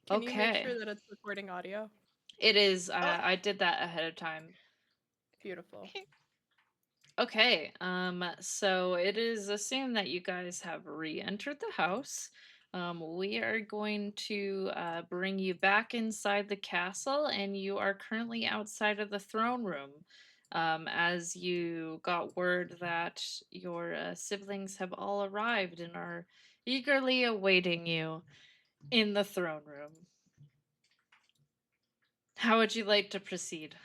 Can you make Okay. sure that it's recording audio? It is. Oh. I did that ahead of time. Beautiful. Okay. So it is assumed that you guys have re-entered the house. We are going to bring you back inside the castle, and you are currently outside of the throne room. As you got word that your siblings have all arrived and are eagerly awaiting you in the throne room. How would you like to proceed?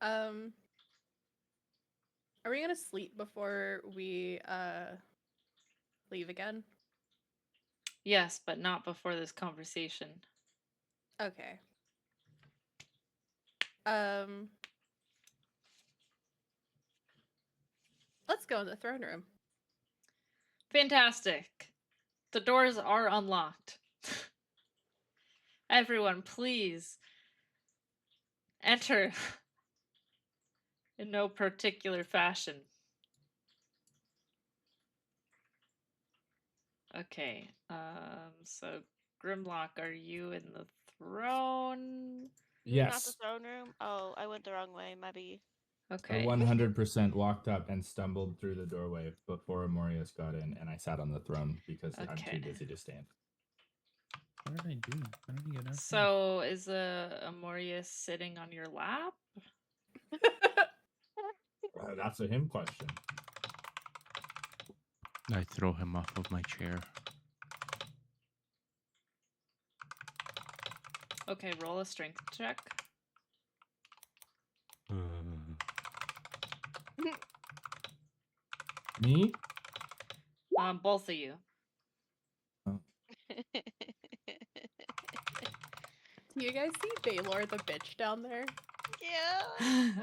Are we gonna sleep before we leave again? Yes, but not before this conversation. Okay. Let's go in the throne room. Fantastic. The doors are unlocked. Everyone, please enter in no particular fashion. Okay. So Grimlok, are you in the throne? Not the Yes. throne room. Oh, I went the wrong way. Maybe. I Okay. 100% walked up and stumbled through the doorway before Ammorias got in, and I sat on the throne because I'm too Okay. busy to stand. What did I do? How did I get up? So is Ammorius sitting on your lap? That's a him question. I throw him off of my chair. Okay, roll a strength check. Me? Both of you. Do you guys see Baylor the bitch down there? Yeah.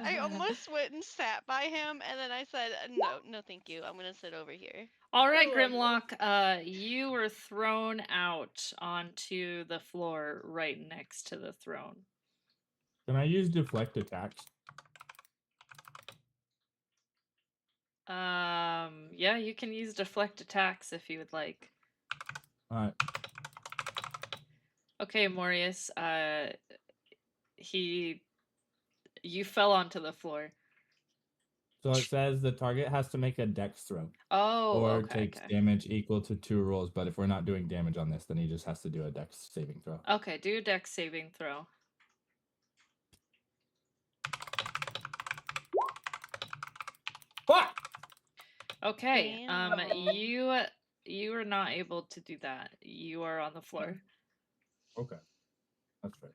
I almost went and sat by him, and then I said, no, thank you. I'm gonna sit over here. All right, I love you. Grimlock, you were thrown out onto the floor right next to the throne. Can I use deflect attacks? Yeah, you can use deflect attacks if you would like. Alright. Okay, Ammorius, you fell onto the floor. So it says the target has to make a dex throw. Oh, or okay, takes damage equal to 2 rolls, but if we're not doing damage on this, then he just has to do a dex saving throw. Okay, do a dex saving throw. Fuck! Okay, Damn. you are not able to do that. You are on the floor. Okay. That's right.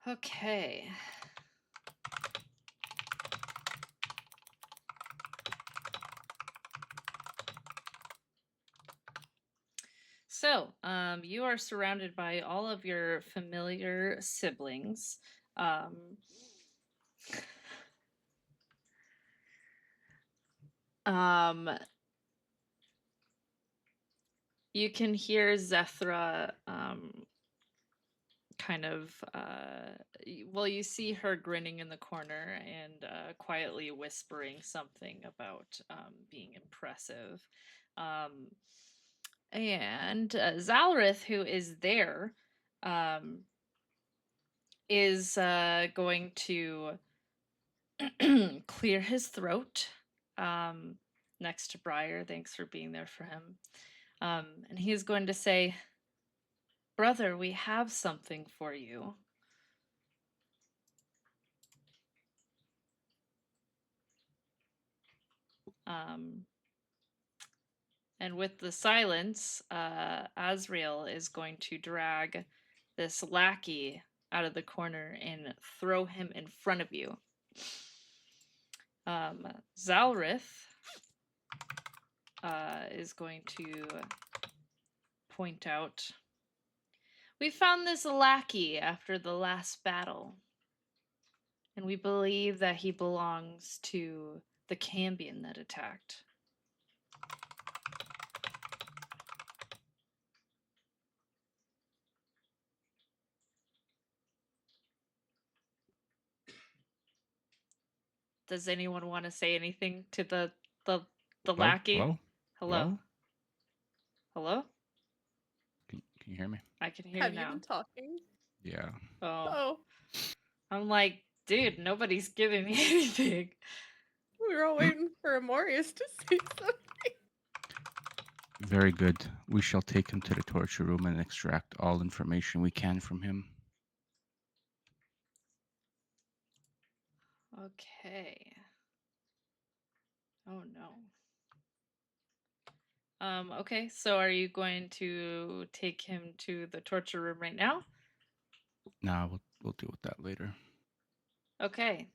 Okay. So, you are surrounded by all of your familiar siblings. You can hear Zethra kind of you see her grinning in the corner and quietly whispering something about being impressive. And Zalrith, who is there, is going to clear his throat next to Briar. Thanks for being there for him. And he's going to say, "Brother, we have something for you." And with the silence, Azrael is going to drag this lackey out of the corner and throw him in front of you. Zalrith is going to point out, "We found this lackey after the last battle, and we believe that he belongs to the cambion that attacked." Does anyone want to say anything to the lackey? Hello? Hello? Hello? Can you hear me? I can hear Have you you now. been talking? Yeah. Oh. Oh, I'm like, dude, nobody's giving me anything. we were all waiting for Ammorias to say something. Very good. We shall take him to the torture room and extract all information we can from him. Okay. Oh no. Okay, so are you going to take him to the torture room right now? Nah, we'll deal with that later. Okay.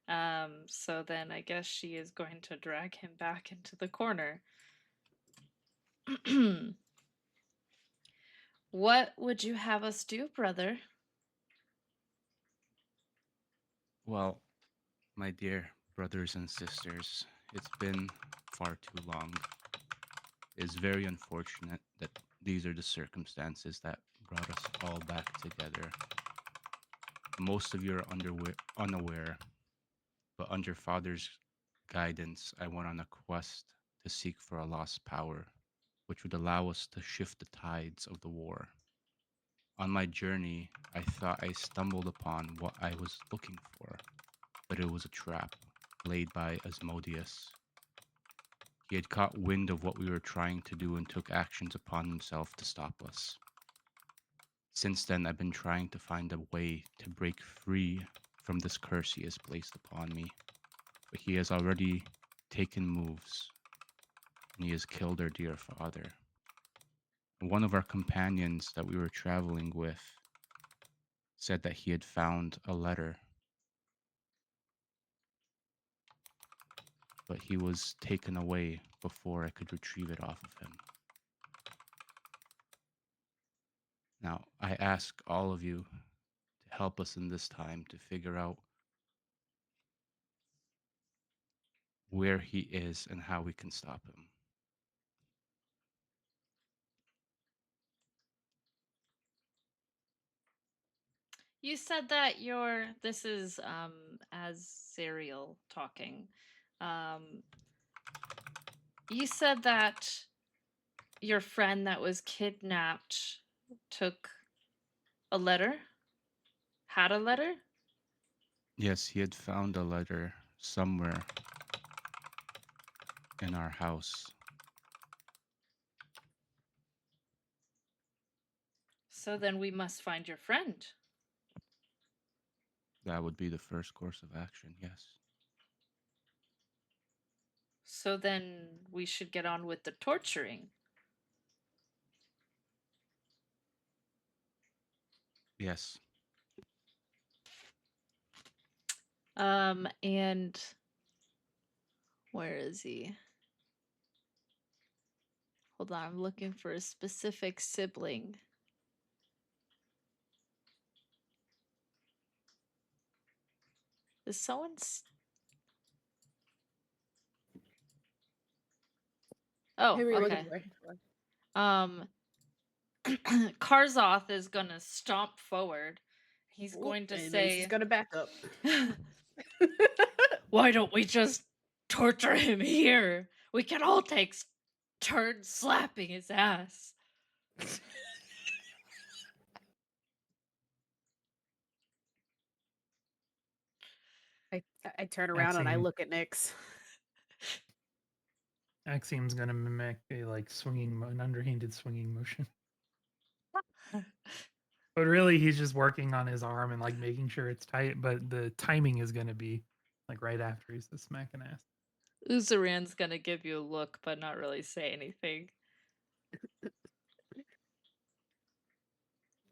So then I guess she is going to drag him back into the corner. What would you have us do, brother? Well, my dear brothers and sisters, it's been far too long. It's very unfortunate that these are the circumstances that brought us all back together. Most of you are unaware, but under Father's guidance, I went on a quest to seek for a lost power, which would allow us to shift the tides of the war. On my journey, I thought I stumbled upon what I was looking for, but it was a trap laid by Asmodeus. He had caught wind of what we were trying to do and took actions upon himself to stop us. Since then, I've been trying to find a way to break free from this curse he has placed upon me, but he has already taken moves, and he has killed our dear father. One of our companions that we were traveling with said that he had found a letter, but he was taken away before I could retrieve it off of him. Now, I ask all of you to help us in this time to figure out where he is and how we can stop him. You said that this is as Serial talking. You said that your friend that was kidnapped took a letter? Had a letter? Yes, he had found a letter somewhere in our house. So then we must find your friend. That would be the first course of action, yes. So then we should get on with the torturing. Yes. And where is he? Hold on, I'm looking for a specific sibling. Is someone's... Oh, Who were you okay. looking for? Kharzoth is gonna stomp forward. He's Ooh, going to and say, he's gonna back up. why don't we just torture him here? We can all take turns slapping his ass. I turn around and I Maxine. look at Nyx. Axiom's gonna mimic a like an underhanded swinging motion. But really, he's just working on his arm and like making sure it's tight. But the timing is gonna be like right after he's the smacking ass. Uzaran's gonna give you a look, but not really say anything.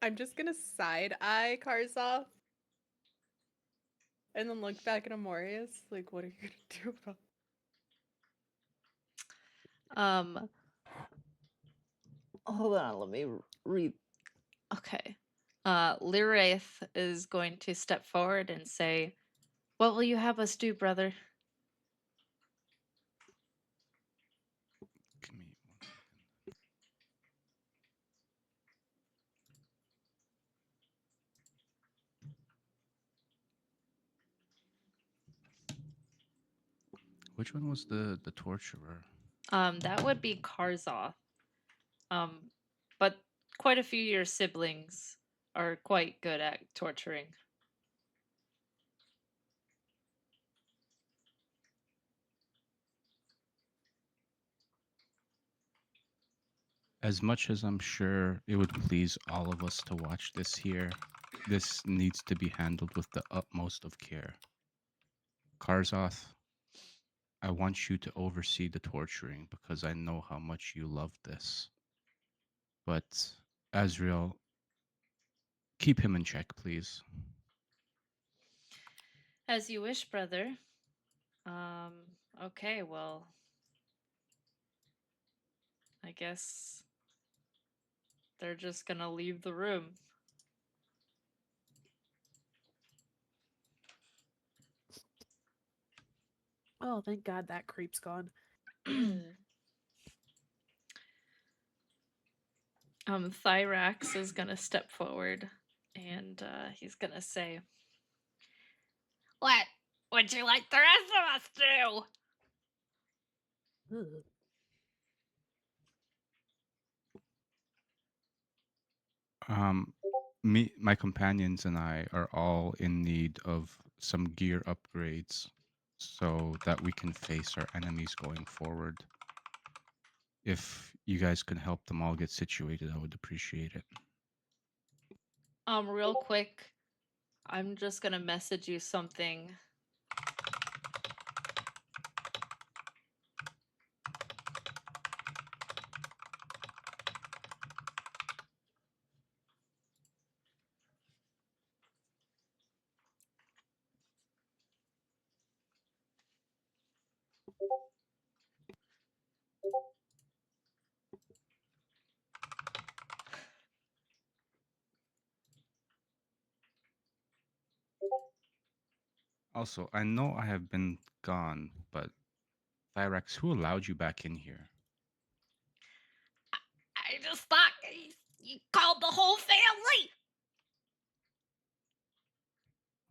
I'm just gonna side eye Kharzoth and then look back at Ammorias. Like, what are you gonna do about Hold on, let me read. Okay. Liraith is going to step forward and say, what will you have us do, brother? Give me 1 second. Which one was the torturer? That would be Kharzoth. But quite a few of your siblings are quite good at torturing. As much as I'm sure it would please all of us to watch this here, this needs to be handled with the utmost of care. Kharzoth, I want you to oversee the torturing because I know how much you love this. But Azrael, keep him in check, please. As you wish, brother. Okay, well, I guess they're just gonna leave the room. Oh, thank God that creep's gone. Thyrax is gonna step forward and he's gonna say, "What would you like the rest of us to do?" Ugh. My companions and I are all in need of some gear upgrades so that we can face our enemies going forward. If you guys can help them all get situated, I would appreciate it. Real quick, I'm just gonna message you something. Also, I know I have been gone, but Thyrax, who allowed you back in here? I just thought you called the whole family.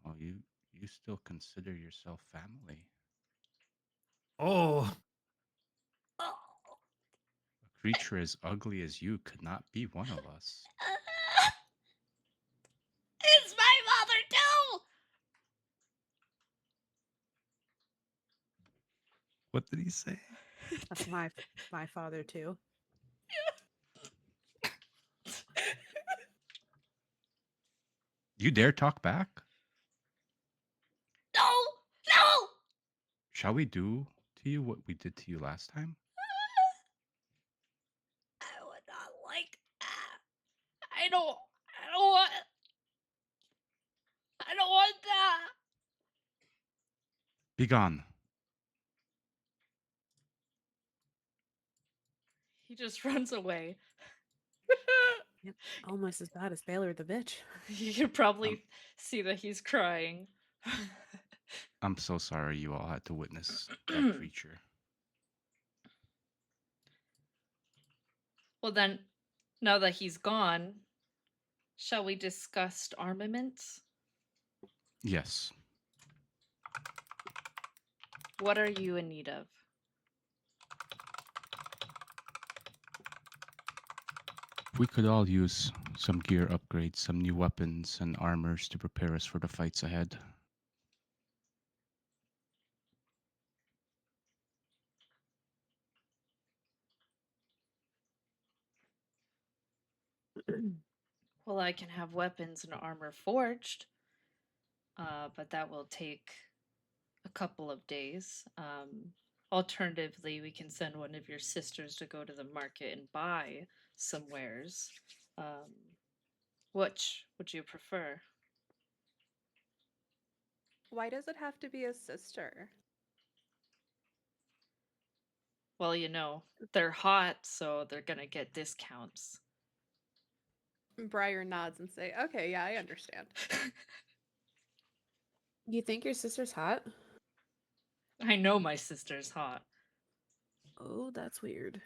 Oh, you still consider yourself family. Oh, Oh. A creature as ugly as you could not be one of us. It's my mother too. What did he say? That's my father too. You dare talk back? No, no. Shall we do to you what we did to you last time? I would not like that. I don't want. I don't want that. Begone. He just runs away. Yep. Almost as bad as Baylor the bitch. You can probably see that he's crying. I'm so sorry you all had to witness that creature. Well, then, now that he's gone, shall we discuss armaments? Yes. What are you in need of? We could all use some gear upgrades, some new weapons and armors to prepare us for the fights ahead. Well, I can have weapons and armor forged, but that will take a couple of days. Alternatively, we can send one of your sisters to go to the market and buy some wares. Which would you prefer? Why does it have to be a sister? Well, you know, they're hot, so they're gonna get discounts. Briar nods and say, "Okay, yeah, I understand." You think your sister's hot? I know my sister's hot. Oh, that's weird.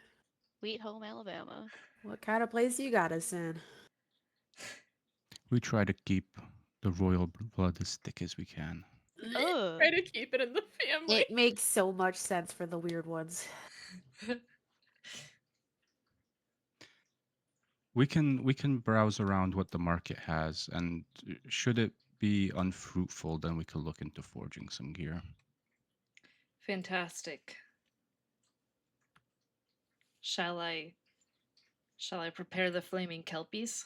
Sweet home Alabama. What kind of place you got us in? We try to keep the royal blood as thick as we can. Ugh. Try to keep it in the family. It makes so much sense for the weird ones. We can browse around what the market has, and should it be unfruitful, then we could look into forging some gear. Fantastic. Shall I prepare the flaming kelpies?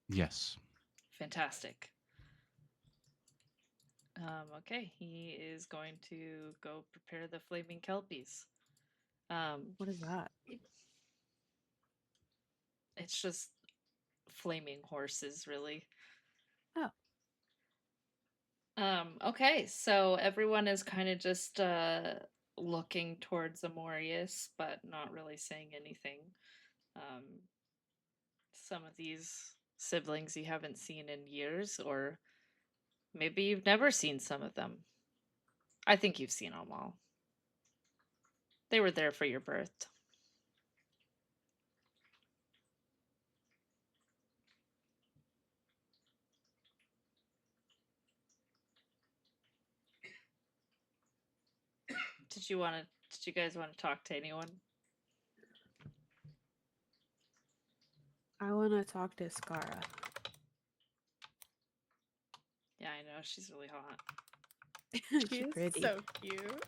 Yes. Fantastic. Okay, he is going to go prepare the flaming kelpies. What is that? It's just flaming horses, really. Oh. Okay, so everyone is kind of just looking towards Ammorias, but not really saying anything. Some of these siblings you haven't seen in years, or maybe you've never seen some of them. I think you've seen them all. They were there for your birth. Did you guys want to talk to anyone? I want to talk to Skara. Yeah, I know, she's really hot. She's She is pretty. so cute.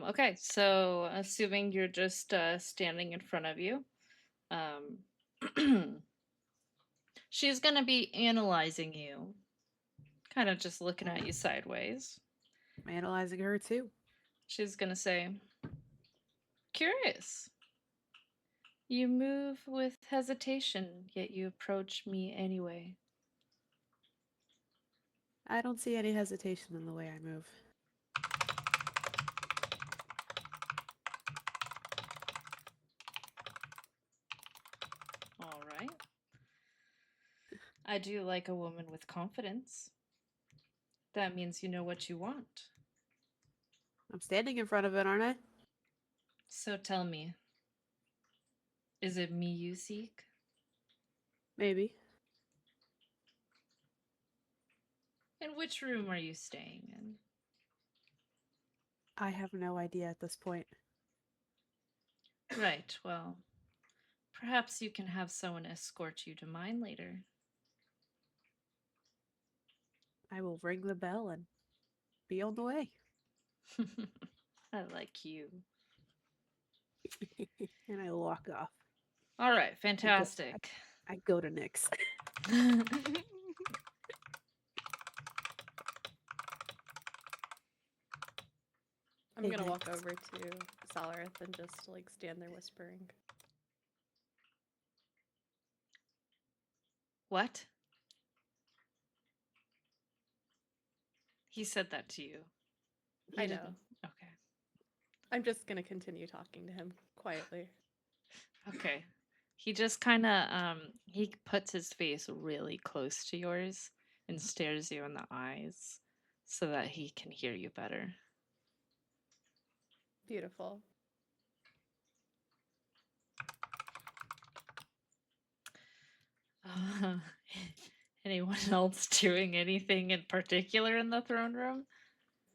Okay, so assuming you're just standing in front of you, she's gonna be analyzing you, kind of just looking at you sideways. I'm analyzing her too. She's gonna say, "Curious. You move with hesitation, yet you approach me anyway." I don't see any hesitation in the way I move. All right. I do like a woman with confidence. That means you know what you want. I'm standing in front of it, aren't I? So tell me, is it me you seek? Maybe. In which room are you staying in? I have no idea at this point. Right, well, perhaps you can have someone escort you to mine later. I will ring the bell and be on the way. I like you. And I walk off. All right, fantastic. I go to Nyx. I'm Hey, gonna Nyx. walk over to Salarith and just like stand there whispering. What? He said that to you. He I know. didn't- Okay. I'm just gonna continue talking to him quietly. Okay. He just kind of he puts his face really close to yours and stares you in the eyes so that he can hear you better. Beautiful. Anyone else doing anything in particular in the throne room?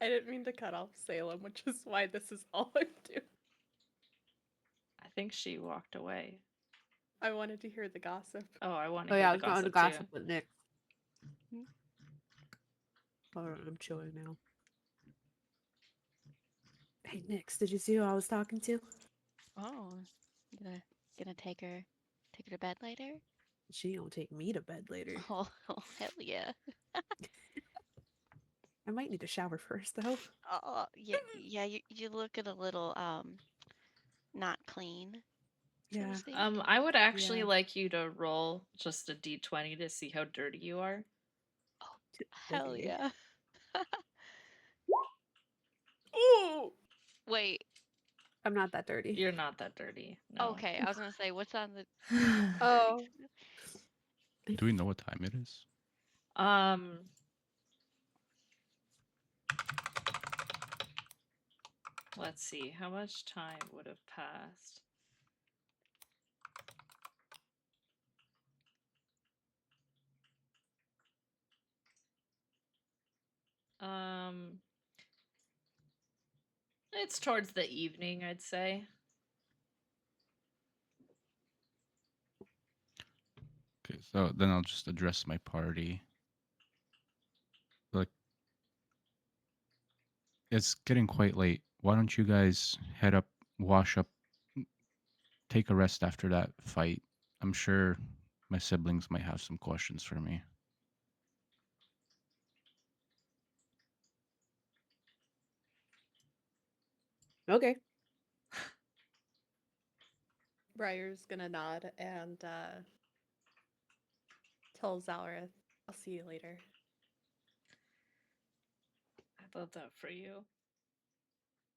I didn't mean to cut off Salem, which is why this is all I'm doing. I think she walked away. I wanted to hear the gossip. Oh, I want to Oh hear yeah, I the was going to gossip, gossip too. with Nyx. Hold on, I'm chilling now. Hey Nyx, did you see who I was talking to? Oh, gonna take her to bed later? She don't take me to bed later. Oh, hell yeah. I might need a shower first though. Oh, yeah, you looking a little not clean, so Yeah. to speak. I would actually Yeah. like you to roll just a d20 to see how dirty you are. Hell Okay. yeah. Ooh! Wait, I'm not that dirty. You're not that dirty. No. okay, I was gonna say, what's on the Oh, Do we know what time it is? Let's see. How much time would have passed? It's towards the evening, I'd say. Okay, so then I'll just address my party. Like, it's getting quite late. Why don't you guys head up, wash up, take a rest after that fight? I'm sure my siblings might have some questions for me. Okay. Briar's gonna nod and tell Zalrith, I'll see you later. I love that for you.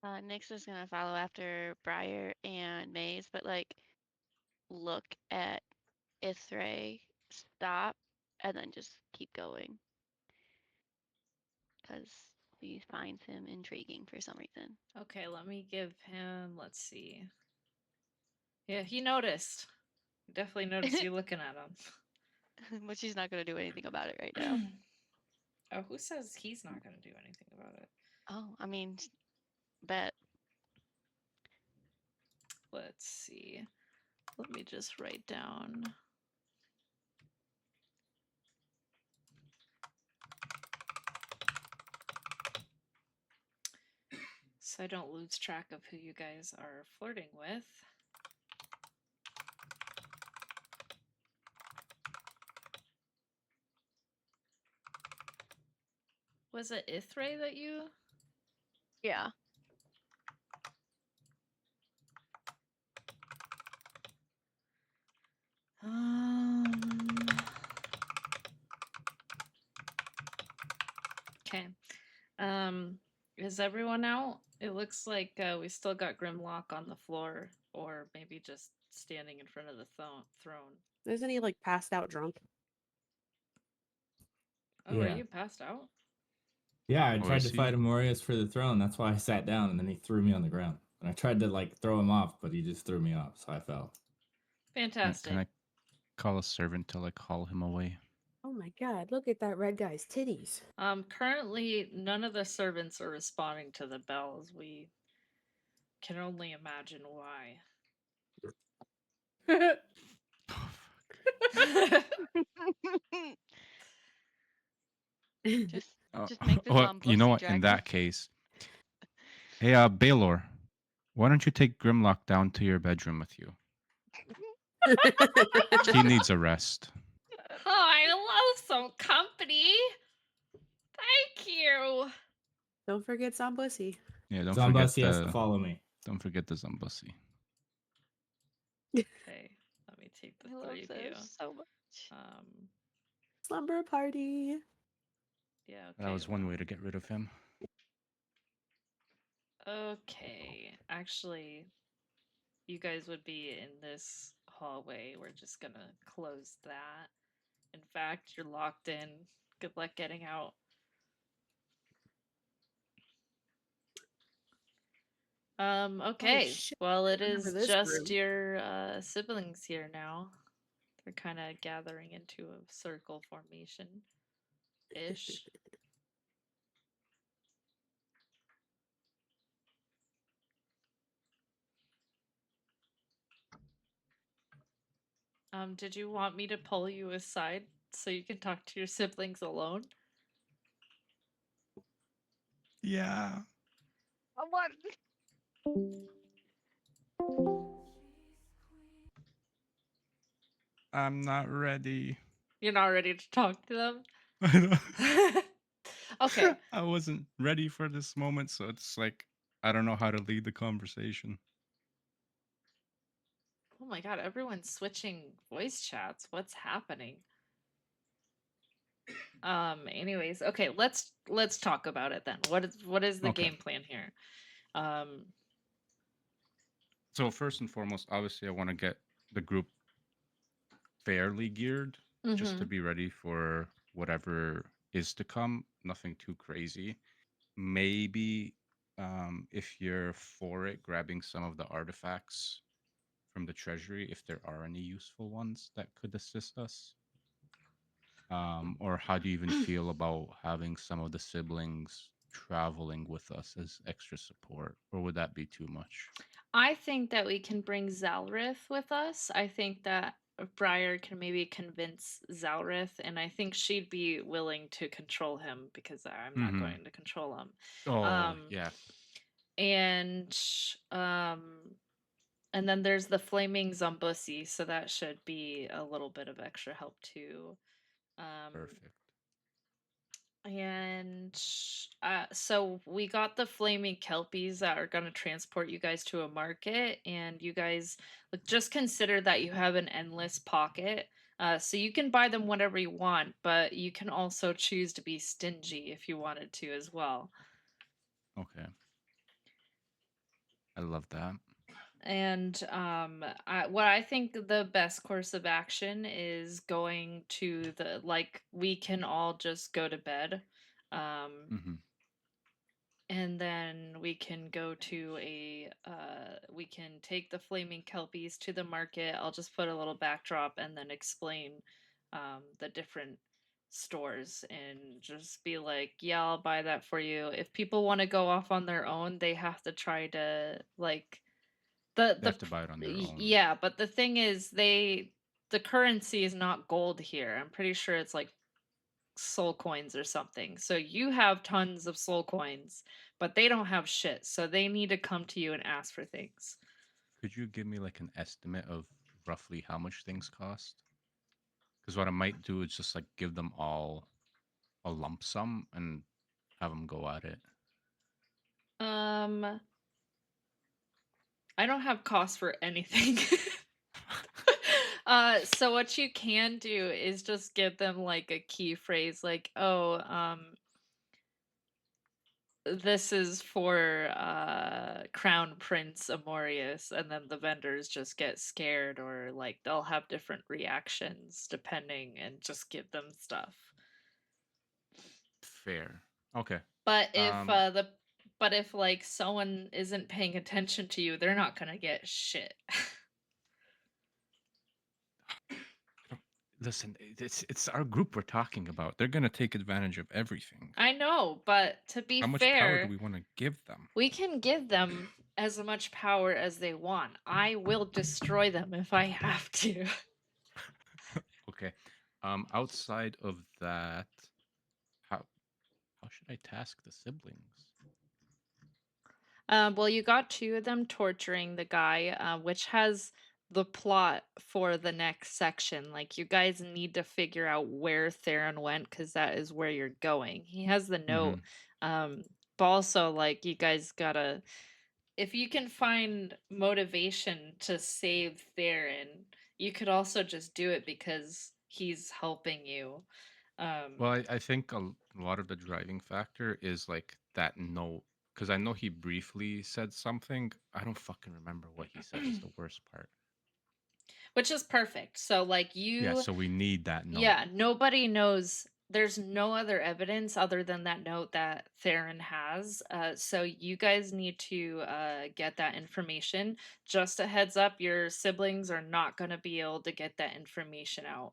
Nyx is gonna follow after Briar and Maze, but like look at Ithray, stop, and then just keep going. Because he finds him intriguing for some reason. Okay, let me give him, let's see. Yeah, he noticed. He definitely noticed you looking at him. But she's not gonna do anything about it right now. Oh, who says he's not going to do anything about it? Oh, I mean, bet. Let's see. Let me just write down. So I don't lose track of who you guys are flirting with. Was it Ithray that you? Yeah. Okay. Is everyone out? It looks like we still got Grimlok on the floor, or maybe just standing in front of the throne. Isn't he like passed out drunk? Oh, are Yeah. you passed out? Yeah, I Or tried is to he? fight Ammorias for the throne. That's why I sat down, and then he threw me on the ground. And I tried to like throw him off, but he just threw me off, so I fell. Fantastic. Can I call a servant to like haul him away? Oh my god, look at that red guy's titties. Currently, none of the servants are responding to the bells. We can only imagine why. just Uh, just make the well, you know Zombussy what? In dragon. that case, hey, Baylor, why don't you take Grimlock down to your bedroom with you? He needs a rest. Oh, I love some company. Thank you. Don't forget Zombussy. Yeah, Zombussy has to follow me. don't forget the Zombussy. Okay, let me take the I love three of you. this so much. Slumber party. Yeah, okay. That was one way to get rid of him. Okay, actually, you guys would be in this hallway. We're just gonna close that. In fact, you're locked in. Good luck getting out. Okay. shit. Well, it Remember is this just room. your siblings here now. They're kind of gathering into a circle formation ish. Did you want me to pull you aside so you can talk to your siblings alone? Yeah. I want. I'm not ready. You're not ready to talk to them? Okay. I wasn't ready for this moment, so it's like I don't know how to lead the conversation. Oh my god, everyone's switching voice chats. What's happening? Anyways, okay, let's talk about it then. What is the Okay. game plan here? So first and foremost, obviously I want to get the group fairly geared just to Mhm. be ready for whatever is to come. Nothing too crazy. Maybe if you're for it, grabbing some of the artifacts from the treasury, if there are any useful ones that could assist us. Or how do you even feel about having some of the siblings traveling with us as extra support, or would that be too much? I think that we can bring Zalrith with us. I think that Briar can maybe convince Zalrith, and I think she'd be willing to control him because I'm not Mm-hmm. going to control him. Oh, yeah. And and then there's the flaming Zombussy, so that should be a little bit of extra help too. Perfect. And so we got the flaming kelpies that are going to transport you guys to a market, and you guys just consider that you have an endless pocket. So you can buy them whatever you want, but you can also choose to be stingy if you wanted to as well. Okay. I love that. And what I think the best course of action is going to the we can all just go to bed. Mm-hmm. And then we can go to we can take the flaming kelpies to the market. I'll just put a little backdrop and then explain the different stores and just be like, yeah, I'll buy that for you. If people want to go off on their own, they have to try to They have to buy it on their own. yeah, but the thing is the currency is not gold here. I'm pretty sure it's like soul coins or something. So you have tons of soul coins, but they don't have shit. So they need to come to you and ask for things. Could you give me like an estimate of roughly how much things cost? Because what I might do is just like give them all a lump sum and have them go at it. I don't have costs for anything. So what you can do is just give them like a key phrase like, oh, this is for Crown Prince Ammorias, and then the vendors just get scared, or like they'll have different reactions depending, and just give them stuff. Fair. Okay. But if like someone isn't paying attention to you, they're not gonna get shit. Listen, it's our group we're talking about. They're gonna take advantage of everything. I know, but to be How much fair, power do we want to give them? we can give them as much power as they want. I will destroy them if I have to. Okay. Outside of that, how should I task the siblings? Well, you got 2 of them torturing the guy, which has the plot for the next section. Like, you guys need to figure out where Theron went, because that is where you're going. He has the note. But also, like, you guys gotta... If you can find motivation to save Theron, you could also just do it because he's helping you. Well, I think a lot of the driving factor is like that note, because I know he briefly said something. I don't fucking remember what he said is the worst part. Which is perfect. So like Yeah, so we need that note. Yeah, nobody knows. There's no other evidence other than that note that Theron has. So you guys need to get that information. Just a heads up, your siblings are not going to be able to get that information out.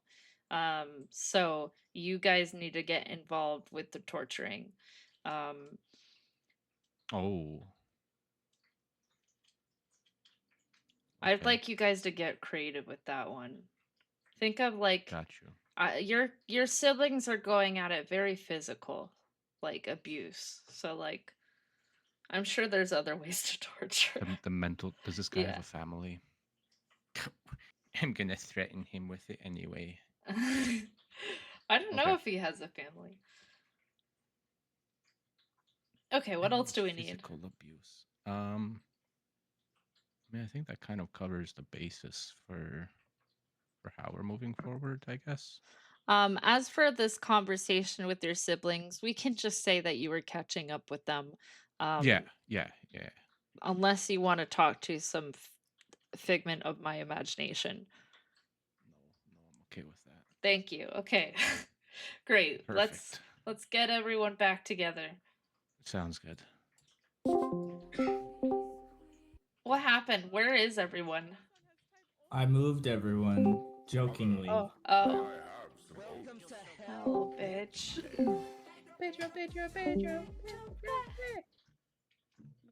So you guys need to get involved with the torturing. Oh. I'd Okay. like you guys to get creative with that one. Think of like Got you. your siblings are going at it very physical, like abuse. So like, I'm sure there's other ways to torture. The mental. Does this guy Yeah. have a family? I'm gonna threaten him with it anyway. I don't know Okay. if he has a family. Okay, what else do we need? Physical abuse. I mean, I think that kind of covers the basis for how we're moving forward, I guess. As for this conversation with your siblings, we can just say that you were catching up with them. Yeah. Unless you want to talk to some figment of my imagination. No, I'm okay with that. Thank you. Okay. Great. Perfect. Let's get everyone back together. Sounds good. What happened? Where is everyone? I moved everyone jokingly. Oh. Hell, bitch. Pedro.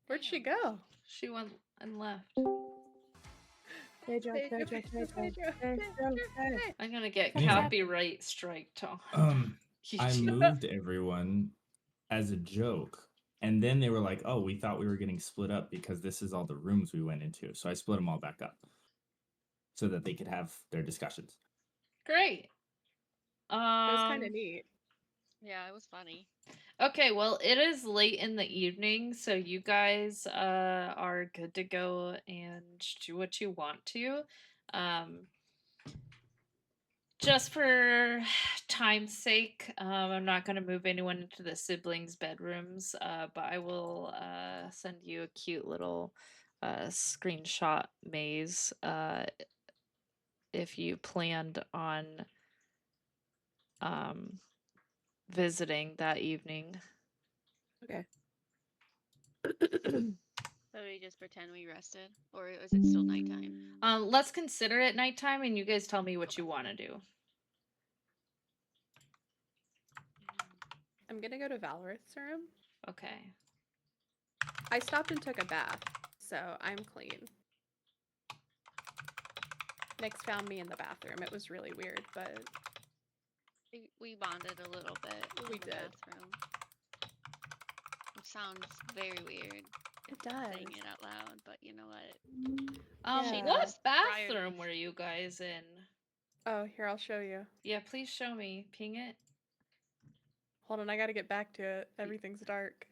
Where'd she go? She went and left. Pedro. I'm gonna get Anyway. copyright striked on I YouTube. moved everyone as a joke. And then they were like, oh, we thought we were getting split up because this is all the rooms we went into. So I split them all back up so that they could have their discussions. Great. It was kind of neat. Yeah, it was funny. Okay, well, it is late in the evening, so you guys are good to go and do what you want to. Just for time's sake, I'm not going to move anyone into the siblings' bedrooms, but I will send you a cute little screenshot maze if you planned on visiting that evening. Okay. So we just pretend we rested, or is it still nighttime? Let's consider it nighttime, and you guys tell me what you want to do. I'm gonna go to Valorith's room. Okay. I stopped and took a bath, so I'm clean. Nyx found me in the bathroom. It was really weird, but We bonded a little bit. We in the did. Bathroom. It sounds very weird. it does. Saying it out loud, but you know what? Yeah. What Prior to bathroom this. were you guys in? Oh, here, I'll show you. Yeah, please show me. Ping it. Hold on, I gotta get back to it. Everything's dark.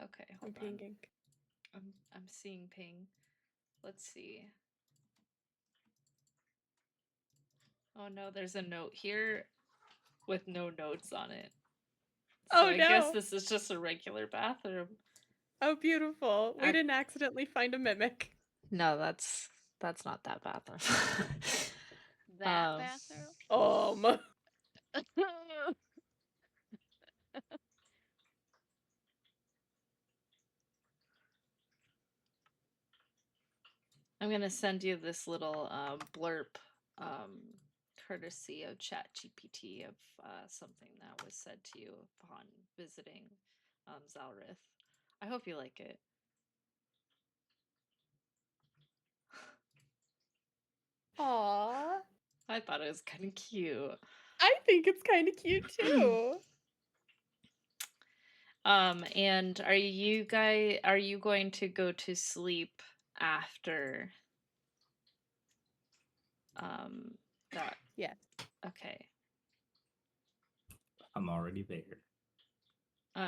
Okay, I'm hold on. pinging. I'm seeing ping. Let's see. Oh no, there's a note here with no notes on it. So Oh, I guess no. this is just a regular bathroom. Oh, beautiful. We I- didn't accidentally find a mimic. No, that's not that bathroom. That Um, bathroom? I'm gonna send you this little blurb, courtesy of ChatGPT of something that was said to you upon visiting Zalrith. I hope you like it. Aww. I thought it was kind of cute. I think it's kind of cute too. And are you going to go to sleep after that? Yes. Okay. I'm already there.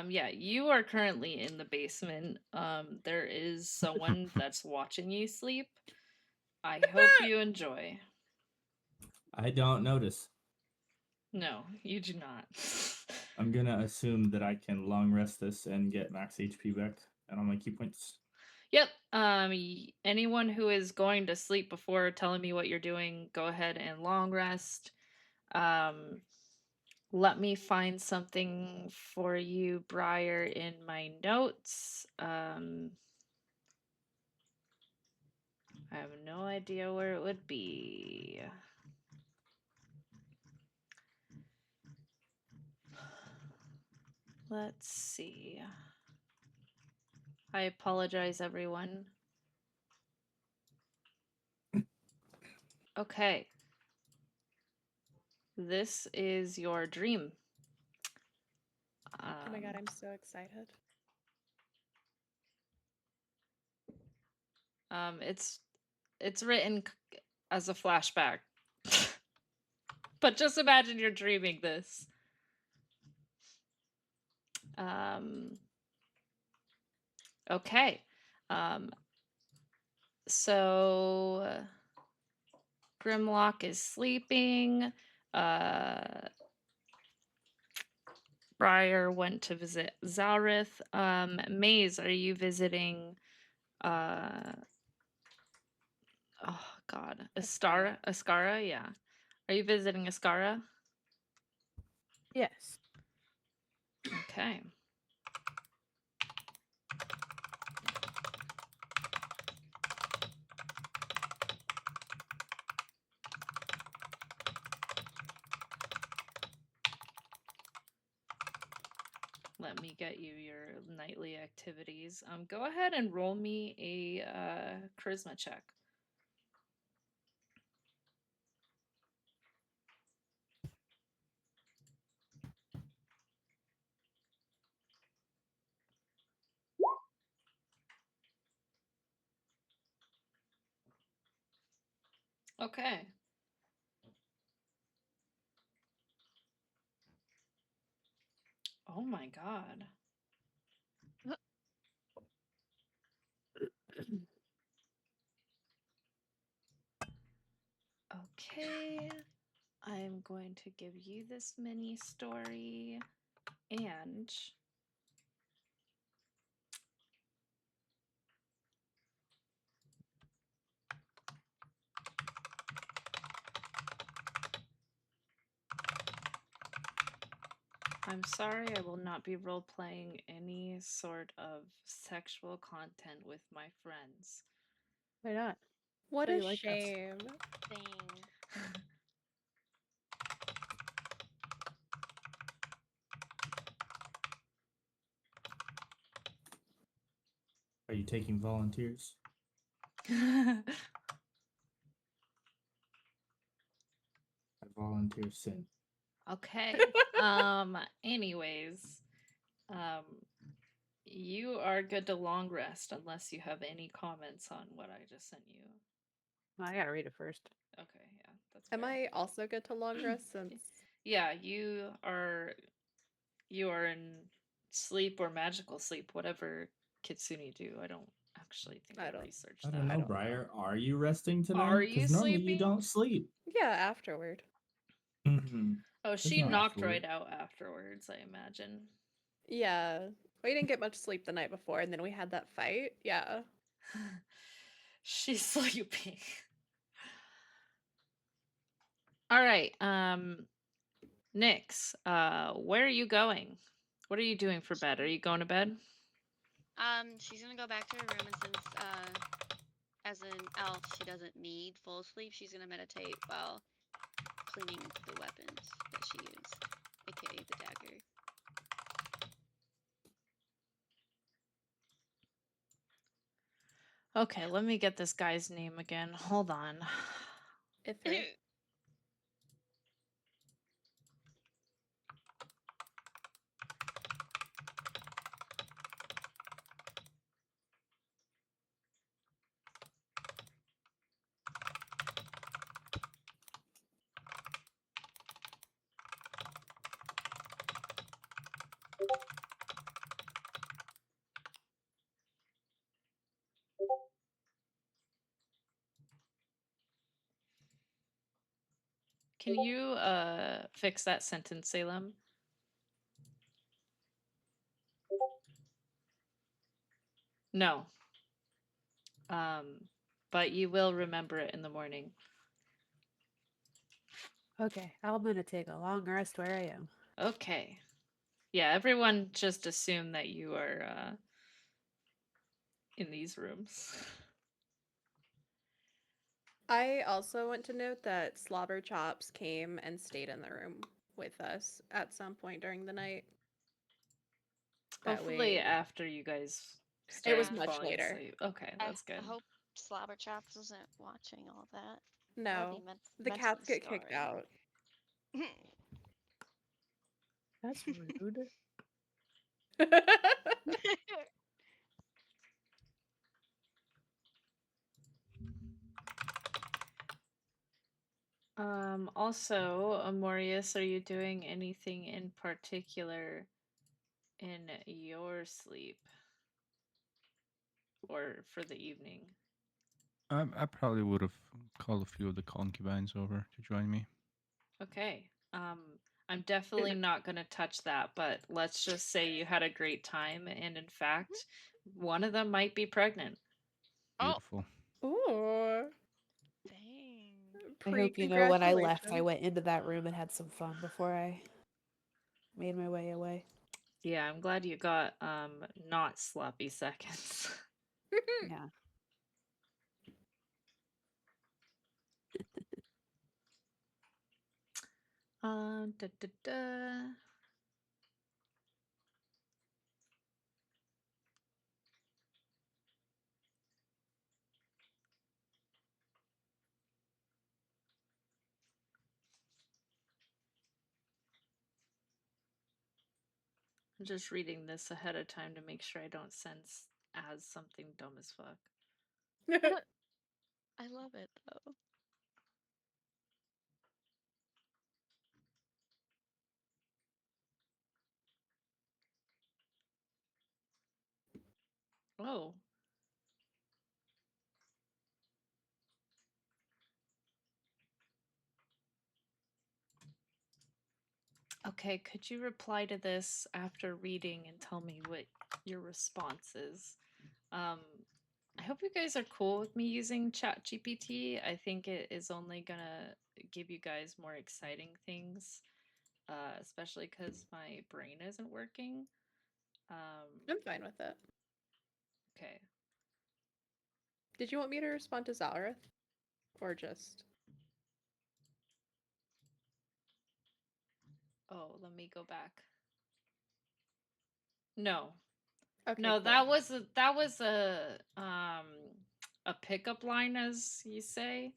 Yeah, you are currently in the basement. There is someone that's watching you sleep. I hope you enjoy. I don't notice. No, you do not. I'm gonna assume that I can long rest this and get max HP back and all my key points. Yep. Anyone who is going to sleep before telling me what you're doing, go ahead and long rest. Let me find something for you, Briar, in my notes. I have no idea where it would be. Let's see. I apologize, everyone. Okay. This is your dream. Oh my god, I'm so excited. It's written as a flashback. But just imagine you're dreaming this. Okay. So Grimlok is sleeping. Briar went to visit Zalrith. Maze, are you visiting oh god. Ascara, yeah. Are you visiting Ascara? Yes. Okay. let me get you your nightly activities. Go ahead and roll me a charisma check. Okay. Oh my god. Okay. I'm going to give you this mini story and I'm sorry, I will not be role playing any sort of sexual content with my friends. Why not? What So a you like us. shame. Dang. Are you taking volunteers? I volunteer sin. Okay. Anyways, you are good to long rest unless you have any comments on what I just sent you. Well, I gotta read it first. Okay, yeah, that's Am fair. I also good to long rest since Yeah, you are in sleep or magical sleep, whatever Kitsune do. I don't actually think I I don't- researched I that. don't know, Briar. Are you resting tonight? Are you Because normally you sleeping? don't sleep. Yeah, afterward. Mm-hmm. Oh, she no knocked afterward. right out afterwards, I imagine. Yeah. We didn't get much sleep the night before, and then we had that fight. Yeah. She's sleeping. All right, Nyx, where are you going? What are you doing for bed? Are you going to bed? She's gonna go back to her room, and since as an elf she doesn't need full sleep, she's gonna meditate while cleaning the weapons that she used, aka the dagger. Okay, let me get this guy's name again. Hold on. Ithra. Can you fix that sentence, Salem? No. But you will remember it in the morning. Okay, I'm gonna take a long rest where I am. Okay. Yeah, everyone just assume that you are in these rooms. I also want to note that Slobber Chops came and stayed in the room with us at some point during the night. That Hopefully way, after you guys it was started much falling later. asleep. Okay, I that's good. hope Slobber Chops isn't watching all that. No, That'll be the cats mentally get kicked scarring. out. That's rude. Also, Ammorias, are you doing anything in particular in your sleep? Or for the evening? I probably would have called a few of the concubines over to join me. Okay. I'm definitely not going to touch that, but let's just say you had a great time, and in fact, one of them might be pregnant. Oh, Beautiful. Ooh. dang. I hope you know when I left, I went into that room and had some fun before I made my way away. Yeah, I'm glad you got not sloppy seconds. Yeah. Da, da, da. I'm just reading this ahead of time to make sure I don't sense as something dumb as fuck. I love it though. Oh. Okay, could you reply to this after reading and tell me what your response is? I hope you guys are cool with me using ChatGPT. I think it is only gonna give you guys more exciting things, especially because my brain isn't working. I'm fine with it. Okay. Did you want me to respond to Zalrith? Or just... Oh, let me go back. No. Okay, No, cool. that was a pickup line, as you say.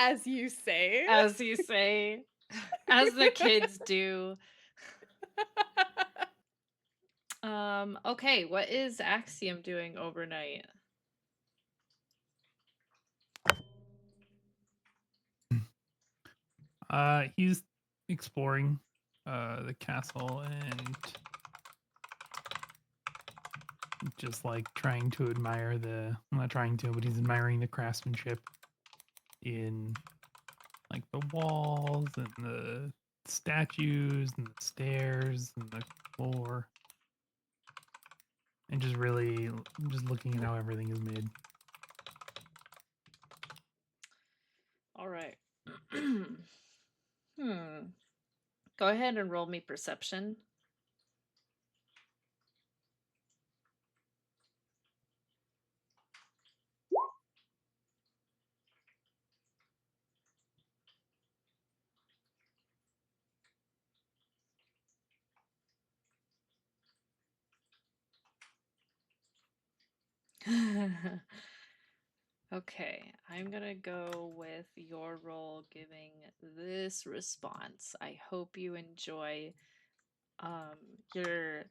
As you say. As you say. As the kids do. Okay, what is Axiom doing overnight? He's exploring the castle and just like trying to admire not trying to, but he's admiring the craftsmanship in like the walls and the statues and the stairs and the floor. And just really just looking at how everything is made. All right. Go ahead and roll me perception. Okay, I'm gonna go with your role giving this response. I hope you enjoy your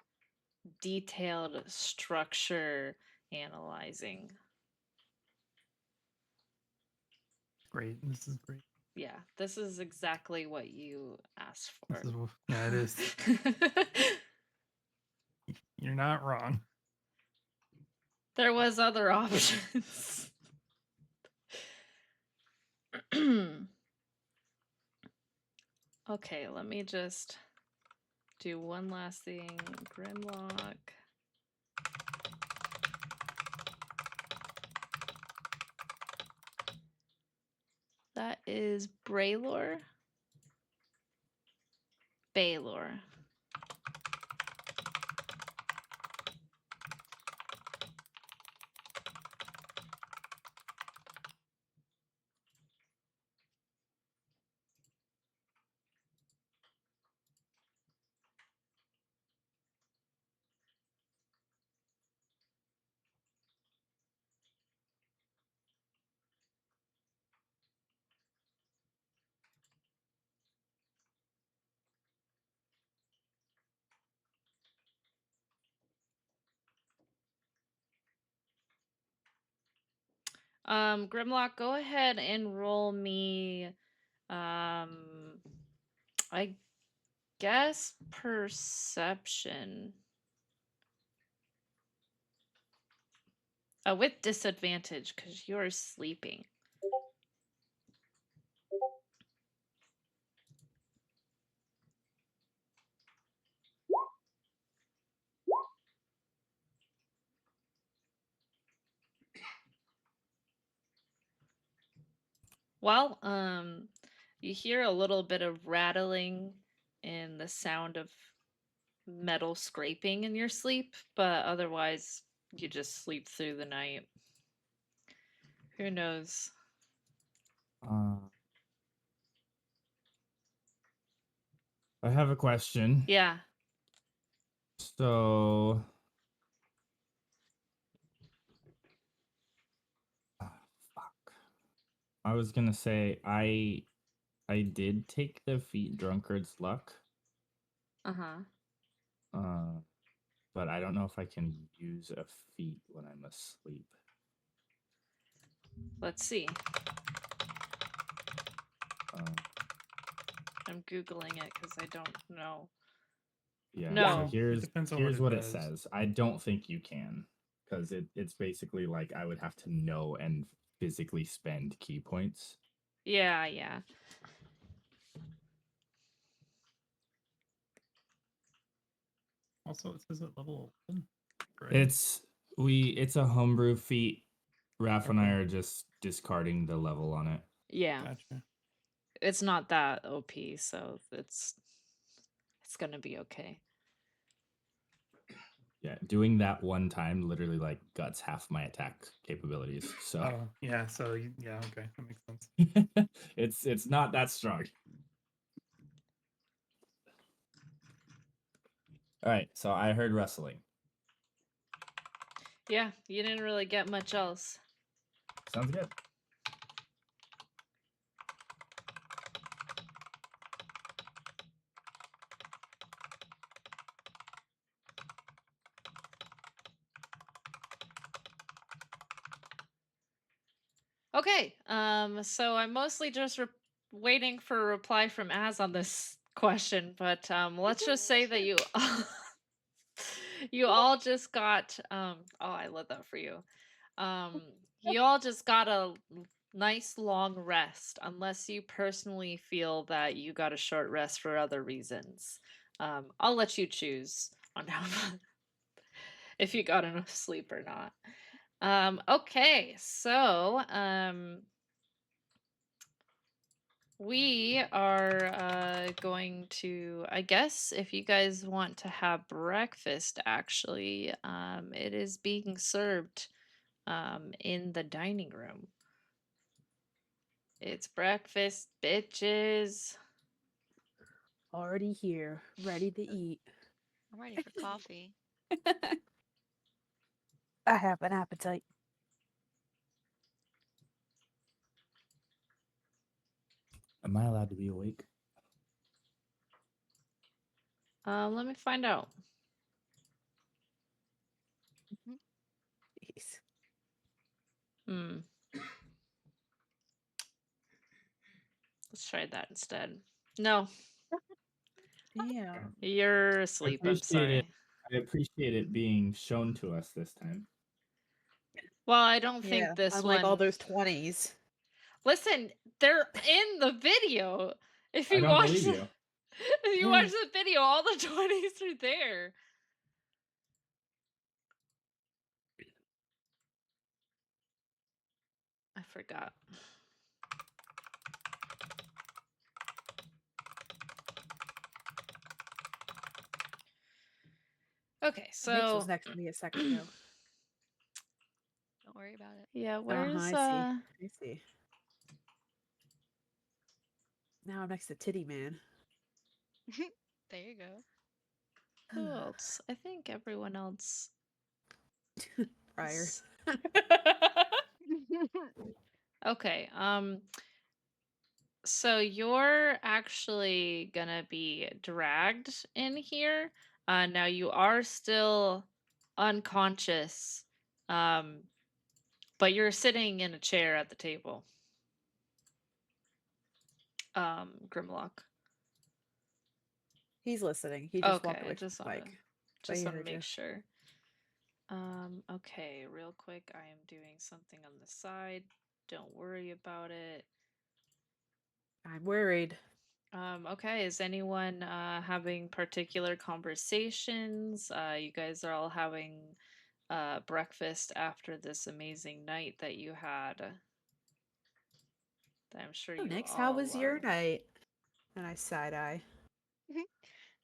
detailed structure analyzing. Great. This is great. Yeah, this is exactly what you asked for. Yeah, it is. You're not wrong. There was other options. Okay, let me just do one last thing. Grimlok. That is Braylor. Baylor. Grimlock, go ahead and roll me I guess perception. With disadvantage, because you're sleeping. Well, you hear a little bit of rattling and the sound of metal scraping in your sleep, but otherwise you just sleep through the night. Who knows? I have a question. Yeah. So, fuck. I was gonna say I did take the feet drunkard's luck, But I don't know if I can use a feat when I'm asleep. Let's see. Uh, I'm Googling it because I don't know. yeah. No. So It here's depends on here's what what it it does. says. I don't think you can, because it's basically like I would have to know and physically spend key points. Yeah, yeah. Also, it says at level 11. Right? It's a homebrew feat. Raph and I Okay. are just discarding the level on it. Yeah. Gotcha. It's not that OP, so it's gonna be okay. Yeah, doing that one time literally like guts half my attack capabilities. So Oh, yeah. So, yeah, okay. That makes sense. it's not that strong. All right, so I heard rustling. Yeah, you didn't really get much else. Sounds good. Okay, so I'm mostly just waiting for a reply from Az on this question, but let's just say that you you all just got oh, I love that for you. You all just got a nice long rest, unless you personally feel that you got a short rest for other reasons. I'll let you choose on how if you got enough sleep or not. Okay, so we are going to, I guess, if you guys want to have breakfast, actually, it is being served in the dining room. It's breakfast, bitches. Already here, ready to eat. I'm ready for coffee. I have an appetite. Am I allowed to be awake? Let me find out. Jeez. Let's try that instead. No, Damn. you're asleep. I'm sorry. I appreciate it being shown to us this time. Well, I don't Yeah. think this Unlike one. all those 20s. Listen, they're in the video. If I you don't watch believe the, you. if you watch the video, all the 20s are there. I forgot. Okay, Nix so was next to me a second ago. Don't worry about it. yeah, where's I see. Now I'm next to Titty Man. There you go. who else? I think everyone else. Prior. is- Okay, so you're actually gonna be dragged in here. Now you are still unconscious, but you're sitting in a chair at the table. Grimlok. He's listening. He just walked Okay, away I from just the wanna mic. But he want to heard make you. sure. Okay, real quick, I am doing something on the side. Don't worry about it. I'm worried. Okay, is anyone having particular conversations? You guys are all having breakfast after this amazing night that you had. That I'm sure Oh, you Nix, all how was your love. night? And I side eye.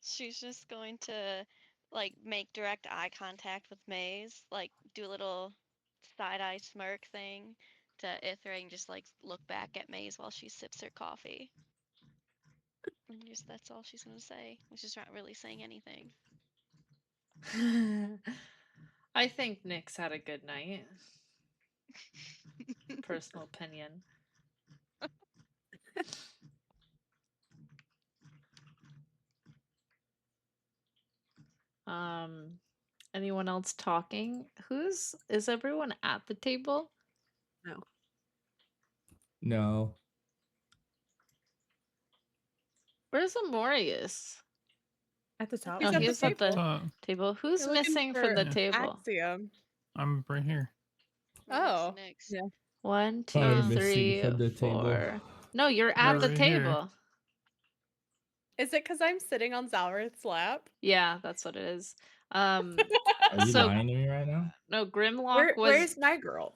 She's just going to like make direct eye contact with Maze, like do a little side eye smirk thing to Ithra and just like look back at Maze while she sips her coffee. And just that's all she's gonna say. She's not really saying anything. I think Nick's had a good night. Personal opinion. anyone else talking? Is everyone at the table? No. Where's Ammorias? At the top. He's Oh, at the he's at the So, table. Who's You're looking missing from the for table? Axiom. I'm right here. Oh. Next. Yeah. 1, 2, Um, missing 3, from the 4. table. No, you're They're at the right here. table. Is it because I'm sitting on Zalrith's lap? Yeah, that's what it is. Are you So lying to me right now? no, Grimlok was. Where's my girl?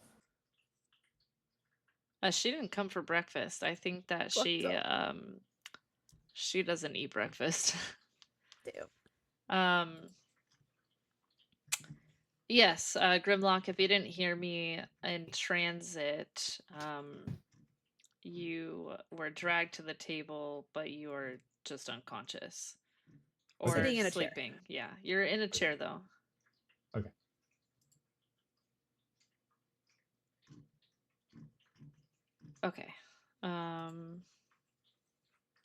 She didn't come for breakfast. I think that What's she doesn't eat breakfast. Damn. Yes, Grimlock, if you didn't hear me in transit, you were dragged to the table, but you are just unconscious. Or Sitting in a chair. sleeping. Yeah, you're in a chair though. Okay. Okay.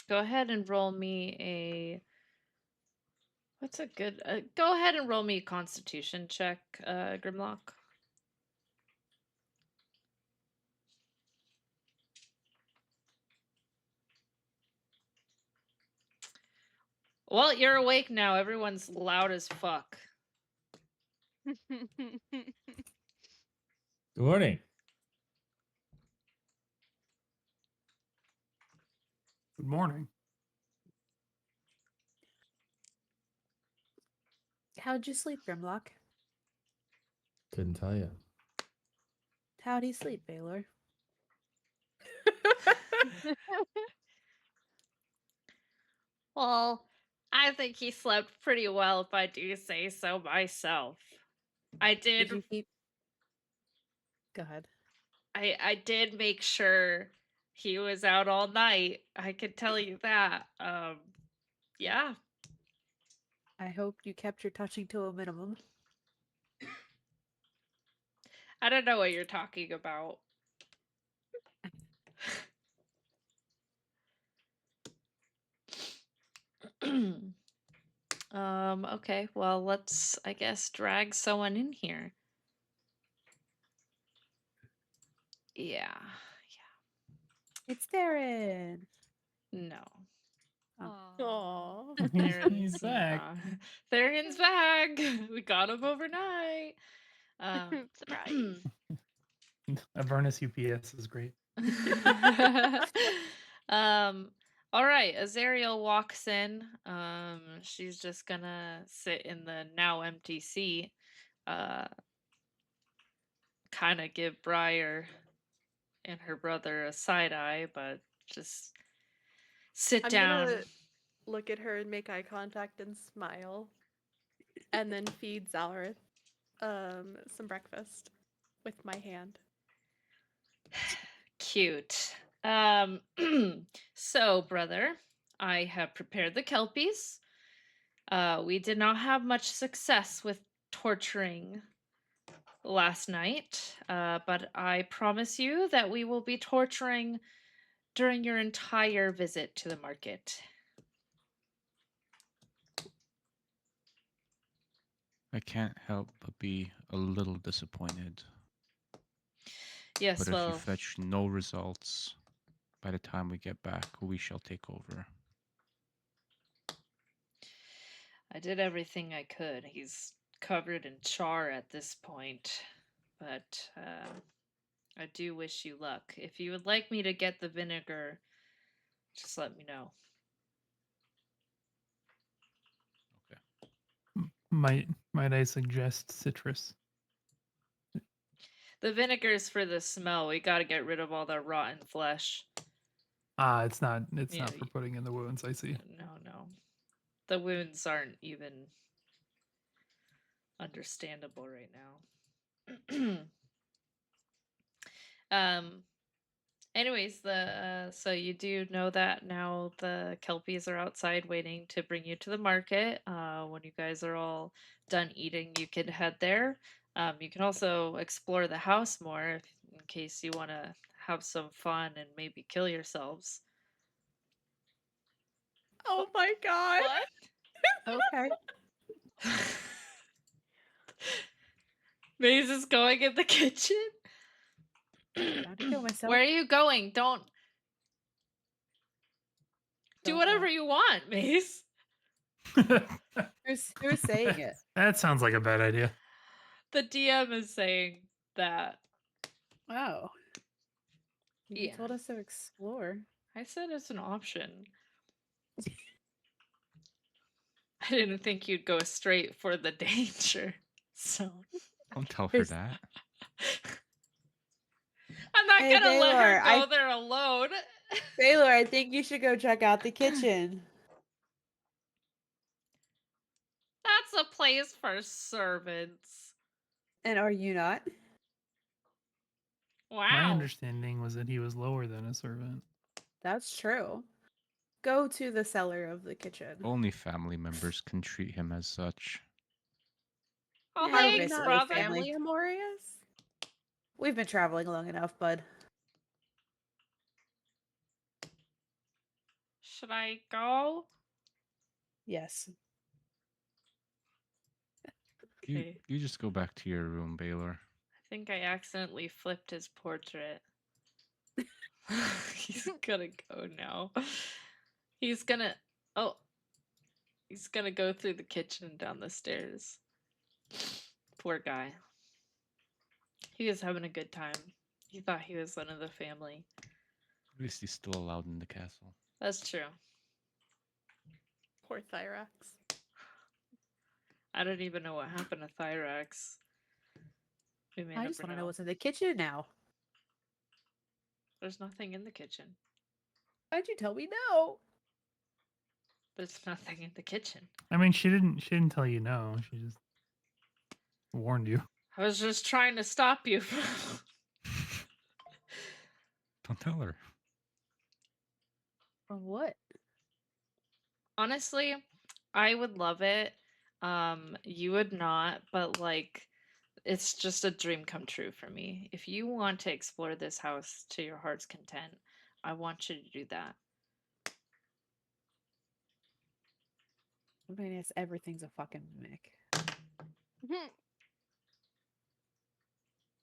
Go ahead and roll me a. What's a good? Go ahead and roll me a Constitution check, Grimlock. Well, you're awake now. Everyone's loud as fuck. Good morning. Good morning. How'd you sleep, Grimlock? Couldn't tell you. How'd he sleep, Baylor? Well, I think he slept pretty well, if I do say so myself. I Did did. you keep? Go ahead. I did make sure he was out all night. I can tell you that. Yeah. I hope you kept your touching to a minimum. I don't know what you're talking about. Okay, well, let's, I guess, drag someone in here. Yeah. It's Darren. No. Aww. He's back. Therian's back. We got him overnight. Surprise. Avernus UPS is great. All right, Azariel walks in. She's just gonna sit in the now empty seat. Kind of give Briar and her brother a side eye, but just sit I'm down. gonna look at her and make eye contact and smile. And then feed Zalrith some breakfast with my hand. Cute. So, brother, I have prepared the kelpies. We did not have much success with torturing last night, but I promise you that we will be torturing during your entire visit to the market. I can't help but be a little disappointed. Yes, But if well, you fetch no results by the time we get back, we shall take over. I did everything I could. He's covered in char at this point, but I do wish you luck. If you would like me to get the vinegar, just let me know. Might I suggest citrus? The vinegar's for the smell. We gotta get rid of all the rotten flesh. It's not Yeah, for putting in the wounds, I see. No. The wounds aren't even understandable right now. Anyways, so you do know that now the kelpies are outside waiting to bring you to the market. When you guys are all done eating, you can head there. You can also explore the house more in case you want to have some fun and maybe kill yourselves. Oh my god. Okay. Maze is going in the kitchen. Trying to kill myself. Where are you going? Don't do Don't whatever know. you want, Maze. Who's saying it? That sounds like a bad idea. The DM is saying that. Oh. You Yeah. told us to explore. I said it's an option. I didn't think you'd go straight for the danger. So Don't tell her There's- that. I'm not Hey, gonna let her Baylor, go there alone. Baylor, I think you should go check out the kitchen. That's a place for servants. And are you not? Wow. My understanding was that he was lower than a servant. That's true. Go to the cellar of the kitchen. Only family members can treat him as such. Oh, How thanks, basically brother. family. Ammorias? We've been traveling long enough, bud. Should I go? Yes. Okay. You just go back to your room, Baylor. I think I accidentally flipped his portrait. He's gonna go now. He's gonna. Oh. He's gonna go through the kitchen and down the stairs. Poor guy. He was having a good time. He thought he was one of the family. At least he's still allowed in the castle. That's true. Poor Thyrax. I don't even know what happened to Thyrax. We may I just never want to know know. what's in the kitchen now. There's nothing in the kitchen. Why'd you tell me no? There's nothing in the kitchen. I mean, she didn't tell you no. She just warned you. I was just trying to stop you from... Don't tell her. From what? Honestly, I would love it. You would not, but like, it's just a dream come true for me. If you want to explore this house to your heart's content, I want you to do that. I mean, yes, everything's a fucking mimic.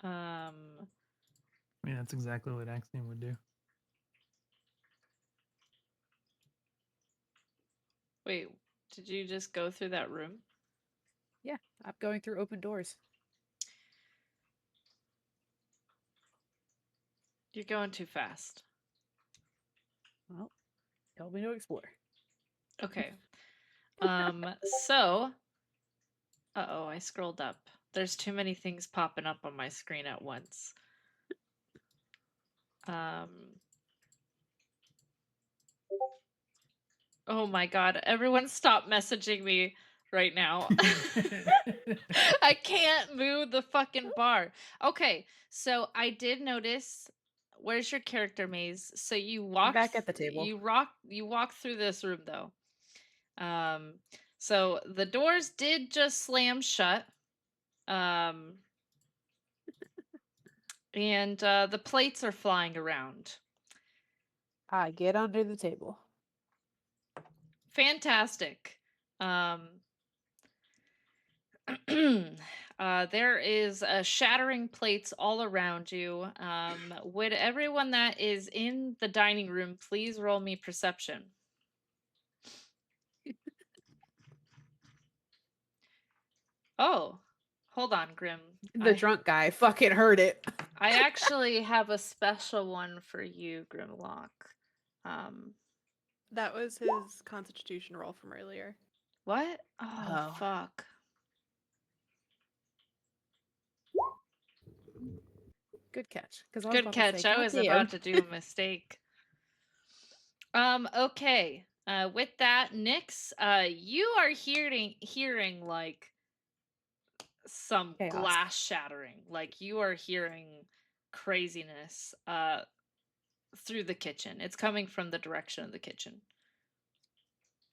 Um, I mean, that's exactly what Axiom would do. wait, did you just go through that room? Yeah, I'm going through open doors. You're going too fast. Well, tell me to explore. Okay. So, uh-oh, I scrolled up. There's too many things popping up on my screen at once. Oh my god, everyone stop messaging me right now. I can't move the fucking bar. Okay, so I did notice. Where's your character, Maze? So you walk back at the table. You walk through this room though. So the doors did just slam shut. And the plates are flying around. I get under the table. Fantastic. There is shattering plates all around you. Would everyone that is in the dining room please roll me perception? Oh, hold on, Grim. The drunk guy fucking heard it. I actually have a special one for you, Grimlok. That was his constitution roll from earlier. What? Oh, Oh. fuck. Good catch. Good catch. I was about to do a mistake. Okay. With that, Nyx, you are hearing like some Chaos. glass shattering. Like you are hearing craziness through the kitchen. It's coming from the direction of the kitchen.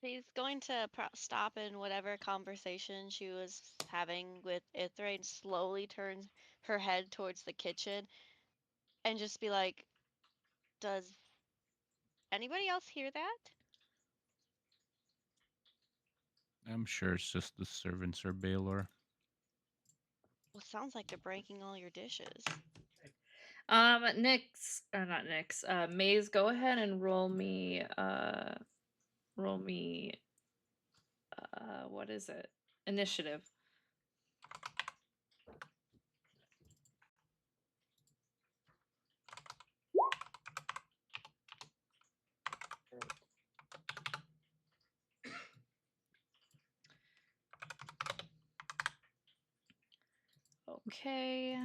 She's going to stop in whatever conversation she was having with Ithra and slowly turn her head towards the kitchen and just be like, does anybody else hear that? I'm sure it's just the servants or Baylor. Well, it sounds like they're breaking all your dishes. Nyx, or not Nyx, Maze, go ahead and roll me, what is it? Initiative. Okay.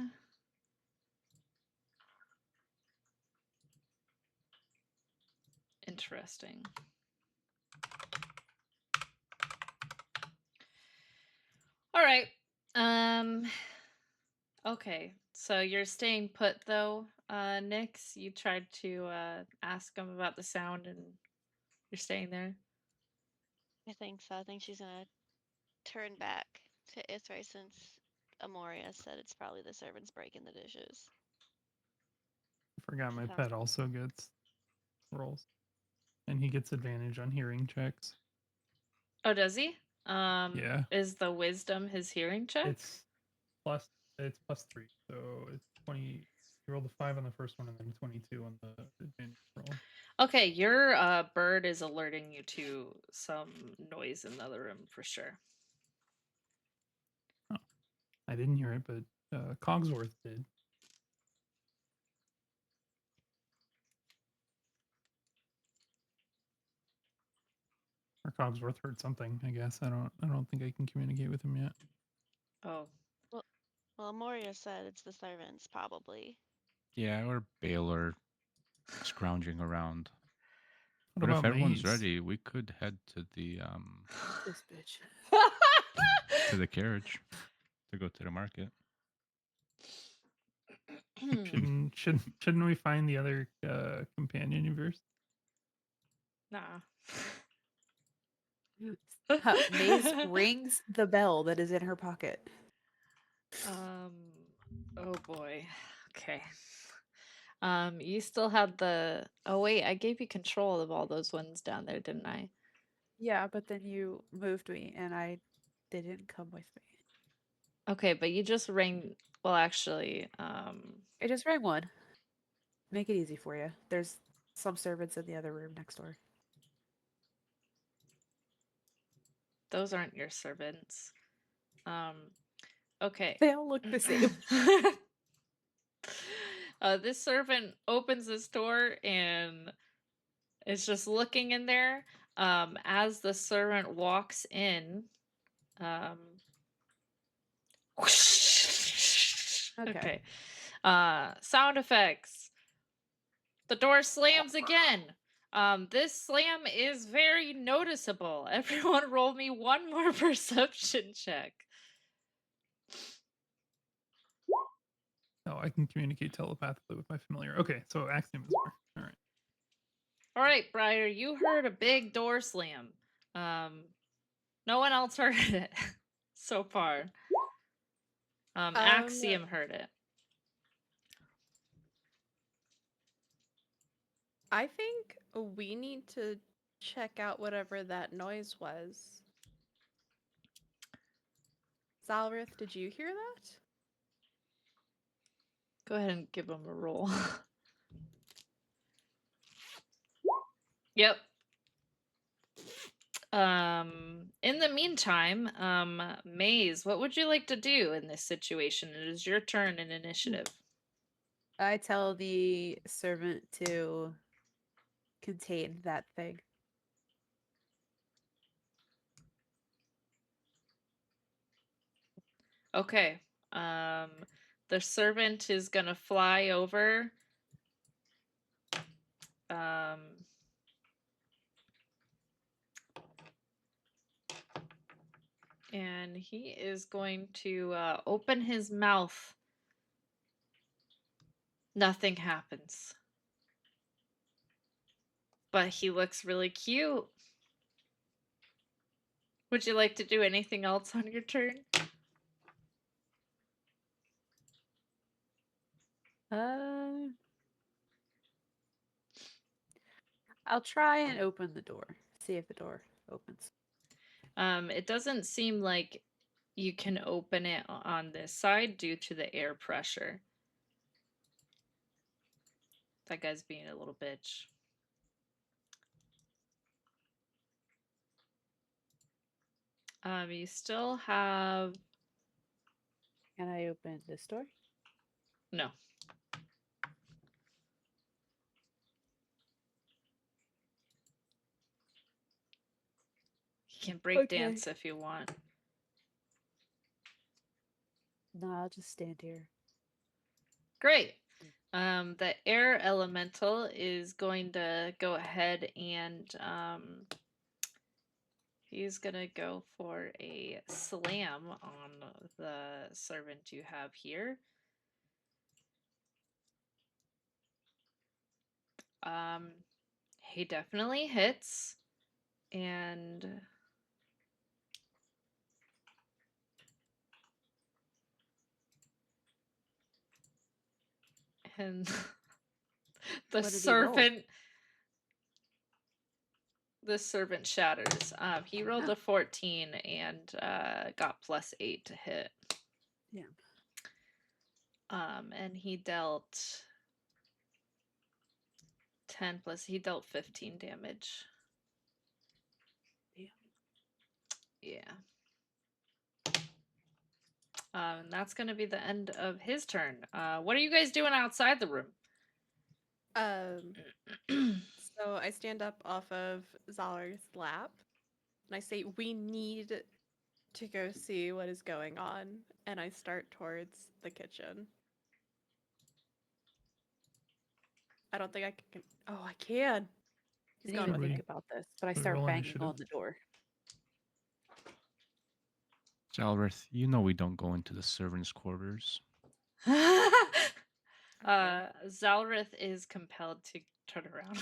Interesting. All right. Okay. So you're staying put though, Nyx. You tried to ask him about the sound and you're staying there. I think so. I think she's gonna turn back to Ithray since Ammorias said it's probably the servants breaking the dishes. I forgot She my sounds- pet also gets rolls. And he gets advantage on hearing checks. Oh, does he? Yeah. Is the wisdom his hearing check? It's plus 3. So it's 20. You rolled a 5 on the first one and then 22 on the advantage roll. Okay, your bird is alerting you to some noise in the other room for sure. Oh, I didn't hear it, but Cogsworth did. Or Cogsworth heard something, I guess. I don't think I can communicate with him yet. Oh. Well, Ammorias said it's the servants, probably. Yeah, or Baylor scrounging around. What But if about everyone's Maze? ready, we could head to the This bitch. carriage to go to the market. Shouldn't we find the other companion universe? Nah. Maze rings the bell that is in her pocket. Oh boy. Okay. You still had the. Oh wait, I gave you control of all those ones down there, didn't I? Yeah, but then you moved me and they didn't come with me. Okay, but you just rang. Well, actually, I just rang one. Make it easy for you. There's some servants in the other room next door. those aren't your servants. Okay. They all look the same. This servant opens this door and is just looking in there. As the servant walks in, okay. Sound effects. The door slams again. This slam is very noticeable. Everyone roll me one more perception check. Oh, I can communicate telepathically with my familiar. Okay, so Axiom is more. All right. All right, Briar, you heard a big door slam. No one else heard it so far. Axiom heard it. I think we need to check out whatever that noise was. Zalrith, did you hear that? Go ahead and give him a roll. Yep. In the meantime, Maze, what would you like to do in this situation? It is your turn in initiative. I tell the servant to contain that thing. Okay. The servant is gonna fly over. And he is going to open his mouth. Nothing happens. But he looks really cute. Would you like to do anything else on your turn? I'll try and open the door. See if the door opens. It doesn't seem like you can open it on this side due to the air pressure. That guy's being a little bitch. You still have... Can I open this door? No. You can break Okay. dance if you want. No, I'll just stand here. Great. The air elemental is going to go ahead and he's gonna go for a slam on the servant you have here. He definitely hits, and the What did he roll? servant. The servant shatters. He rolled a 14 and got +8 to hit. Yeah. And he dealt 10 plus. He dealt 15 damage. Damn. Yeah. And that's gonna be the end of his turn. What are you guys doing outside the room? So I stand up off of Zalr's lap and I say, we need to go see what is going on. And I start towards the kitchen. I don't think I can. Oh, I can. He's Didn't gone even with think me. about this, but I Should we start roll banging initiative? on the door. Jalrith, you know we don't go into the servants' quarters. Zalrith is compelled to turn around.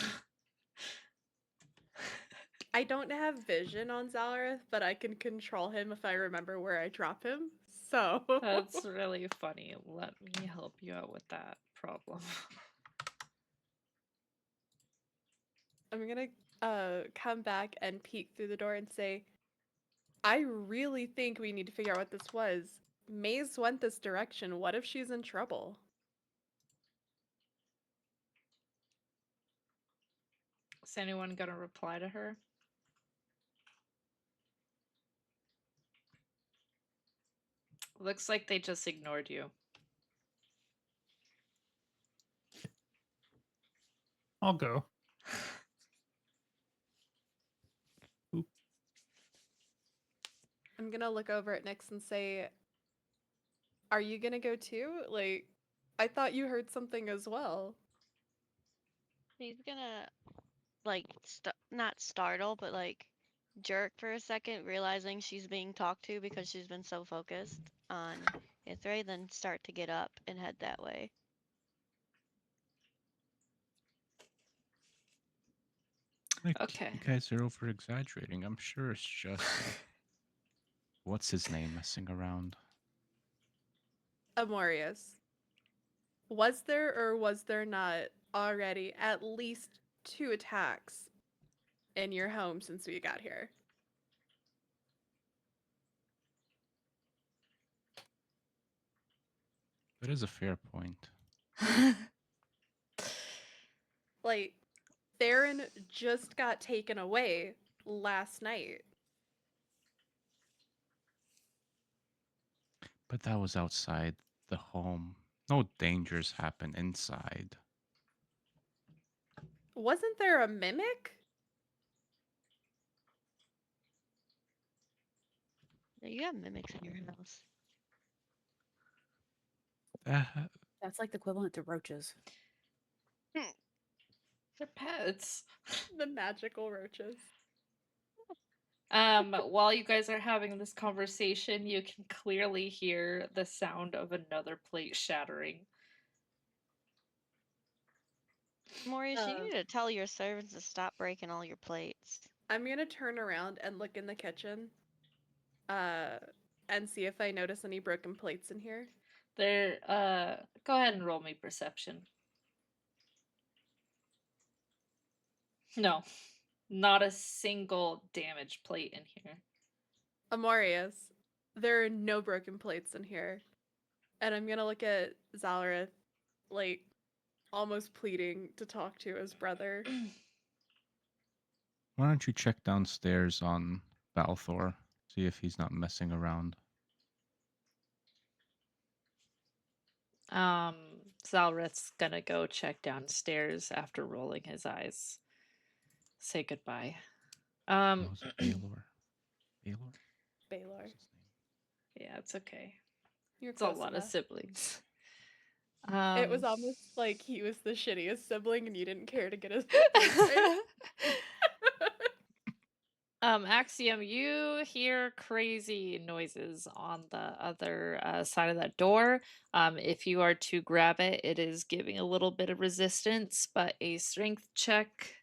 I don't have vision on Zalrith, but I can control him if I remember where I drop him. So That's really funny. Let me help you out with that problem. I'm gonna come back and peek through the door and say, I really think we need to figure out what this was. Maze went this direction. What if she's in trouble? Is anyone gonna reply to her? Looks like they just ignored you. I'll go. Oop. I'm gonna look over at Nyx and say, are you gonna go too? Like, I thought you heard something as well. He's gonna like not startle, but like jerk for a second, realizing she's being talked to because she's been so focused on Ithray, then start to get up and head that way. Like, Okay. you guys are over exaggerating. I'm sure it's just what's his name messing around. Ammorias. Was there or was there not already at least 2 attacks in your home since we got here? That is a fair point. Like, Theron just got taken away last night. But that was outside the home. No dangers happen inside. Wasn't there a mimic? Yeah, you have mimics in your house. That's like the equivalent to roaches. They're pets. The magical roaches. While you guys are having this conversation, you can clearly hear the sound of another plate shattering. Maurice, you need to tell your servants to stop breaking all your plates. I'm gonna turn around and look in the kitchen, and see if I notice any broken plates in here. There, go ahead and roll me perception. No, not a single damaged plate in here. Ammorias, there are no broken plates in here. And I'm gonna look at Zalrith, like, almost pleading to talk to his brother. Why don't you check downstairs on Balthor, see if he's not messing around? Zalrith's gonna go check downstairs after rolling his eyes. Say goodbye. No, is it Baylor? Baylor? Baylor. What's his name? Yeah, it's okay. You're It's a close lot enough. of siblings. It was almost like he was the shittiest sibling and you didn't care to get his Axiom, you hear crazy noises on the other side of that door. If you are to grab it, it is giving a little bit of resistance, but a strength check,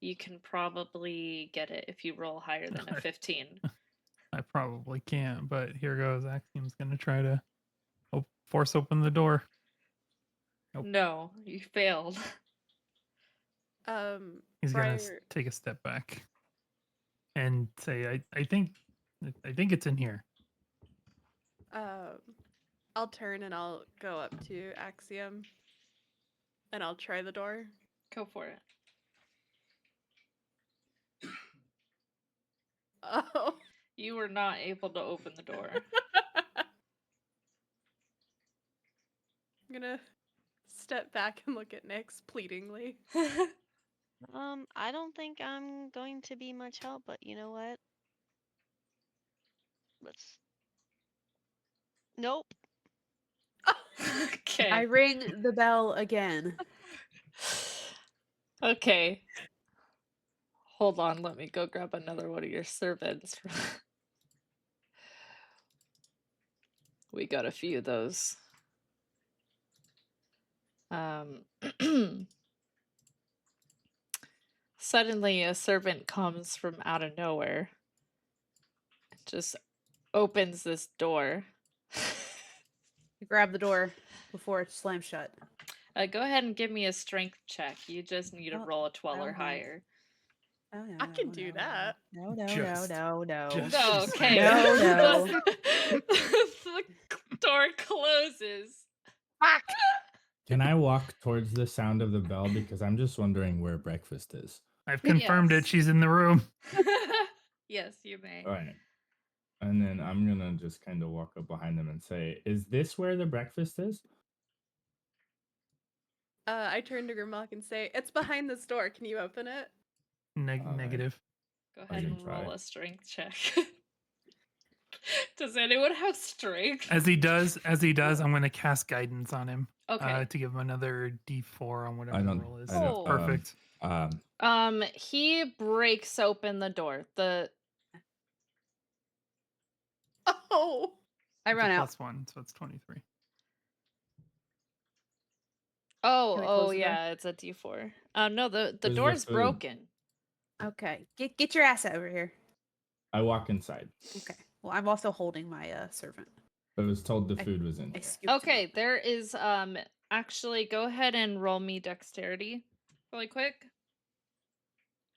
you can probably get it if you roll higher than a 15. I probably can't, but here goes. Axiom's gonna try to force open the door. Nope. No, you failed. He's gonna Briar, take a step back and say, I think it's in here. I'll turn and I'll go up to Axiom and I'll try the door. Go for it. Oh. You were not able to open the door. I'm gonna step back and look at Nyx pleadingly. I don't think I'm going to be much help, but you know what? Let's. Nope. Okay. I ring the bell again. Okay. Hold on, let me go grab another one of your servants. We got a few of those. Suddenly, a servant comes from out of nowhere. Just opens this door. Grab the door before it slams shut. Go ahead and give me a strength check. You just need to Oh, roll a 12 or no. higher. Oh no! I can do that. No! Just- No! just- Okay. No, no. The door closes. Fuck! Can I walk towards the sound of the bell? Because I'm just wondering where breakfast is. I've confirmed Yes. it. She's in the room. Yes, you may. All right. And then I'm going to just kind of walk up behind them and say, is this where the breakfast is? I turn to Grimlok and say, "It's behind this door. Can you open it?" Alright. Negative. Go I ahead can and roll try. a strength check. Does anyone have strength? As he does, I'm going to cast guidance on him. Okay. To give him another D4 on whatever I the don't. roll is. I don't. Oh. Perfect. He breaks open the door. Oh. I It's run a out. +1, so it's 23. Oh, Can I close the door? yeah, it's a D4. No, the Where's the door's food? broken. Okay, get your ass over here. I walk inside. Okay. Well, I'm also holding my servant. I was told the I- food was in I here. scooped him Okay, up. there is actually go ahead and roll me dexterity really quick.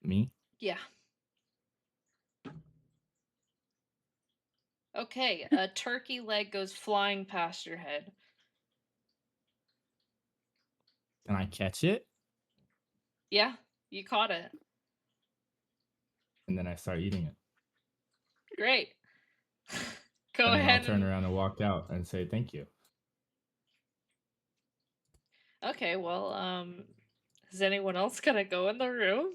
Me? Yeah. Okay, a turkey leg goes flying past your head. Can I catch it? Yeah, you caught it. And then I start eating it. Great. Go And then ahead I'll turn and around and walk out and say thank you. Okay, well, is anyone else gonna go in the room?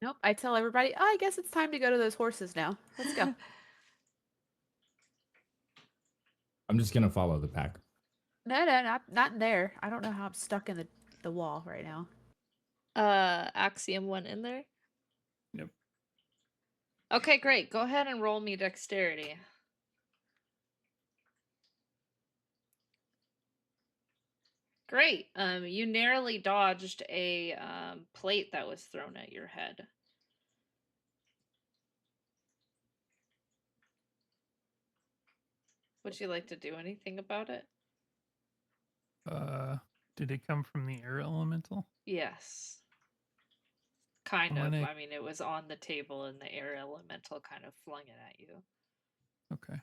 Nope. I tell everybody, I guess it's time to go to those horses now. Let's go. I'm just gonna follow the pack. No, not in there. I don't know how I'm stuck in the wall right now. Axiom went in there. Yep. Okay, great. Go ahead and roll me dexterity. Great. You narrowly dodged a plate that was thrown at your head. Would you like to do anything about it? Did it come from the air elemental? Yes. Kind I'm of. gonna- I mean, it was on the table and the air elemental kind of flung it at you. Okay.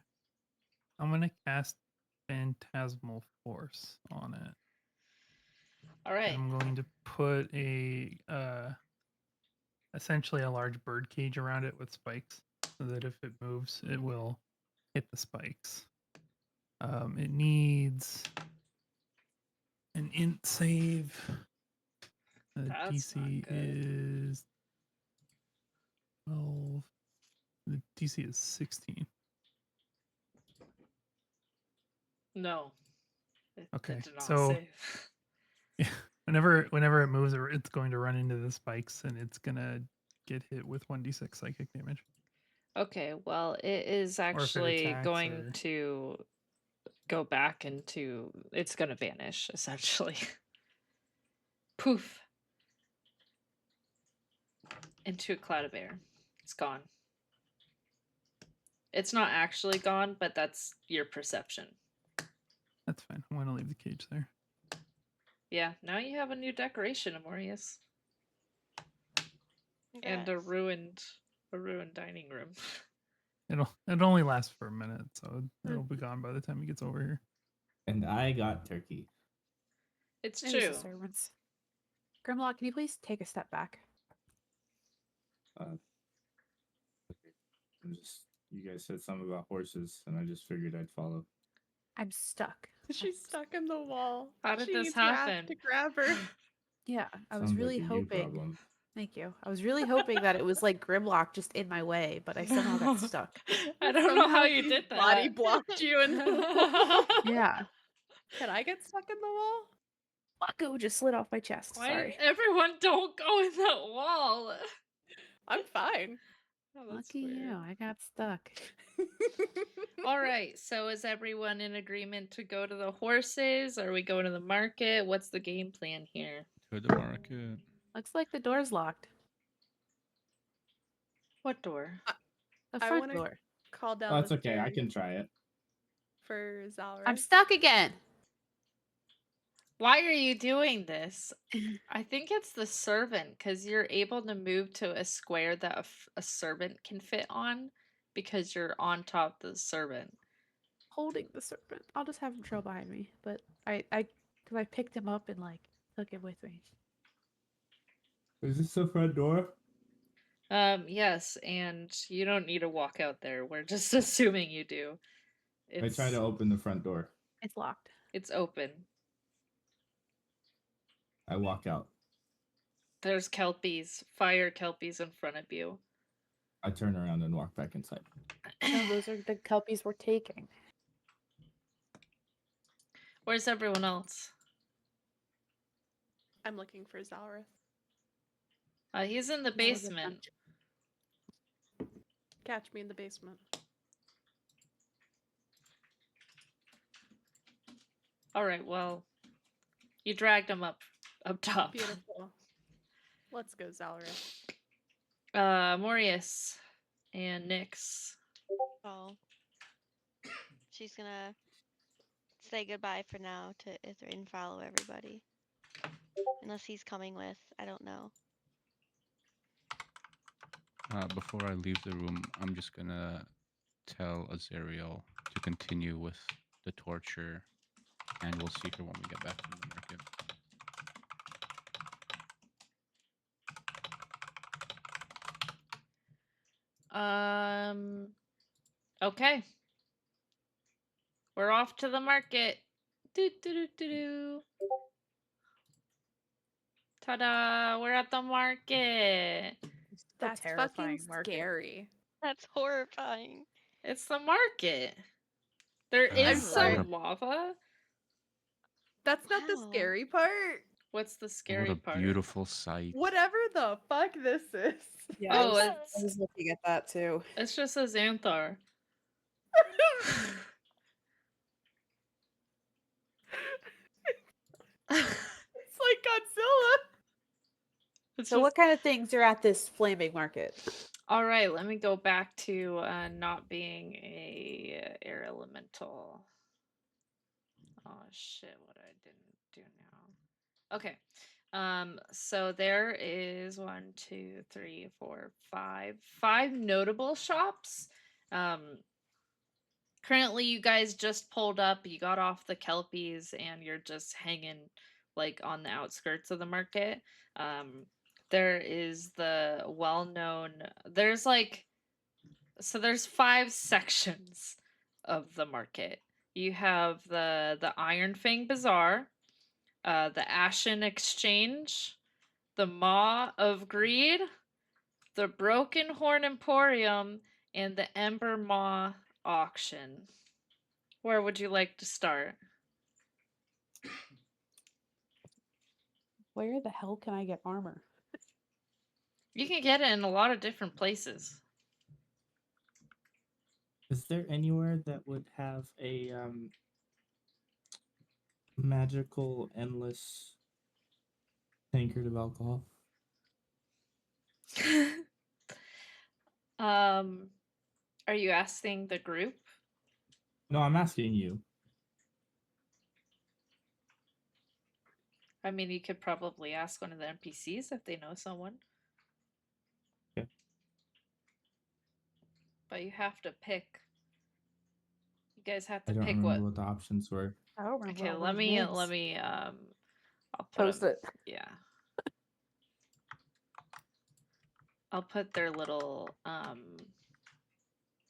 I'm gonna cast Phantasmal Force on it. All And right. I'm going to put a essentially a large bird cage around it with spikes, so that if it moves, it will hit the spikes. It needs an int save. The That's not DC good. is 12. The DC is 16. No. It Okay, did not so save. whenever it moves, it's going to run into the spikes, and it's gonna get hit with 1d6 psychic damage. Okay, well, it is Or if it actually attacks, going or to go back into. It's going to vanish, essentially. Poof. Into a cloud of air. It's gone. It's not actually gone, but that's your perception. that's fine. I'm gonna leave the cage there. Yeah, now you have a new decoration, Ammorias. And a Congrats. ruined dining room. It only lasts for a minute, so it'll be gone by the time he gets over here. And I got turkey. It's It is true. the servants. Grimlok, can you please take a step back? I'm just, you guys said something about horses, and I just figured I'd follow. I'm stuck. She's stuck in the wall. How did She this needs Raph happen? to grab her. Yeah, I was Sounds really like a you hoping. problem. Thank you. I was really hoping that it was like Grimlock just in my way, but I somehow got stuck. I don't know how Somehow you he did that. Body blocked you in the wall. Yeah. Can I get stuck in the wall? Bucko just slid off my chest. Why Sorry. everyone don't go in that wall? I'm fine. Oh, that's Lucky you. weird. I got stuck. All right, so is everyone in agreement to go to the horses? Are we going to the market? What's the game plan here? To the market. Looks like the door's locked. What door? The I front wanna door. Call down Oh, that's the okay. I stairs can try it. for Zalra. I'm stuck again. Why are you doing this? I think it's the servant because you're able to move to a square that a servant can fit on because you're on top of the servant. Holding the serpent. I'll just have him trail behind me. But because I picked him up and like took him with me. Is this the front door? Yes, and you don't need to walk out there. We're just assuming you do. I try to open the front door. It's locked. It's open. I walk out. There's kelpies, fire kelpies in front of you. I turn around and walk back inside. No, those are the kelpies we're taking. Where's everyone else? I'm looking for Zalra. He's in the That was a basement. dungeon. Catch me in the basement. All right, well, you dragged him up top. Beautiful. Let's go, Zalra. Morius and Nyx. Oh. She's gonna say goodbye for now to Ithra and follow everybody. Unless he's coming with, I don't know. Before I leave the room, I'm just gonna tell Azariel to continue with the torture, and we'll see her when we get back from the market. Okay. We're off to the market. Do do do do do. Ta-da! We're at the market. That's terrifying fucking market. scary. That's horrifying. It's the market. There I'm is sorry. some lava. That's not the Wow. scary part. What's the What scary a part? beautiful sight. Whatever the fuck this is. Yeah, Oh, I it's was looking at that too. it's just a Xanthar. It's like Godzilla. It's So just... what kind of things are at this flaming market? All right, let me go back to not being a air elemental. Oh shit, what I didn't do now. Okay. So there is 1, 2, 3, 4, 5 notable shops. Currently, you guys just pulled up. You got off the Kelpies, and you're just hanging like on the outskirts of the market. There is the well-known. There's like there's 5 sections of the market. You have the Iron Fang Bazaar, the Ashen Exchange, the Maw of Greed, the Broken Horn Emporium, and the Ember Maw Auction. Where would you like to start? Where the hell can I get armor? You can get it in a lot of different places. Is there anywhere that would have a magical endless tankard of alcohol? Are you asking the group? No, I'm asking you. I mean, you could probably ask one of the NPCs if they know someone. Okay. But you have to pick. You guys have I to don't pick remember what. what the options were. I don't remember. Okay, all let those me names. I'll put Post 'em- it. Yeah. I'll put their little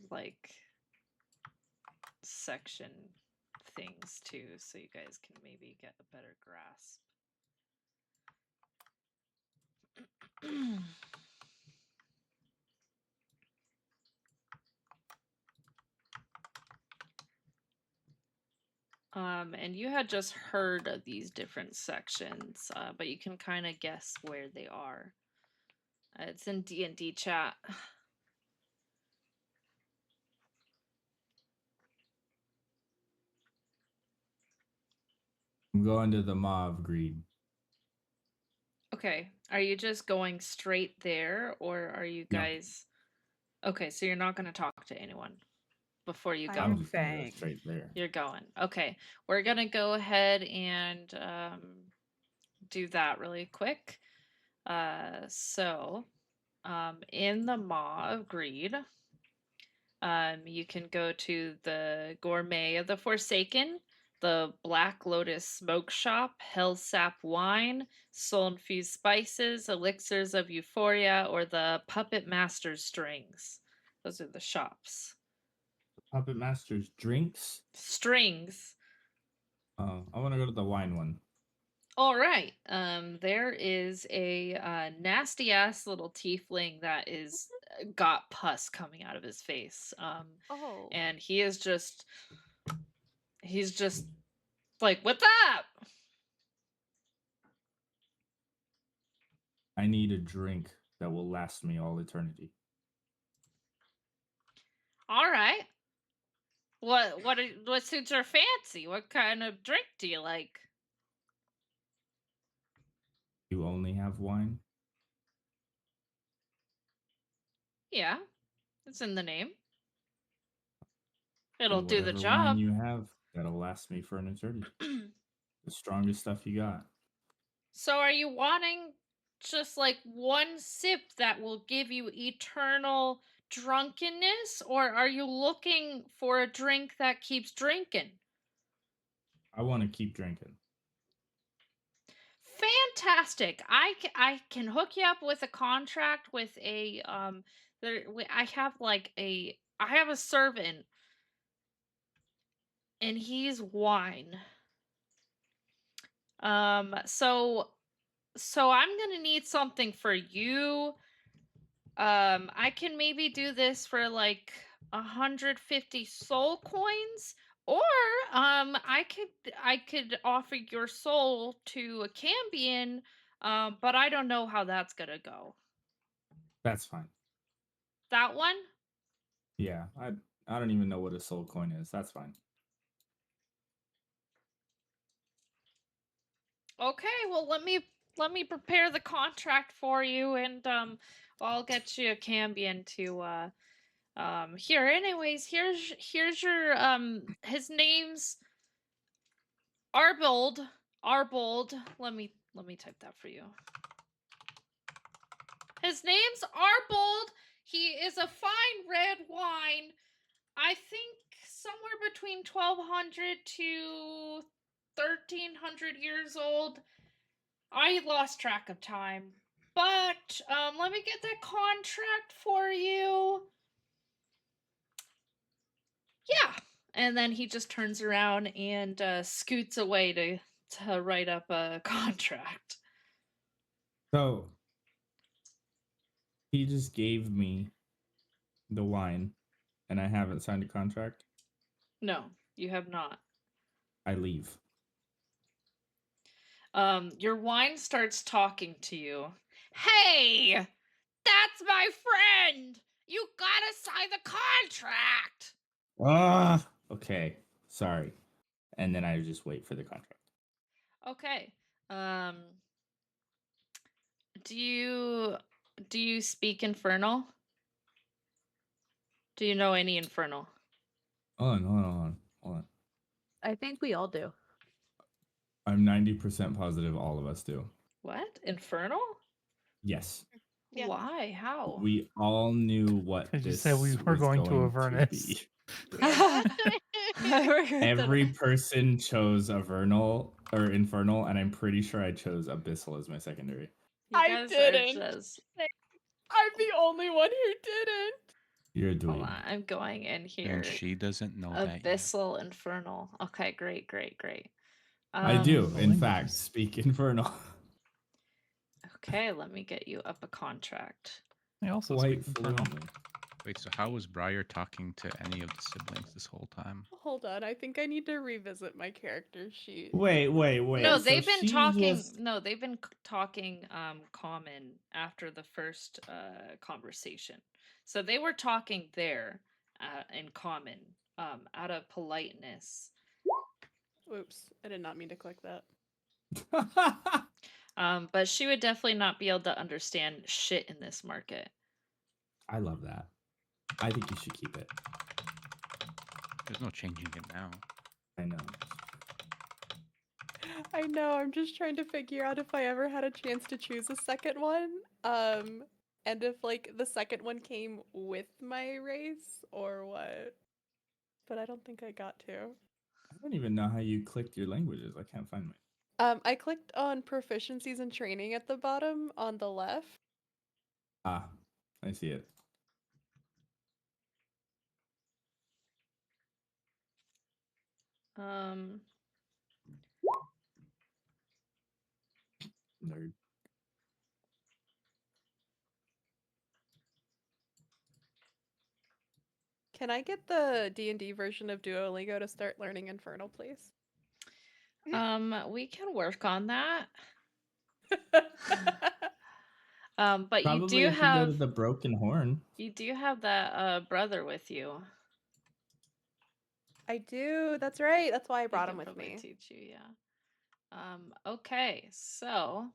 like section things too, so you guys can maybe get a better grasp. And you had just heard of these different sections, but you can kind of guess where they are. It's in D&D chat. I'm going to the Maw of Greed. Okay, are you just going straight there, or are you No. guys... Okay, so you're not going to talk to anyone before you go. I'm just gonna go Fang. straight there. You're going. Okay, we're going to go ahead and do that really quick. In the Maw of Greed, you can go to the Gourmet of the Forsaken, the Black Lotus Smoke Shop, Hellsap Wine, Soul Infused Spices, Elixirs of Euphoria, or the Puppet Master's Strings. Those are the shops. Puppet Master's drinks. Strings. Oh, I want to go to the wine one. All right. There is a nasty ass little tiefling that is got pus coming out of his face. Oh. And he's just like, what's up? I need a drink that will last me all eternity. All right. What suits your fancy? What kind of drink do you like? You only have wine? Yeah, it's in the name. Then It'll do the whatever wine job. you have, that'll last me for an eternity. The strongest stuff you got. So are you wanting just like one sip that will give you eternal drunkenness, or are you looking for a drink that keeps drinking? I want to keep drinking. Fantastic. I can hook you up with a contract with a I have a servant, and he's wine. So I'm gonna need something for you. I can maybe do this for like 150 soul coins, or I could offer your soul to a cambion, but I don't know how that's gonna go. That's fine. That one? Yeah, I don't even know what a soul coin is. That's fine. Okay, well let me prepare the contract for you, and I'll get you a cambion to here. Anyways, here's your his name's Arbold. Let me type that for you. His name's Arbold. He is a fine red wine. I think somewhere between 1200 to 1300 years old. I lost track of time. But let me get that contract for you. Yeah. And then he just turns around and scoots away to write up a contract. So he just gave me the wine, and I haven't signed a contract. No, you have not. I leave. Your wine starts talking to you. Hey, that's my friend. You gotta sign the contract. Okay, sorry. And then I just wait for the contract. Okay. Do you speak Infernal? Do you know any Infernal? Hold on. I think we all do. I'm 90% positive all of us do. What? Infernal? Yes. Yeah. Why? How? We all knew what 'Cause you this said we were was going to to Avernus. be. Yeah. Every person chose Avernal or Infernal, and I'm pretty sure I chose Abyssal as my secondary. You I guys didn't. are just... I'm the only one who didn't. You're a Hold dweeb. on, I'm going in here. And she doesn't know that yet. Abyssal Infernal. Okay, great. I do, in languages. fact, speak Infernal. Okay, let me get you up a contract. I also Quite speak Infernal. fluently. Wait, so how was Briar talking to any of the siblings this whole time? Hold on, I think I need to revisit my character sheet. Wait. No, so they've been she talking. just- No, they've been talking common after the first conversation. So they were talking there in common out of politeness. Oops, I did not mean to click that. But she would definitely not be able to understand shit in this market. I love that. I think you should keep it. There's no changing it now. I know. I know, I'm just trying to figure out if I ever had a chance to choose a second one. And if like the second one came with my race or what. But I don't think I got to. I don't even know how you clicked your languages. I can't find mine. I clicked on proficiencies and training at the bottom on the left. Ah, I see it. Nerd. Can I get the D&D version of Duolingo to start learning Infernal, please? We can work on that. But Probably you do have to go have to the Broken Horn. you do have that brother with you. I do. That's right. That's why I He brought can him with probably me. teach you, yeah. Okay, so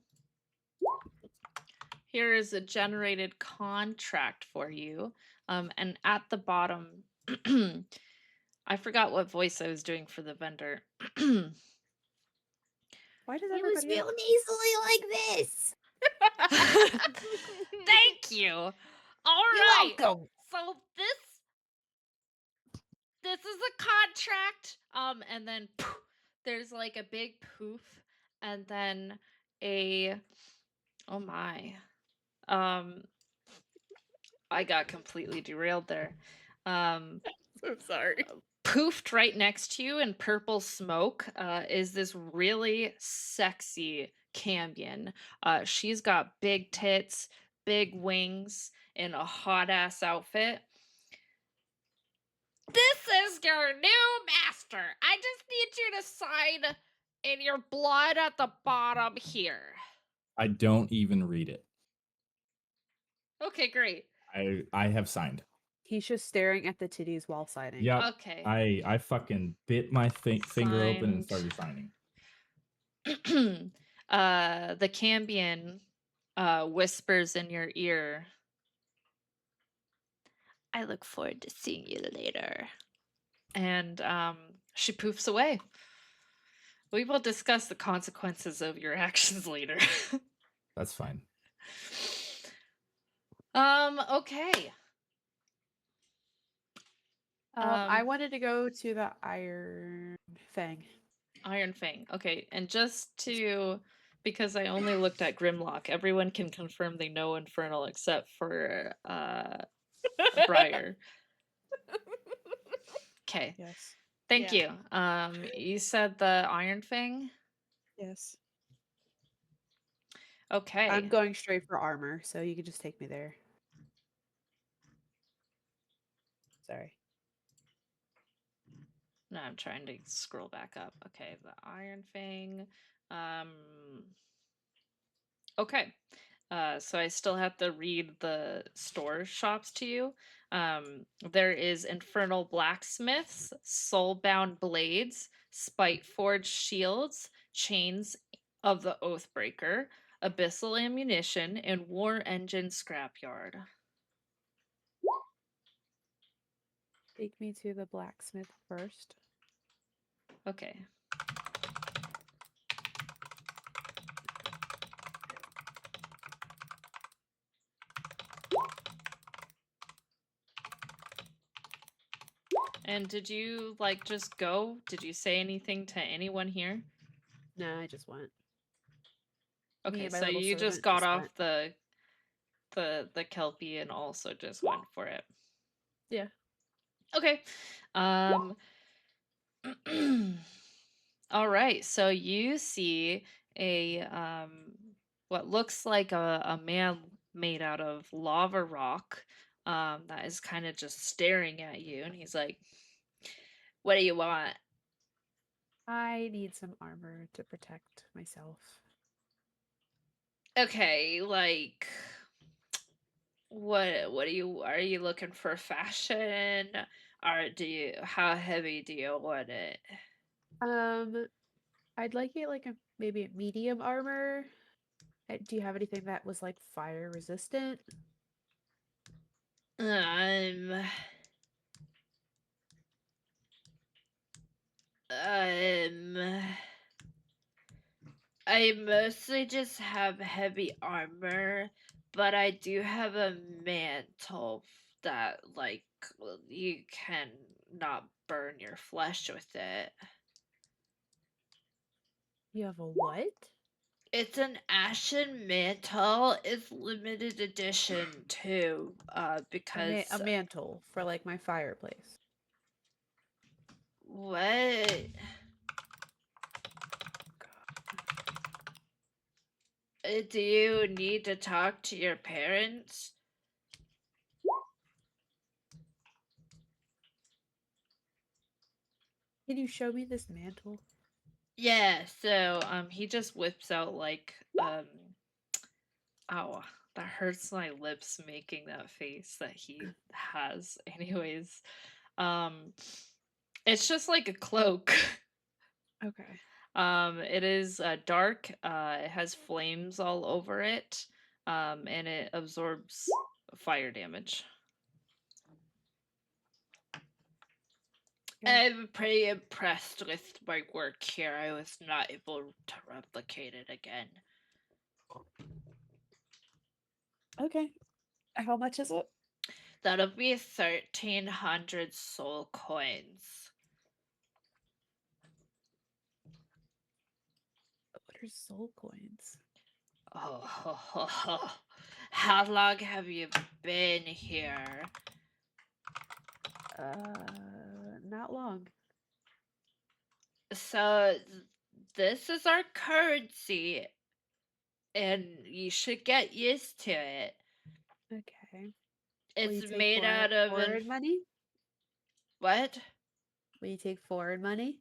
here is a generated contract for you. And at the bottom, I forgot what voice I was doing for the vendor. Why does It was everybody real nasally like this. Thank you. All You're right. welcome. So this is a contract. And then poof, there's like a big poof, and then oh my. I got completely derailed there. I'm sorry. Poofed right next to you in purple smoke is this really sexy cambion. She's got big tits, big wings, and a hot ass outfit. This is your new master. I just need you to sign in your blood at the bottom here. I don't even read it. Okay, great. I have signed. He's just staring at the titties while signing. Yep. Okay. I fucking bit my finger open and Signed. started signing. The cambion whispers in your ear, I look forward to seeing you later. And she poofs away. We will discuss the consequences of your actions later. That's fine. Okay. I wanted to go to the Iron Fang. Iron Fang. Okay, and just to, because I only looked at Grimlok, everyone can confirm they know Infernal except for Briar. Okay. Yes. Thank Yeah. you. You said the Iron Fang? Yes. Okay. I'm going straight for armor, so you can just take me there. Sorry. No, I'm trying to scroll back up. Okay, the Iron Fang. Okay. So I still have to read the store shops to you. There is Infernal Blacksmiths, Soulbound Blades, Spite Forged Shields, Chains of the Oathbreaker, Abyssal Ammunition, and War Engine Scrapyard. Take me to the blacksmith first. Okay. And did you like just go? Did you say anything to anyone here? No, I just went. Okay, and my so little you just servant got just off went. the Kelpie and also just went for it. Yeah. Okay. All right. So you see a what looks like a man made out of lava rock that is kind of just staring at you, and he's like, "What do you want?" I need some armor to protect myself. Okay, like what are you looking for fashion? Or how heavy do you want it? I'd like it like maybe a medium armor. Do you have anything that was like fire resistant? Um, um, I mostly just have heavy armor, but I do have a mantle that, like, you can not burn your flesh with it. You have a what? It's an ashen mantle. It's limited edition too, because A mantle for like my fireplace. what? Do you need to talk to your parents? Can you show me this mantle? Yeah, so he just whips out like ow, that hurts my lips making that face that he has. Anyways, um it's just like a cloak. Okay. It is dark, it has flames all over it, and it absorbs fire damage. Okay. I'm pretty impressed with my work here. I was not able to replicate it again. Okay. How much is it? That'll be 1,300 soul coins. What are soul coins? Oh, how long have you been here? Not long. So, this is our currency, and you should get used to it. Okay. Will It's you take made out of foreign money? what? Will you take foreign money?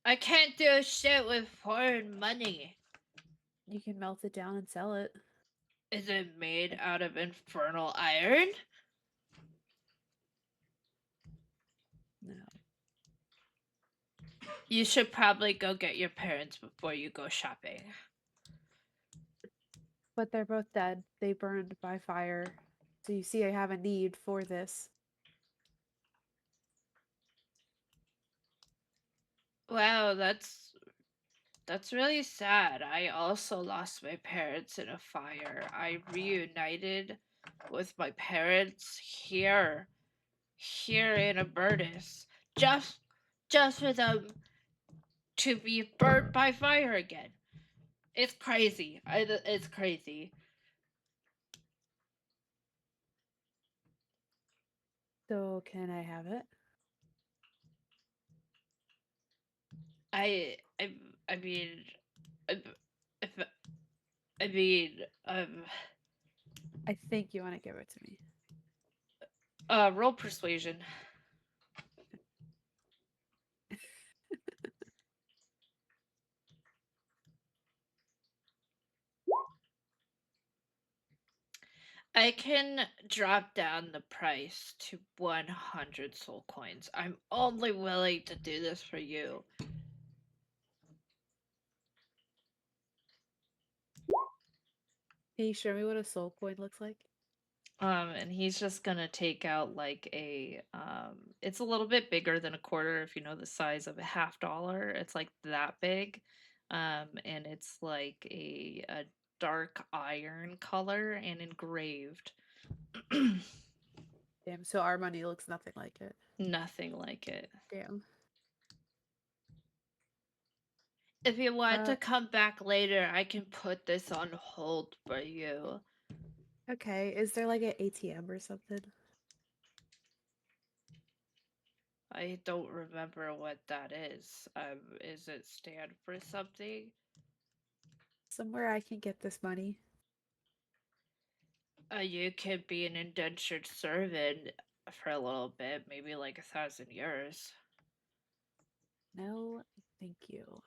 I can't do shit with foreign money. You can melt it down and sell it. Is it made out of infernal iron? No. You should probably go get your parents before you go shopping. But they're both dead. They burned by fire. So you see I have a need for this. Wow, that's really sad. I also lost my parents in a fire. I reunited with my parents here here in Avernus, just for them to be burnt by fire again. It's crazy. It's crazy. So can I have it? I mean, I, I mean, I think you want to give it to me. roll persuasion. I can drop down the price to 100 soul coins. I'm only willing to do this for you. Can you show me what a soul coin looks like? And he's just gonna take out like a it's a little bit bigger than a quarter if you know the size of a $50. It's like that big. And it's like a dark iron color and engraved. Damn, so our money looks nothing like it. Nothing like it. Damn. If you want to come back later, I can put this on hold for you. Okay, is there like an ATM or something? I don't remember what that is. Is it stand for something? Somewhere I can get this money. You could be an indentured servant for a little bit, maybe like 1,000 years. No, thank you.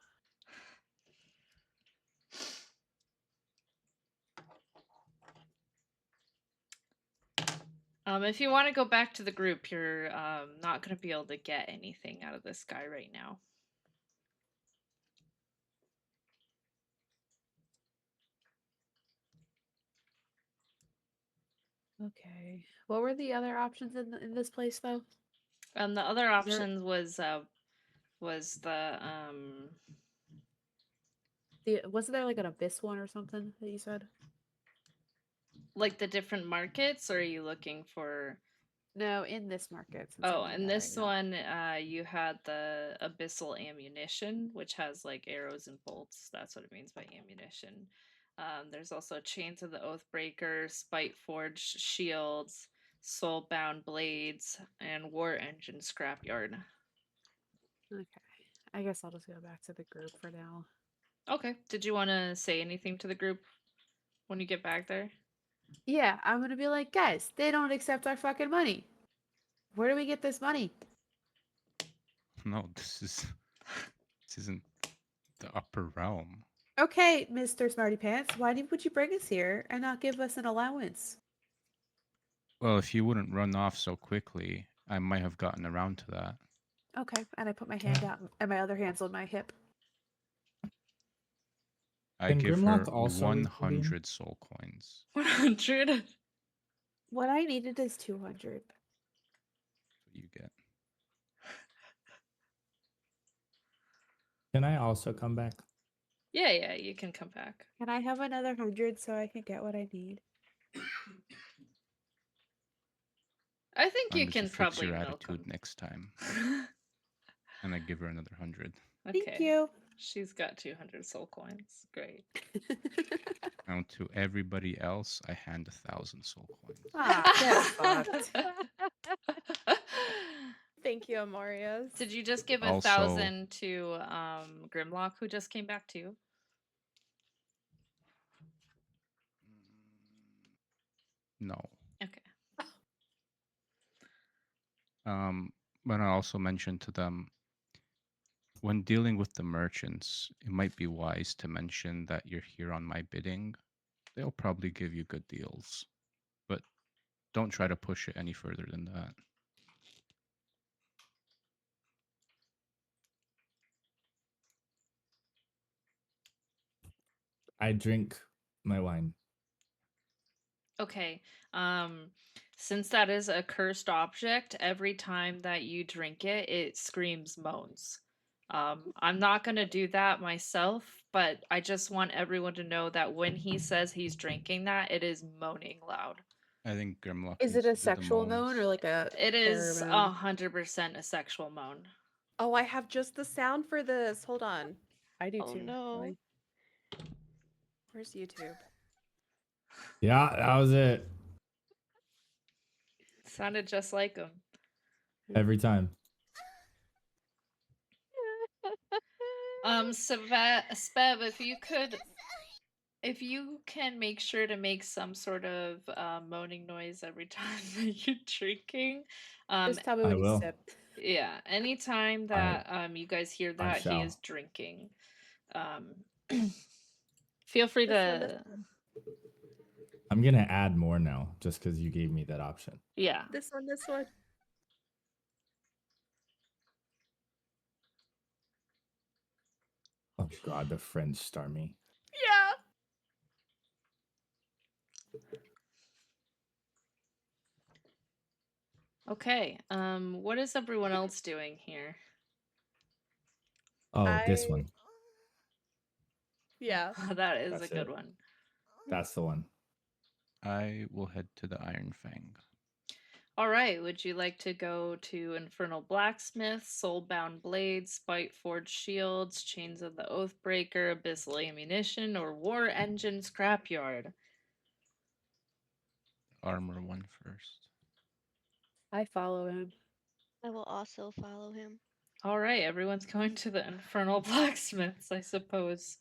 If you want to go back to the group, you're not going to be able to get anything out of this guy right now. Okay. What were the other options in this place though? The other options was the wasn't there like an abyss one or something that you said? like the different markets, or are you looking for? No, in this market. Oh, and this one, you had the abyssal ammunition, which has like arrows and bolts. That's what it means by ammunition. There's also chains of the Oathbreaker, spite forged shields, soulbound blades, and war engine scrapyard. Okay. I guess I'll just go back to the group for now. Okay. Did you want to say anything to the group when you get back there? Yeah, I'm gonna be like, guys, they don't accept our fucking money. Where do we get this money? No, this isn't the upper realm. Okay, Mr. Smarty Pants, why would you bring us here and not give us an allowance? Well, if you wouldn't run off so quickly, I might have gotten around to that. Okay, and I put my hand out, and my other hand's on my hip. I Can give Grimlok her also 100 soul coins. 100. What I needed is 200. That's what you get. Can I also come back? Yeah, you can come back. Can I have another 100 so I can get what I need? I think you Fix can probably your milk attitude him. next time. And I give her another 100. Okay. Thank you. She's got 200 soul coins. Great. Now to everybody else, I hand 1,000 soul coins. Ah, get fucked. Thank you, Ammorias. Did you just give Also- 1,000 to Grimlok, who just came back too? No. Okay. But I also mentioned to them, when dealing with the merchants, it might be wise to mention that you're here on my bidding. They'll probably give you good deals, but don't try to push it any further than that. I drink my wine. Okay. Since that is a cursed object, every time that you drink it, it screams moans. I'm not gonna do that myself, but I just want everyone to know that when he says he's drinking that, it is moaning loud. I think Grimlok Is needs it a to do the sexual moan moans. or like a It is pheromone? 100% a sexual moan. Oh, I have just the sound for this. Hold on. I do Oh too. no. Where's YouTube? Yeah, that was it. Sounded just like him. Every time. Spev, if you can make sure to make some sort of moaning noise every time that you're drinking. Just tell me I when you will. sip. Yeah, anytime that you guys hear that, he shall. is drinking. Feel free This to. one. I'm gonna add more now, just because you gave me that option. Yeah. This one. Oh God, the French star me. Yeah. Okay. What is everyone else doing here? Oh, this I- one. Yeah. That is That's a good it. one. That's the one. I will head to the Iron Fang. All right. Would you like to go to Infernal Blacksmith, Soulbound Blades, Spite Forged Shields, Chains of the Oathbreaker, Abyssal Ammunition, or War Engine Scrapyard? Armor one first. I follow him. I will also follow him. All right. Everyone's going to the Infernal Blacksmiths, I suppose.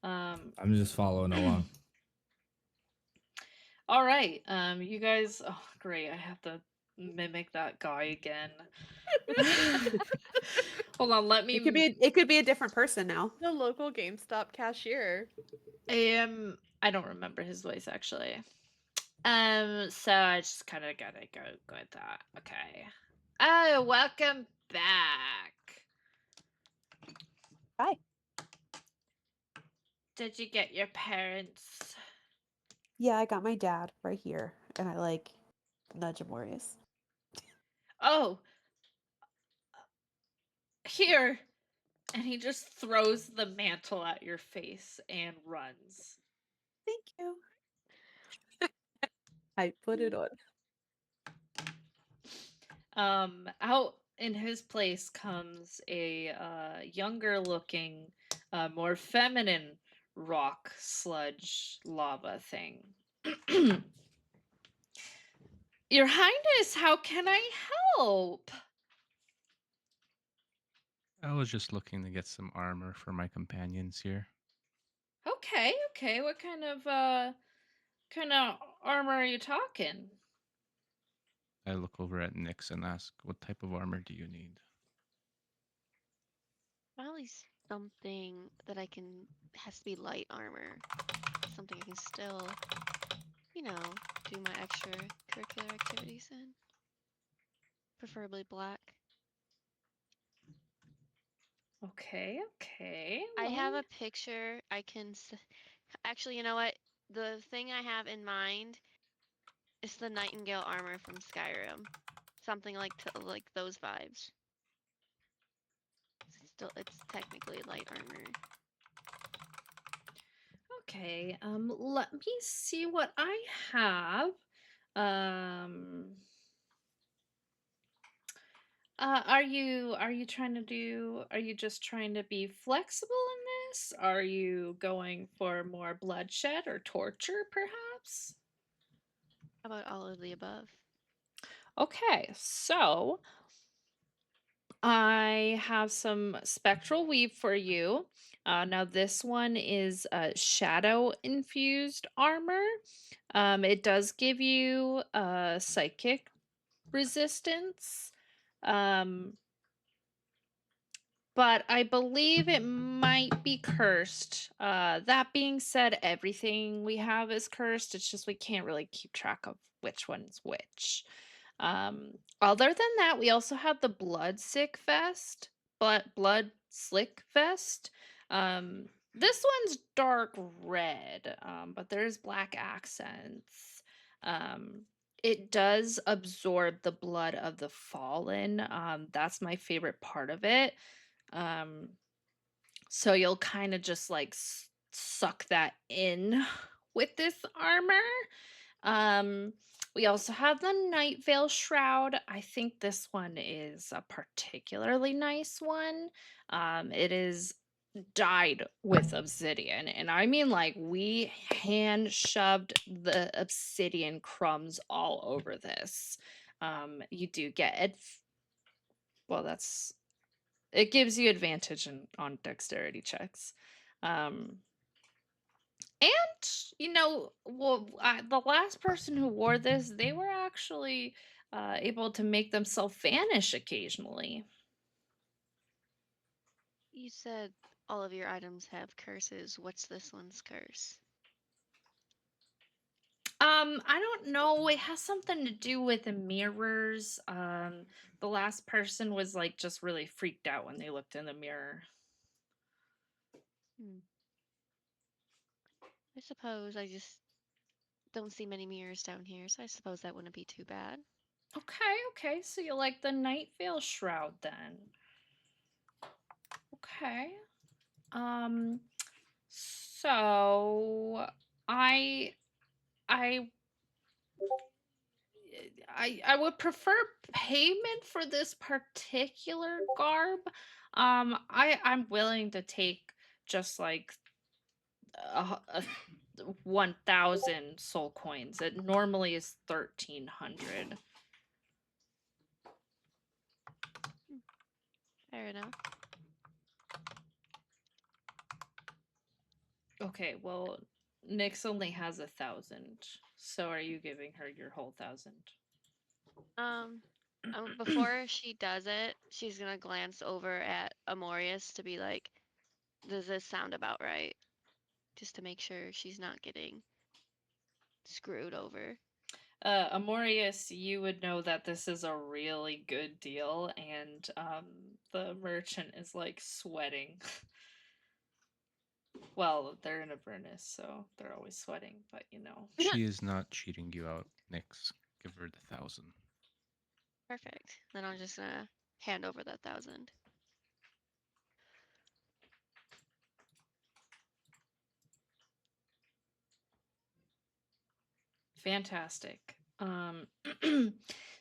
I'm just following along. All right. You guys. Oh, great. I have to mimic that guy again. Hold on. Let me. It could be a different person now. The local GameStop cashier. I don't remember his voice actually. So I just kind of gotta go with that. Okay. Oh, welcome back. Hi. Did you get your parents? Yeah, I got my dad right here, and I like nudge Ammorias. Oh, here. And he just throws the mantle at your face and runs. Thank you. I put it on. Out in his place comes a younger looking, more feminine rock sludge lava thing. Your Highness, how can I help? I was just looking to get some armor for my companions here. Okay. What kind of armor are you talking? I look over at Nyx and ask, what type of armor do you need? Probably something that has to be light armor. Something I can still, do my extracurricular activities in. Preferably black. Okay. I have well, a picture. Actually, you know what? The thing I have in mind is the Nightingale armor from Skyrim. Something like those vibes. It's technically light armor. Okay. Let me see what I have. Are you just trying to be flexible in this? Are you going for more bloodshed or torture, perhaps? How about all of the above? Okay, so I have some spectral weave for you. Now this one is shadow infused armor. It does give you psychic resistance. But I believe it might be cursed. That being said, everything we have is cursed. It's just we can't really keep track of which one's which. Other than that, we also have the blood slick vest. This one's dark red, but there's black accents. It does absorb the blood of the fallen. That's my favorite part of it. So you'll kind of just like suck that in with this armor. We also have the Night Veil Shroud. I think this one is a particularly nice one. It is dyed with obsidian, and I mean like we hand shoved the obsidian crumbs all over this. You do get well, it gives you advantage on dexterity checks. And well, the last person who wore this, they were actually able to make themselves vanish occasionally. You said all of your items have curses. What's this one's curse? I don't know. It has something to do with the mirrors. The last person was like just really freaked out when they looked in the mirror. I suppose I just don't see many mirrors down here, so I suppose that wouldn't be too bad. Okay. So you like the Night Veil Shroud then? Okay. So I I I would prefer payment for this particular garb. I'm willing to take just like 1,000 soul coins. It normally is 1,300. Fair enough. Okay, well, Nyx only has 1,000. So are you giving her your whole 1,000? Before she does it, she's gonna glance over at Ammorias to be like, does this sound about right? Just to make sure she's not getting screwed over. Ammorias, you would know that this is a really good deal, and the merchant is like sweating. Well, they're in Avernus, so they're always sweating, but She is not cheating you out, Nyx. Give her the 1,000. Perfect. Then I'm just gonna hand over that 1,000. Fantastic.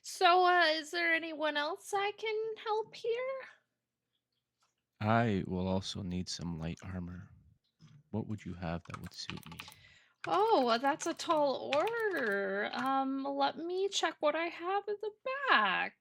So is there anyone else I can help here? I will also need some light armor. What would you have that would suit me? Oh, well, that's a tall order. Let me check what I have in the back.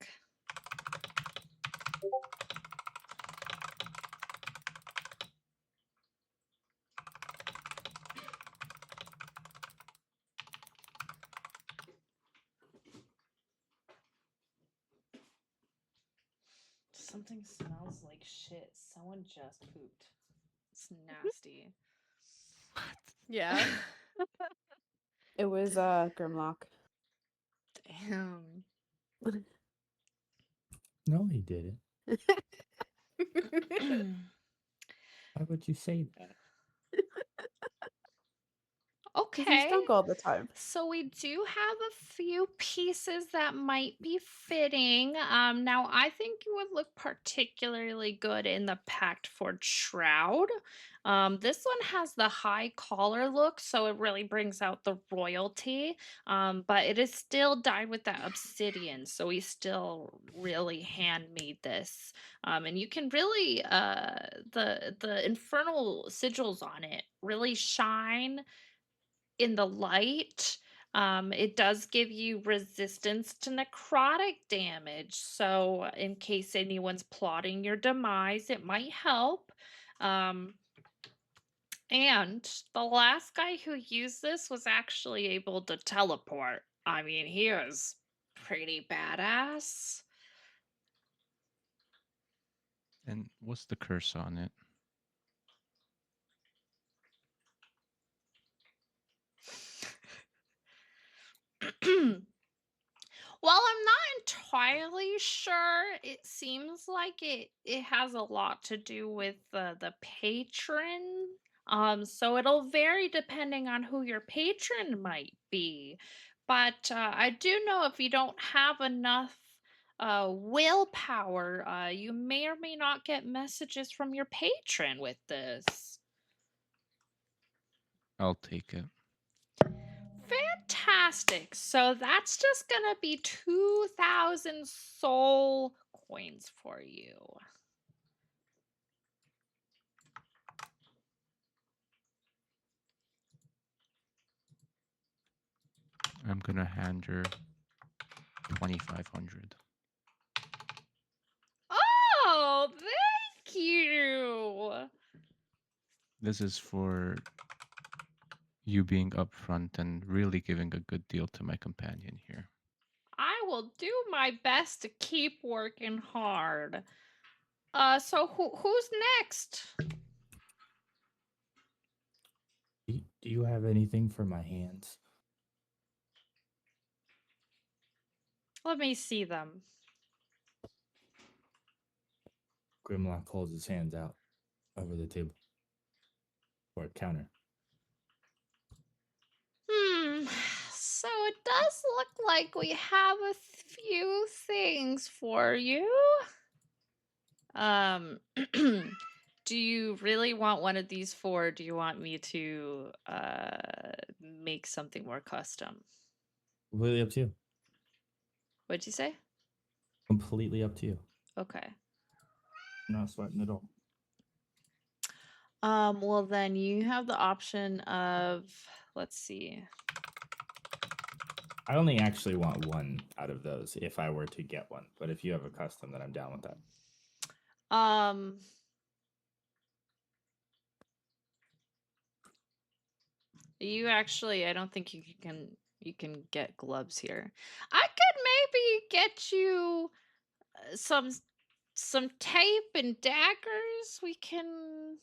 Something smells like shit. Someone just pooped. It's nasty. Yeah. It was Grimlok. Damn. No, he didn't. Why would you say that? He's Okay. drunk all the time. So we do have a few pieces that might be fitting. Now I think you would look particularly good in the Pact Forged Shroud. This one has the high collar look, so it really brings out the royalty. But it is still dyed with that obsidian, so we still really handmade this. And you can really the infernal sigils on it really shine in the light. It does give you resistance to necrotic damage. So, in case anyone's plotting your demise, it might help. And the last guy who used this was actually able to teleport. I mean, he was pretty badass. And what's the curse on it? While I'm not entirely sure, it seems like it has a lot to do with the patron. So it'll vary depending on who your patron might be. But I do know if you don't have enough willpower, you may or may not get messages from your patron with this. I'll take it. Fantastic. So that's just gonna be 2,000 soul coins for you. I'm gonna hand her 2,500. Oh, thank you. This is for you being upfront and really giving a good deal to my companion here. I will do my best to keep working hard. So who's next? Do you have anything for my hands? Let me see them. Grimlok holds his hands out over the table or counter. So it does look like we have a few things for you. Do you really want one of these four? Or do you want me to make something more custom? Completely up to you. What'd you say? Completely up to you. Okay. I'm not sweating at all. Well then you have the option of, let's see. I only actually want one out of those if I were to get one. But if you have a custom, then I'm down with that. You actually, I don't think you can get gloves here. I could maybe get you some tape and daggers. We can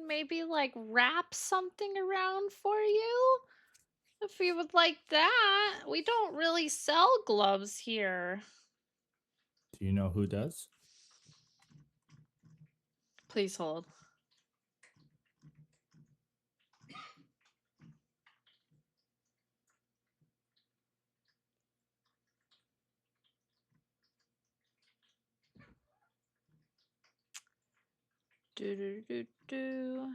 maybe like wrap something around for you if you would like that. We don't really sell gloves here. Do you know who does? Please hold. Do do do do.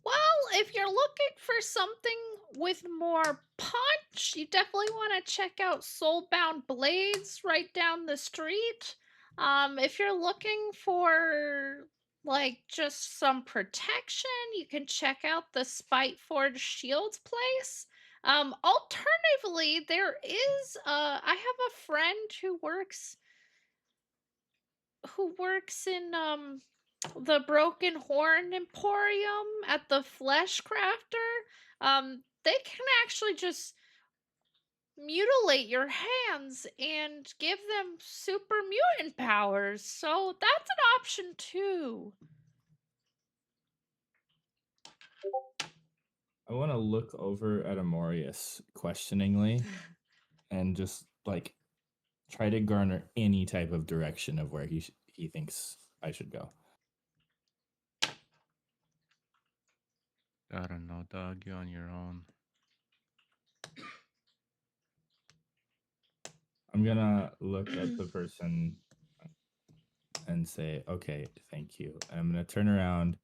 Well, if you're looking for something with more punch, you definitely want to check out Soulbound Blades right down the street. If you're looking for like just some protection, you can check out the Spiteforge Shields place. Alternatively, there is I have a friend who works in the Broken Horn Emporium at the Flesh Crafter. They can actually just mutilate your hands and give them super mutant powers, so that's an option too. I want to look over at Ammorias questioningly and just like try to garner any type of direction of where he thinks I should go. I don't know, dog. You're on your own. I'm gonna look at the person and say, "Okay, thank you." And I'm gonna turn around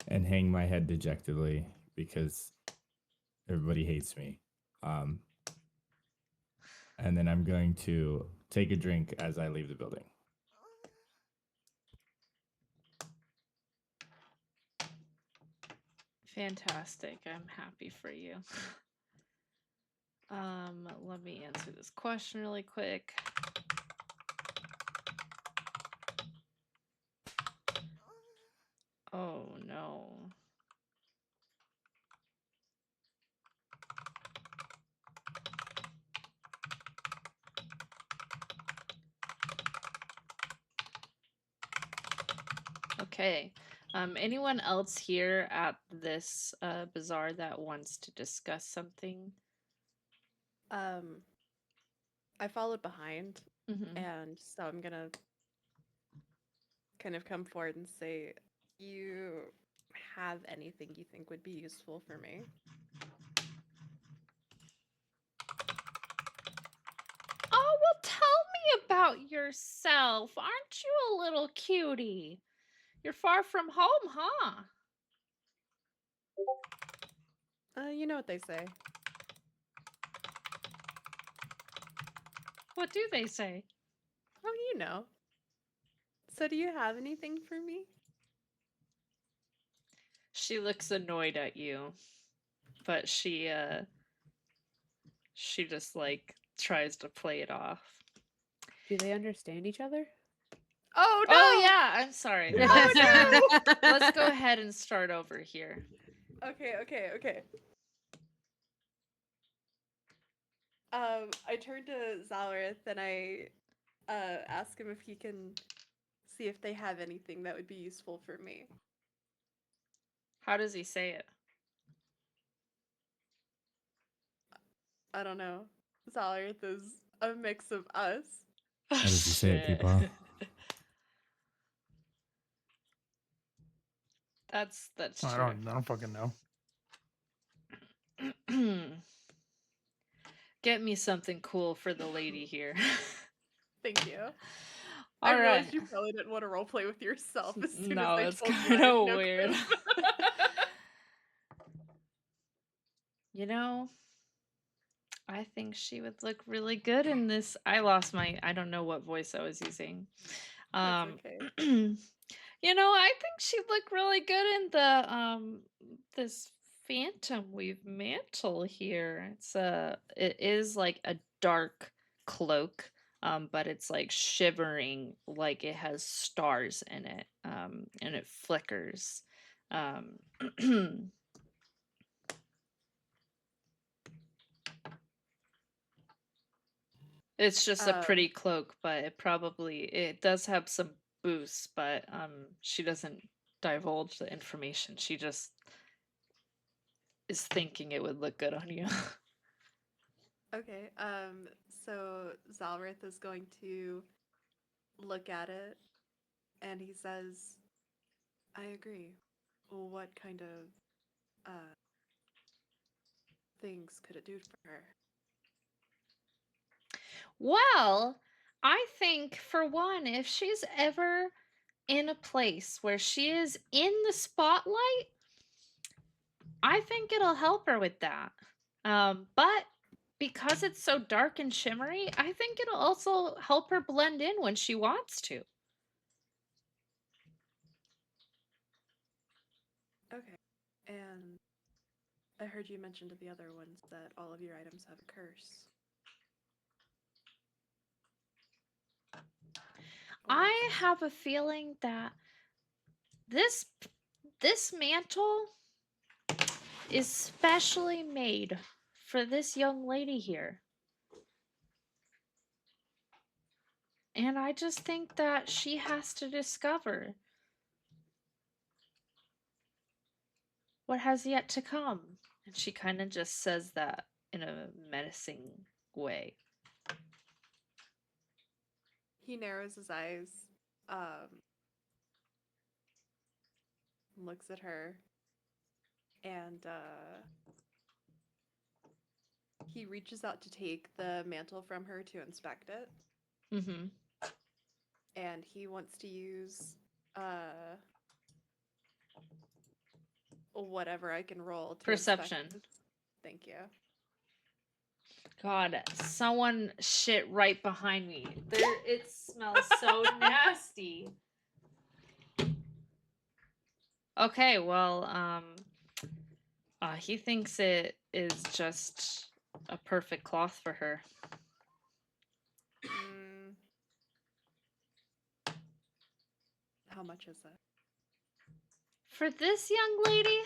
and hang my head dejectedly because everybody hates me. And then I'm going to take a drink as I leave the building. Fantastic. I'm happy for you. Let me answer this question really quick. Oh no. Okay. Anyone else here at this bazaar that wants to discuss something? I followed behind, Mm-hmm. and so I'm gonna kind of come forward and say, "You have anything you think would be useful for me?" Oh, well, tell me about yourself. Aren't you a little cutie? You're far from home, huh? You know what they say. What do they say? Oh, you know. So, do you have anything for me? She looks annoyed at you, but she just like tries to play it off. Do they understand each other? Oh no! Oh yeah, I'm sorry. Yeah. Oh Let's go ahead and start over here. Okay. I turn to Zalrith and I ask him if he can see if they have anything that would be useful for me. How does he say it? I don't know. Zalrith is a mix of us. How does he say it, people? That's Oh, I don't fucking know. true. Get me something cool for the lady here. Thank you. All I right. realized you probably didn't want to roleplay with yourself as soon No, as it's I told you kind I had of no weird. clue. You know, I think she would look really good in this. I don't know what voice I was using. That's okay. You know, I think she'd look really good in the this phantom weave mantle here. It is like a dark cloak, but it's like shivering, like it has stars in it, and it flickers. It's just a pretty cloak, but it does have some boosts, but she doesn't divulge the information. She just is thinking it would look good on you. Okay. So Zalrith is going to look at it and he says, I agree. What kind of things could it do for her? Well, I think for one, if she's ever in a place where she is in the spotlight, I think it'll help her with that. But because it's so dark and shimmery, I think it'll also help her blend in when she wants to. Okay. And I heard you mention to the other ones that all of your items have a curse. I have a feeling that this mantle is specially made for this young lady here. And I just think that she has to discover what has yet to come. And she kind of just says that in a menacing way. He narrows his eyes, looks at her, and he reaches out to take the mantle from her to inspect it. Mm-hmm. And he wants to use whatever I can roll to Perception. inspect this. Thank you. God, someone shit right behind me. It smells so nasty. Okay, well, he thinks it is just a perfect cloth for her. How much is it? For this young lady,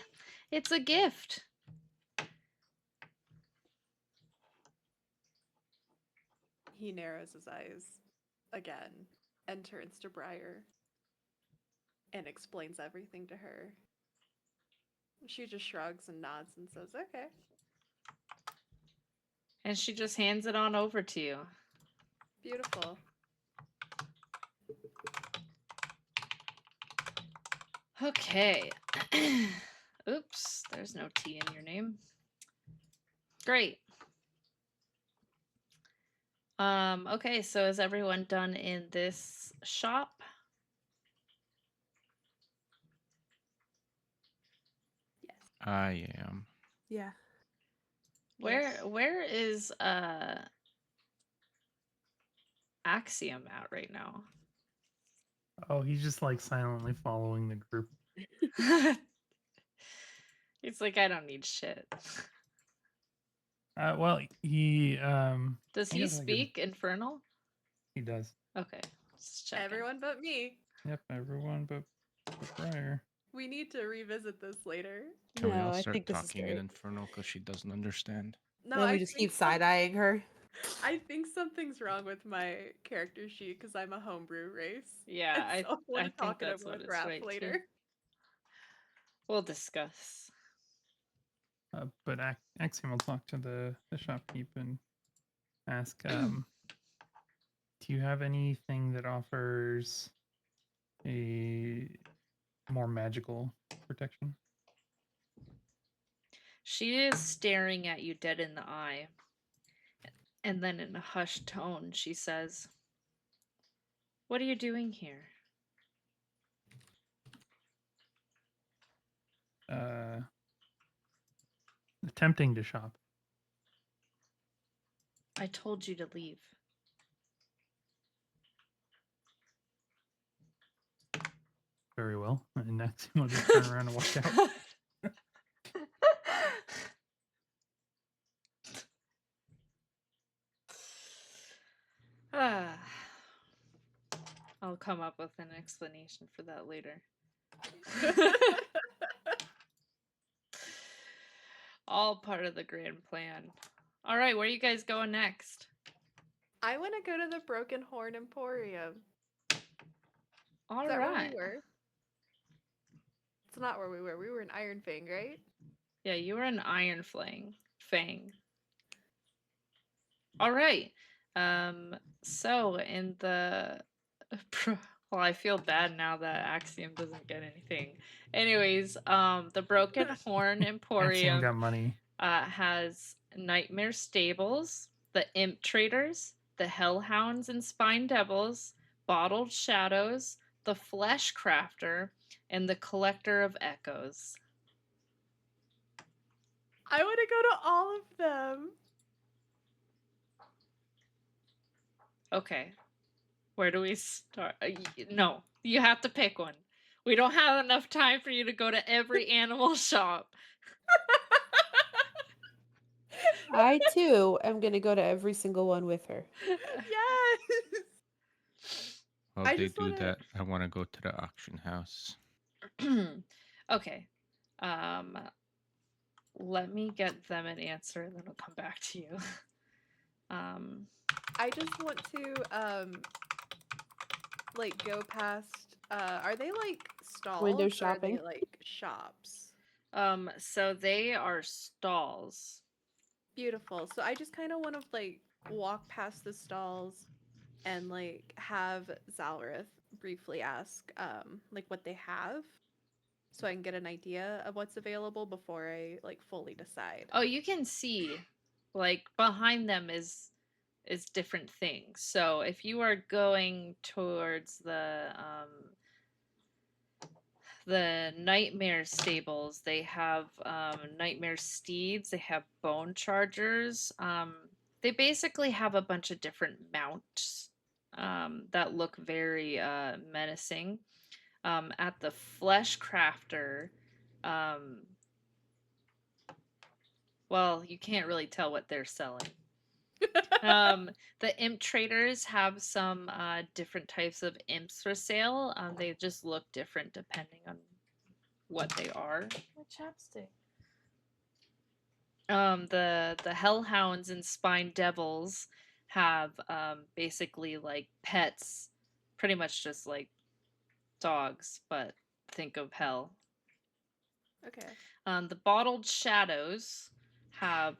it's a gift. He narrows his eyes again and turns to Briar and explains everything to her. She just shrugs and nods and says, okay. And she just hands it on over to you. Beautiful. Okay. Oops, there's no T in your name. Great. Okay, so is everyone done in this shop? Yes. I am. Yeah. Where is Axiom at right now? Oh, he's just like silently following the group. It's like I don't need shit. Well, he Does he has, like, a- speak Infernal? he does. Okay, just checking. Everyone but me. Yep, everyone but Briar. We need to revisit this later. Can we No, all I start think this is talking in great. Infernal because she doesn't understand? No, Then we I just think keep side eyeing her. I think something's wrong with my character sheet because I'm a homebrew race. Yeah, And so I want I to think talk it that's over what with it's Raph right too. later. We'll discuss. But Axiom will talk to the shopkeep and ask, do you have anything that offers a more magical protection? She is staring at you dead in the eye. And then in a hushed tone, she says, "What are you doing here?" Attempting to shop. I told you to leave. Very well. And Axiom will just turn around and walk out. Ah. I'll come up with an explanation for that later. All part of the grand plan. All right, where are you guys going next? I want to go to the Broken Horn Emporium. All Is that where we right. were? It's not where we were. We were in Iron Fang, right? Yeah, you were an Iron Fang. All right. So in the well, I feel bad now that Axiom doesn't get anything. Anyways, the Broken Horn Axiom Emporium got money. has Nightmare Stables, the Imp Traders, the Hellhounds and Spine Devils, Bottled Shadows, the Flesh Crafter, and the Collector of Echoes. I want to go to all of them. Okay. Where do we start? No, you have to pick one. We don't have enough time for you to go to every animal shop. I too am gonna go to every single one with her. Yes. While I they just do wanna- that, I want to go to the auction house. Okay. Let me get them an answer and then I'll come back to you. I just want to like go past are they like stalls Window or are shopping? they like shops? So they are stalls. Beautiful. So I just kind of want to like walk past the stalls and like have Zalrith briefly ask like what they have so I can get an idea of what's available before I like fully decide. Oh, you can see like behind them is different things. So if you are going towards the Nightmare Stables, they have Nightmare Steeds, they have Bone Chargers. They basically have a bunch of different mounts that look very menacing. At the Flesh Crafter, well, you can't really tell what they're selling. The imp traders have some different types of imps for sale. They just look different depending on what they are. My chapstick. The hellhounds and spine devils have basically like pets, pretty much just like dogs, but think of hell. Okay. The bottled shadows have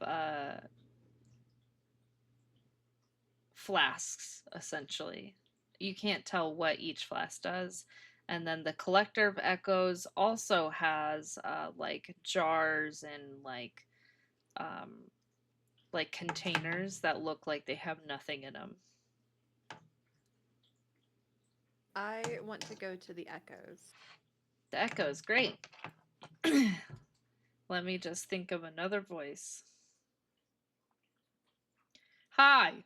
flasks, essentially. You can't tell what each flask does. And then the Collector of Echoes also has like jars and like containers that look like they have nothing in them. I want to go to the Echoes. The Echoes, great. Let me just think of another voice. Hi.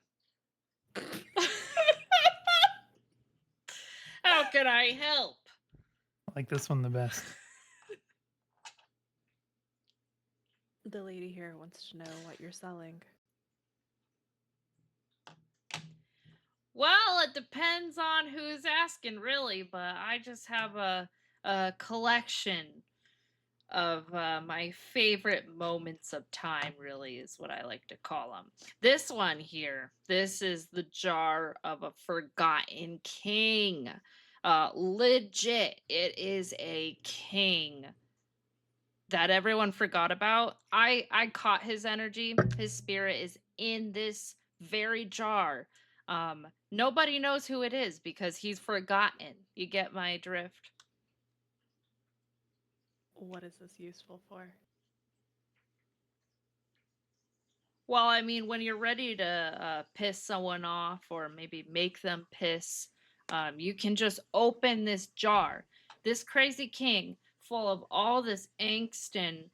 How can I help? I like this one the best. The lady here wants to know what you're selling. Well, it depends on who's asking, really, but I just have a collection of my favorite moments of time, really, is what I like to call them. This one here, this is the jar of a forgotten king. Legit, it is a king that everyone forgot about. I caught his energy. His spirit is in this very jar. Nobody knows who it is because he's forgotten. You get my drift? What is this useful for? Well, I mean, when you're ready to piss someone off or maybe make them piss, you can just open this jar. This crazy king, full of all this angst and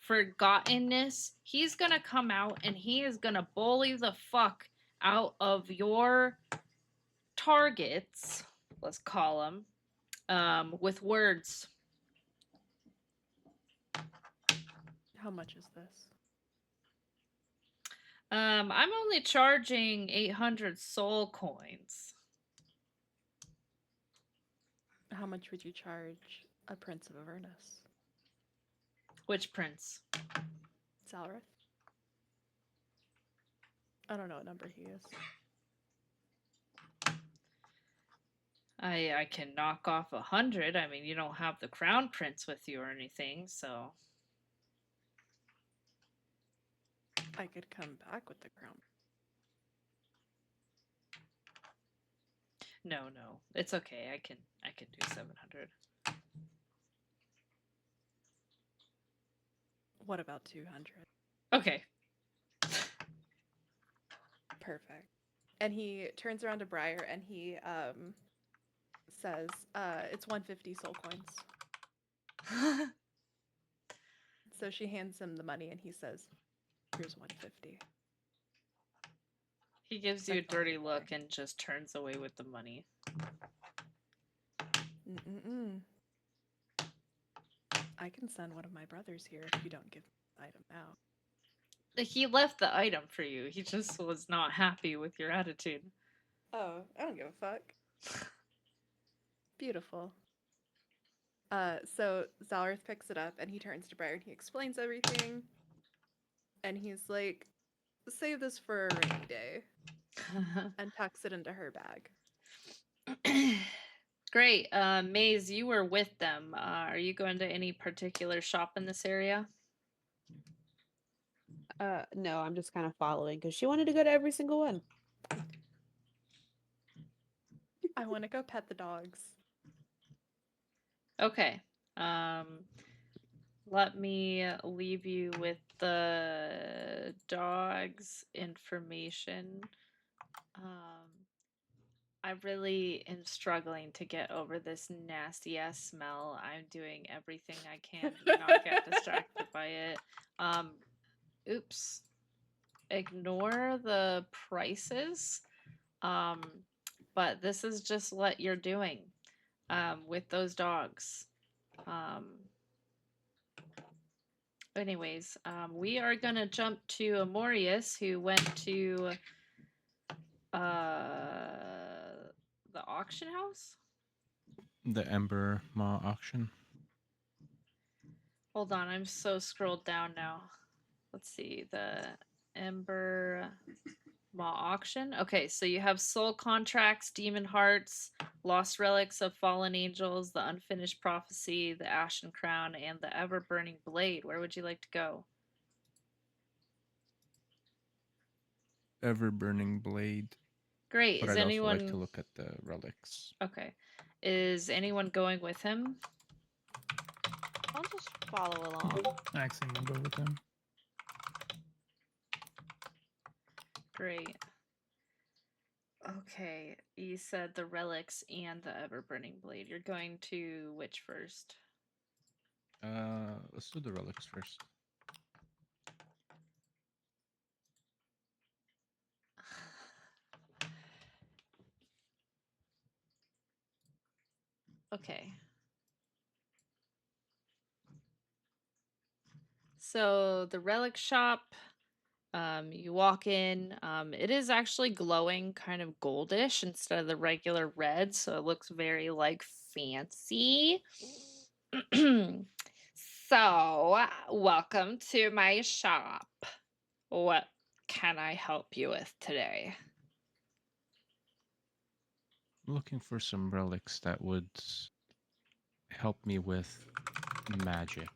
forgottenness, he's gonna come out and he is gonna bully the fuck out of your targets, let's call them, with words. How much is this? I'm only charging 800 soul coins. How much would you charge a Prince of Avernus? Which prince? Salrith? I don't know what number he is. I can knock off 100. I mean, you don't have the crown prince with you or anything, so. I could come back with the crown. No, it's okay. I can do 700. What about 200? Okay. Perfect. And he turns around to Briar and he says, it's 150 soul coins. So she hands him the money and he says, here's 150. He gives you a dirty look and just turns away with the money. I can send one of my brothers here if you don't give the item now. He left the item for you. He just was not happy with your attitude. Oh, I don't give a fuck. Beautiful. So Zalrith picks it up and he turns to Briar and he explains everything. And he's like, save this for a rainy day. And tucks it into her bag. Great. Maze, you were with them. Are you going to any particular shop in this area? No, I'm just kind of following because she wanted to go to every single one. I want to go pet the dogs. Okay. Let me leave you with the dog's information. I really am struggling to get over this nasty ass smell. I'm doing everything I can to not get distracted by it. Oops. Ignore the prices. But this is just what you're doing with those dogs. Anyways, we are gonna jump to Ammorias, who went to the auction house. The Ember Maw auction. Hold on, I'm so scrolled down now. Let's see, the Ember Maw auction. Okay, so you have Soul Contracts, Demon Hearts, Lost Relics of Fallen Angels, the Unfinished Prophecy, the Ashen Crown, and the Ever Burning Blade. Where would you like to go? Ever Burning Blade. Great. But Is I'd also anyone like to look at the relics. okay? Is anyone going with him? I'll just follow along. Axiom will go with him. Great. Okay, you said the relics and the ever-burning blade. You're going to which first? Let's do the relics first. Okay. So the relic shop, you walk in. It is actually glowing, kind of goldish instead of the regular red, so it looks very like fancy. So, welcome to my shop. What can I help you with today? I'm looking for some relics that would help me with magic.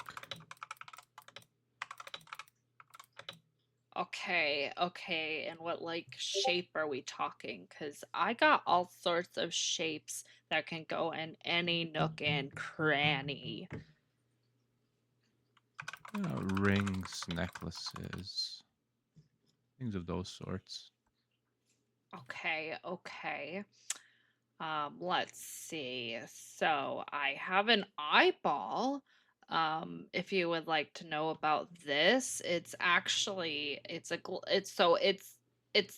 Okay, and what like shape are we talking? Because I got all sorts of shapes that can go in any nook and cranny. Rings, necklaces, things of those sorts. Okay. Let's see. So I have an eyeball. If you would like to know about this, it's actually it's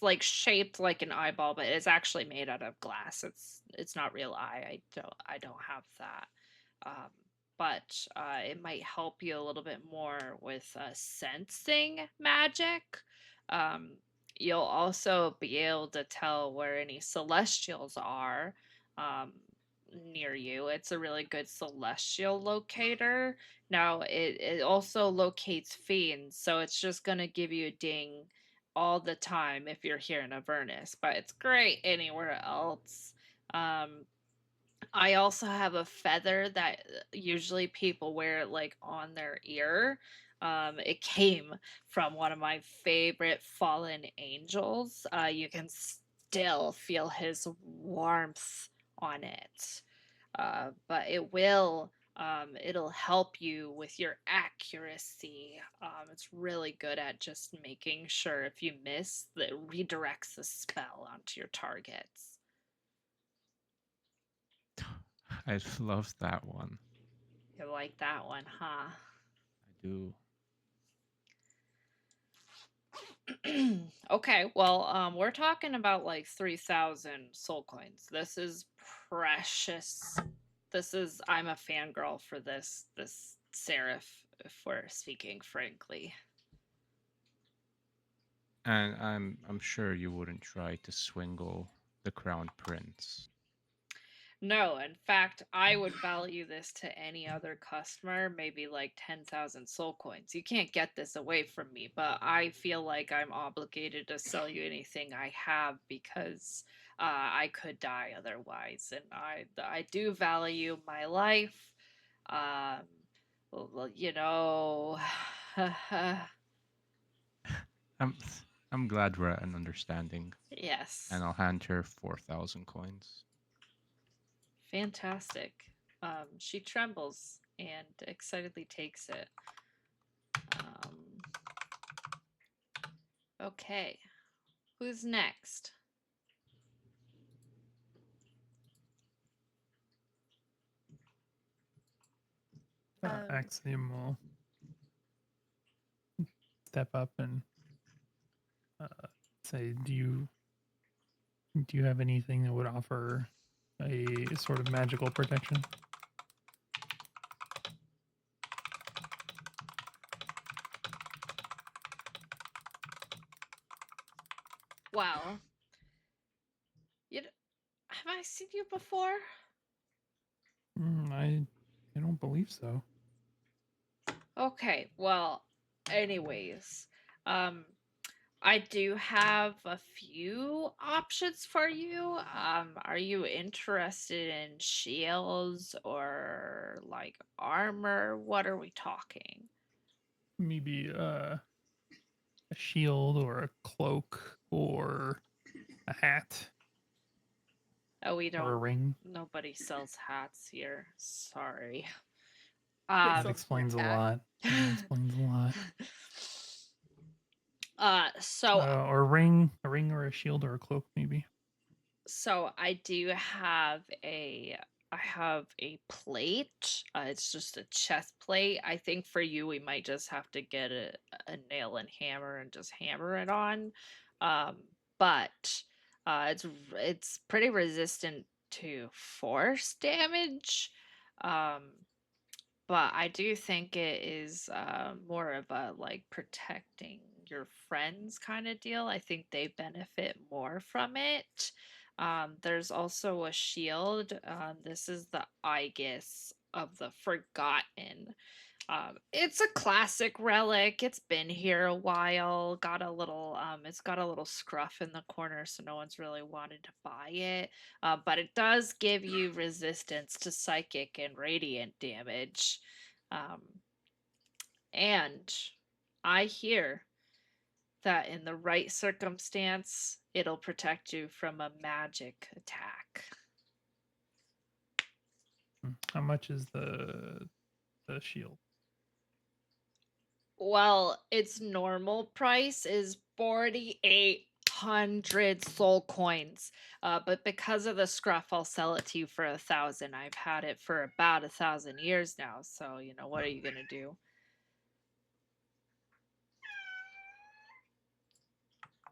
like shaped like an eyeball, but it's actually made out of glass. It's not real eye. I don't have that. Um, but it might help you a little bit more with sensing magic. Um, you'll also be able to tell where any celestials are um, near you. It's a really good celestial locator. Now, it also locates fiends, so it's just going to give you a ding all the time if you're here in Avernus, but it's great anywhere else. I also have a feather that usually people wear like on their ear. It came from one of my favorite fallen angels. You can still feel his warmth on it. But it'll help you with your accuracy. It's really good at just making sure if you miss, that it redirects the spell onto your targets. I love that one. You like that one, huh? I do. Okay, well, we're talking about like 3,000 soul coins. This is precious. I'm a fangirl for this seraph, if we're speaking frankly. And I'm sure you wouldn't try to swingle the crown prince. No, in fact, I would value this to any other customer, maybe like 10,000 soul coins. You can't get this away from me, but I feel like I'm obligated to sell you anything I have because I could die otherwise, and I do value my life. Um, well, you know, I'm I'm glad we're at an understanding. yes. And I'll hand her 4,000 coins. Fantastic. She trembles and excitedly takes it. Okay. Who's next? Axiom will step up and say, "Do you have anything that would offer a sort of magical protection?" Well, have I seen you before? I don't believe so. Okay, well, anyways, I do have a few options for you. Are you interested in shields or like armor? What are we talking? Maybe a shield or a cloak or a hat. Oh, we or a don't. ring? Nobody sells hats here. Sorry. They That sell explains a sports lot. That explains a lot. So Or a ring or a shield or a cloak, maybe. So I do have I have a plate. It's just a chest plate. I think for you we might just have to get a nail and hammer and just hammer it on. But it's pretty resistant to force damage. Um, but I do think it is more of a like protecting your friends kind of deal. I think they benefit more from it. There's also a shield. This is the Aegis of the Forgotten. It's a classic relic. It's been here a while. It's got a little scruff in the corner, so no one's really wanted to buy it. But it does give you resistance to psychic and radiant damage. And I hear that in the right circumstance, it'll protect you from a magic attack. How much is the shield? Well, its normal price is 4,800 soul coins. But because of the scruff, I'll sell it to you for 1,000. I've had it for about 1,000 years now. So, what are you going to do?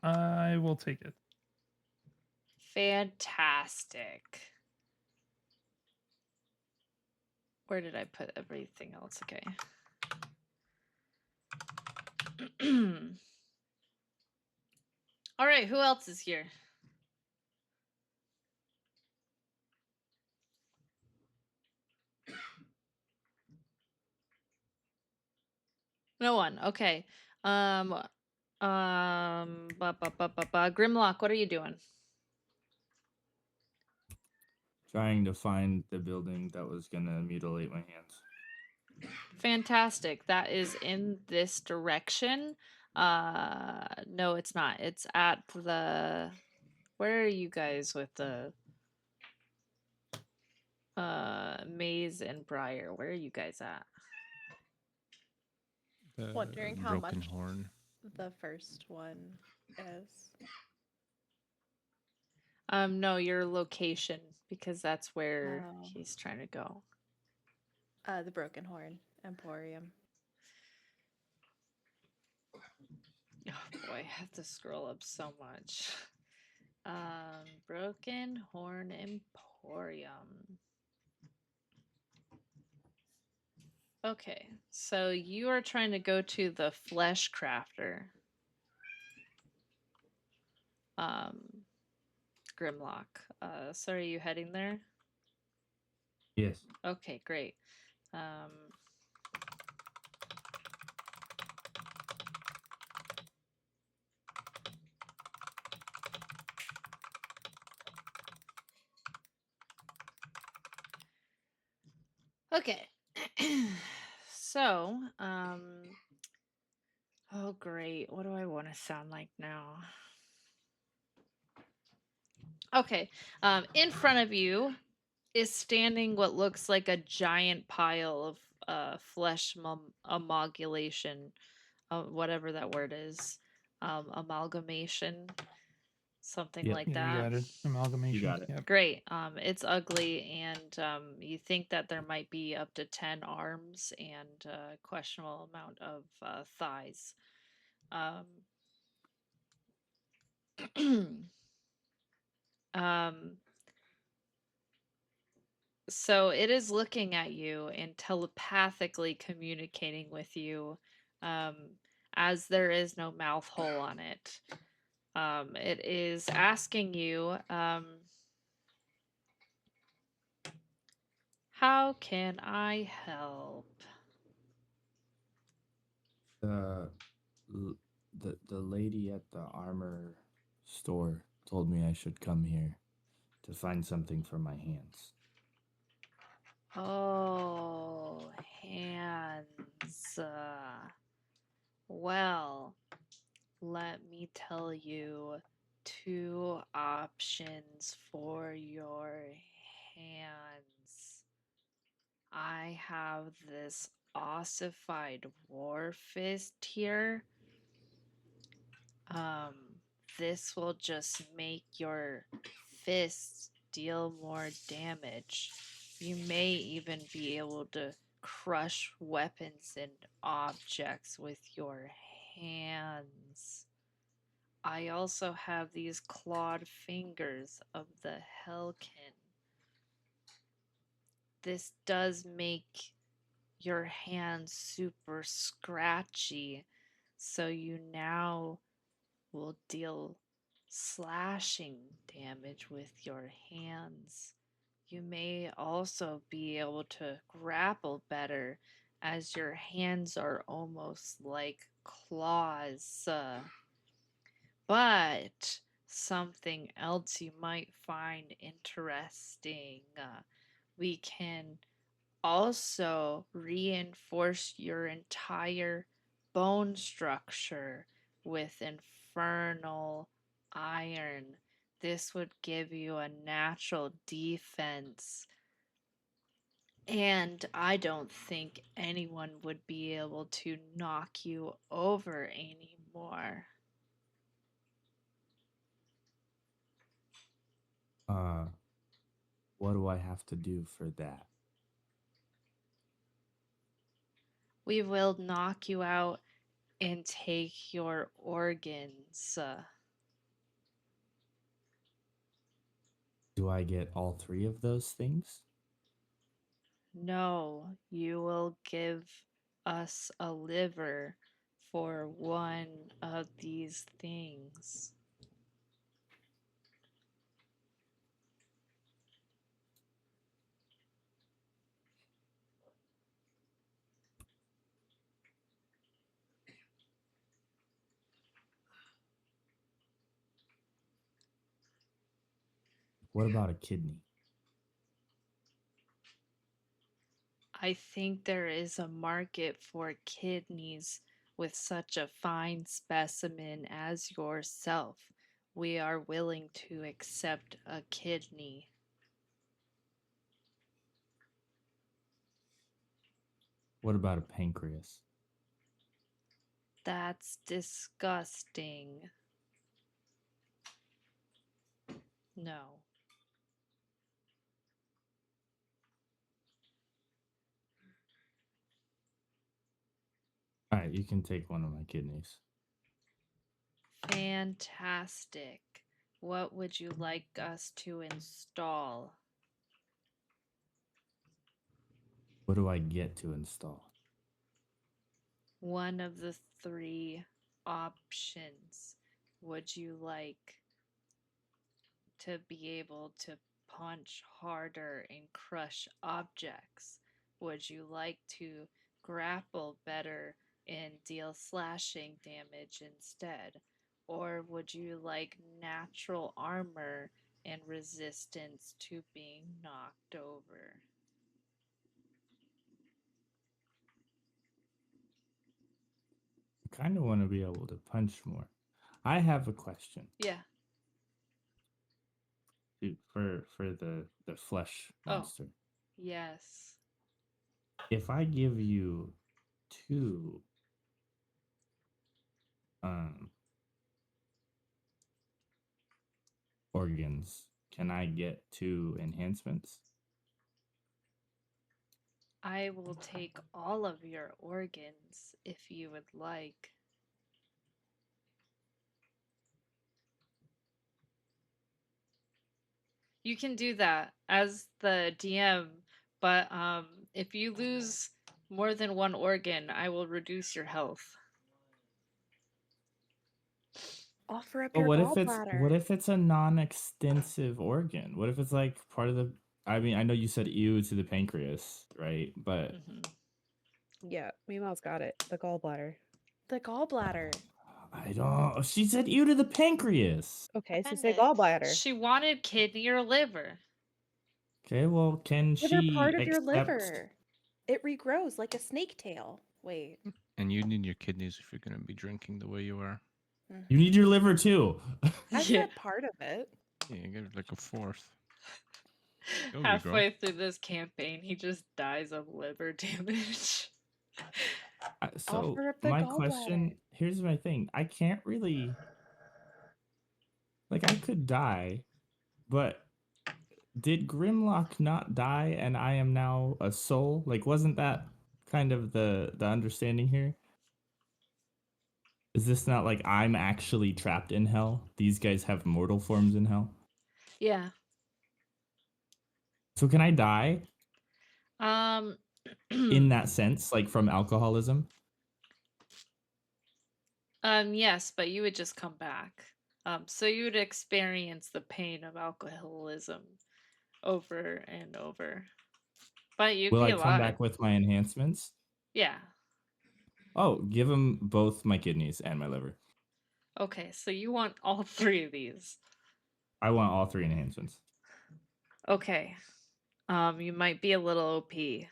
I will take it. Fantastic. Where did I put everything else? Okay. All right, who else is here? No one. Okay. Grimlok, what are you doing? Trying to find the building that was gonna mutilate my hands. Fantastic. That is in this direction. No, it's not. It's at the. Where are you guys with the Maze and Briar? Where are you guys at? Wondering how Broken much Horn. the first one is. No, your location, because that's where Oh. he's trying to go. The Broken Horn Emporium. Oh boy, I have to scroll up so much. Broken Horn Emporium. Okay, so you are trying to go to the Flesh Crafter. Grimlok. So are you heading there? Yes. Okay, great. Okay. So, oh great. What do I want to sound like now? Okay. In front of you is standing what looks like a giant pile of flesh amalgamation, whatever that word is, amalgamation, something Yep. like Yeah, you that. got it. Amalgamation. You got it. Yep. Great. It's ugly, and you think that there might be up to 10 arms and a questionable amount of thighs. Um, so it is looking at you and telepathically communicating with you, as there is no mouth hole on it. It is asking you, how can I help? The lady at the armor store told me I should come here to find something for my hands. Oh, hands. Well, let me tell you 2 options for your hands. I have this ossified war fist here. This will just make your fists deal more damage. You may even be able to crush weapons and objects with your hands. I also have these clawed fingers of the Hellkin. This does make your hands super scratchy, so you now will deal slashing damage with your hands. You may also be able to grapple better, as your hands are almost like claws. But something else you might find interesting. We can also reinforce your entire bone structure with infernal iron. This would give you a natural defense. And I don't think anyone would be able to knock you over anymore. What do I have to do for that? We will knock you out and take your organs. Do I get all 3 of those things? No, you will give us a liver for one of these things. What about a kidney? I think there is a market for kidneys with such a fine specimen as yourself. We are willing to accept a kidney. What about a pancreas? That's disgusting. No. All right, you can take one of my kidneys. Fantastic. What would you like us to install? What do I get to install? One of the 3 options. Would you like to be able to punch harder and crush objects? Would you like to grapple better and deal slashing damage instead? Or would you like natural armor and resistance to being knocked over? I kind of want to be able to punch more. I have a question. Yeah. For the flesh monster. Yes. If I give you 2 organs, can I get 2 enhancements? I will take all of your organs if you would like. You can do that as the DM, but if you lose more than 1 organ, I will reduce your health. Offer up But your what gallbladder. if it's a non-extensive organ? What if it's like part of the? I mean, I know you said ew to the pancreas, right? But Yeah, Meemaw's got it. The gallbladder. The gallbladder. I don't. She said ew to the pancreas. Okay, so say Appendix. gallbladder. She wanted kidney or liver. Okay, well, can Give her she part of your accept? liver. It regrows like a snake tail. Wait. And you need your kidneys if you're going to be drinking the way you are. You need your liver too. I Yeah. said part of it. Yeah, you get like a fourth. There we go. Halfway through this campaign, he just dies of liver damage. So Offer up the my gallbladder. question, here's my thing. I can't really, like, I could die, but did Grimlok not die and I am now a soul? Like, wasn't that kind of the understanding here? Is this not like I'm actually trapped in hell? These guys have mortal forms in hell. Yeah. So can I die Hmm. in that sense, like from alcoholism? Yes, but you would just come back. So you would experience the pain of alcoholism over and over. But you'd Will be I come alive. back with my enhancements? Yeah. Oh, give him both my kidneys and my liver. Okay, so you want all 3 of these. I want all 3 enhancements. Okay. You might be a little OP.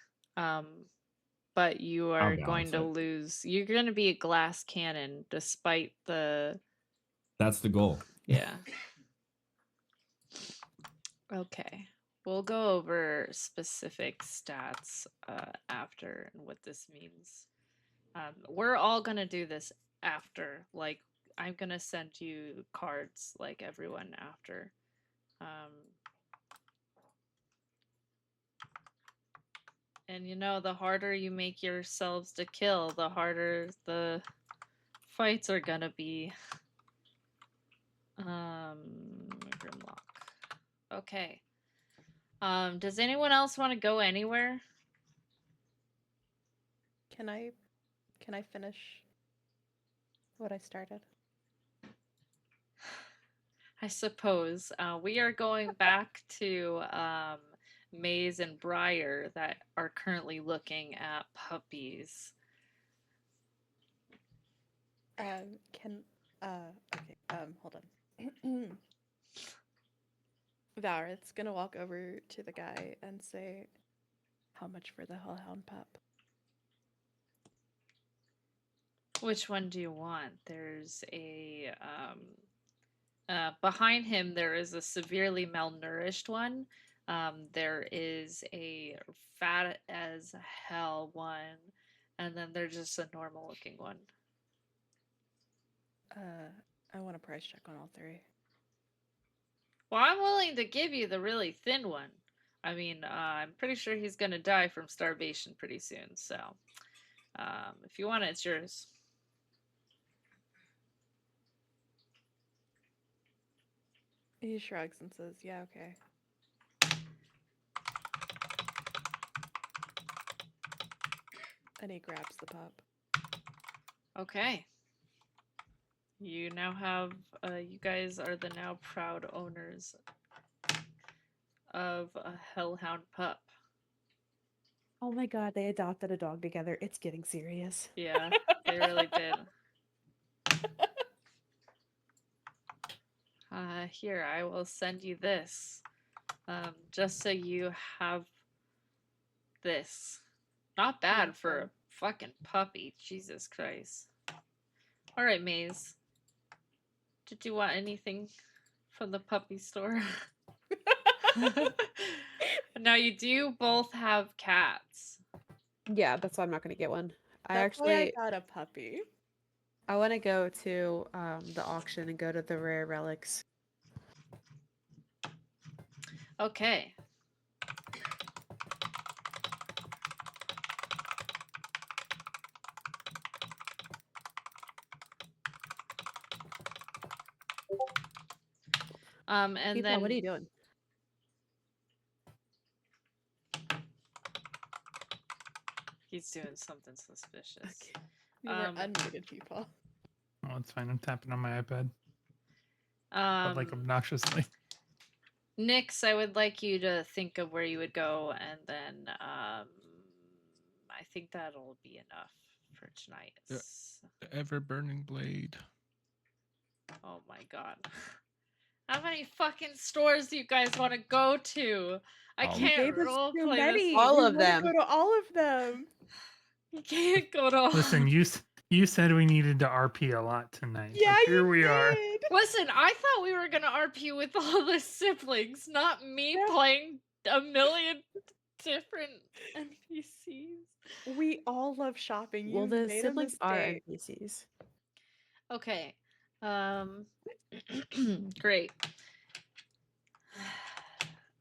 But you I'll are going balance to it. lose. You're going to be a glass cannon despite the. That's the goal. Yeah. Okay. We'll go over specific stats after and what this means. We're all going to do this after. Like, I'm going to send you cards like everyone after. And you know, the harder you make yourselves to kill, the harder the fights are gonna be. Grimlok. Okay. Does anyone else want to go anywhere? Can I finish what I started? I suppose. We are going back to Maze and Briar that are currently looking at puppies. Hold on. Valret's gonna walk over to the guy and say, "How much for the hellhound pup?" Which one do you want? There's a behind him there is a severely malnourished one. There is a fat as hell one, and then there's just a normal looking one. I want a price check on all 3. Well, I'm willing to give you the really thin one. I mean, I'm pretty sure he's gonna die from starvation pretty soon. So, if you want it, it's yours. He shrugs and says, "Yeah, okay." And he grabs the pup. Okay. You now have. You guys are the now proud owners of a hellhound pup. Oh my god, they adopted a dog together. It's getting serious. Yeah, they really did. Here, I will send you this. Just so you have this. Not bad for a fucking puppy. Jesus Christ. Alright, Maze. Did you want anything from the puppy store? Now, you do both have cats. Yeah, that's why I'm not gonna get one. That's why I got a puppy. I want to go to the auction and go to the rare relics. Okay. And Peepaw, then what are you doing? he's doing something suspicious. Okay. You were unmuted, people. Oh, it's fine. I'm tapping on my iPad, but like obnoxiously. Nyx, I would like you to think of where you would go, and then I think that'll be enough for tonight. The ever-burning blade. Oh my god. How many fucking stores do you guys want to go to? I All of can't Gave us role too play many. this. All We of wanna them. Go to all of them. You can't go to all. Listen, you You said we needed to RP a lot tonight. Yeah, so here we are. did. Listen, I thought we were gonna RP with all the siblings, not me Yeah. playing a million different NPCs. We all love shopping. Well, You the made siblings a are mistake. NPCs. Okay. Great.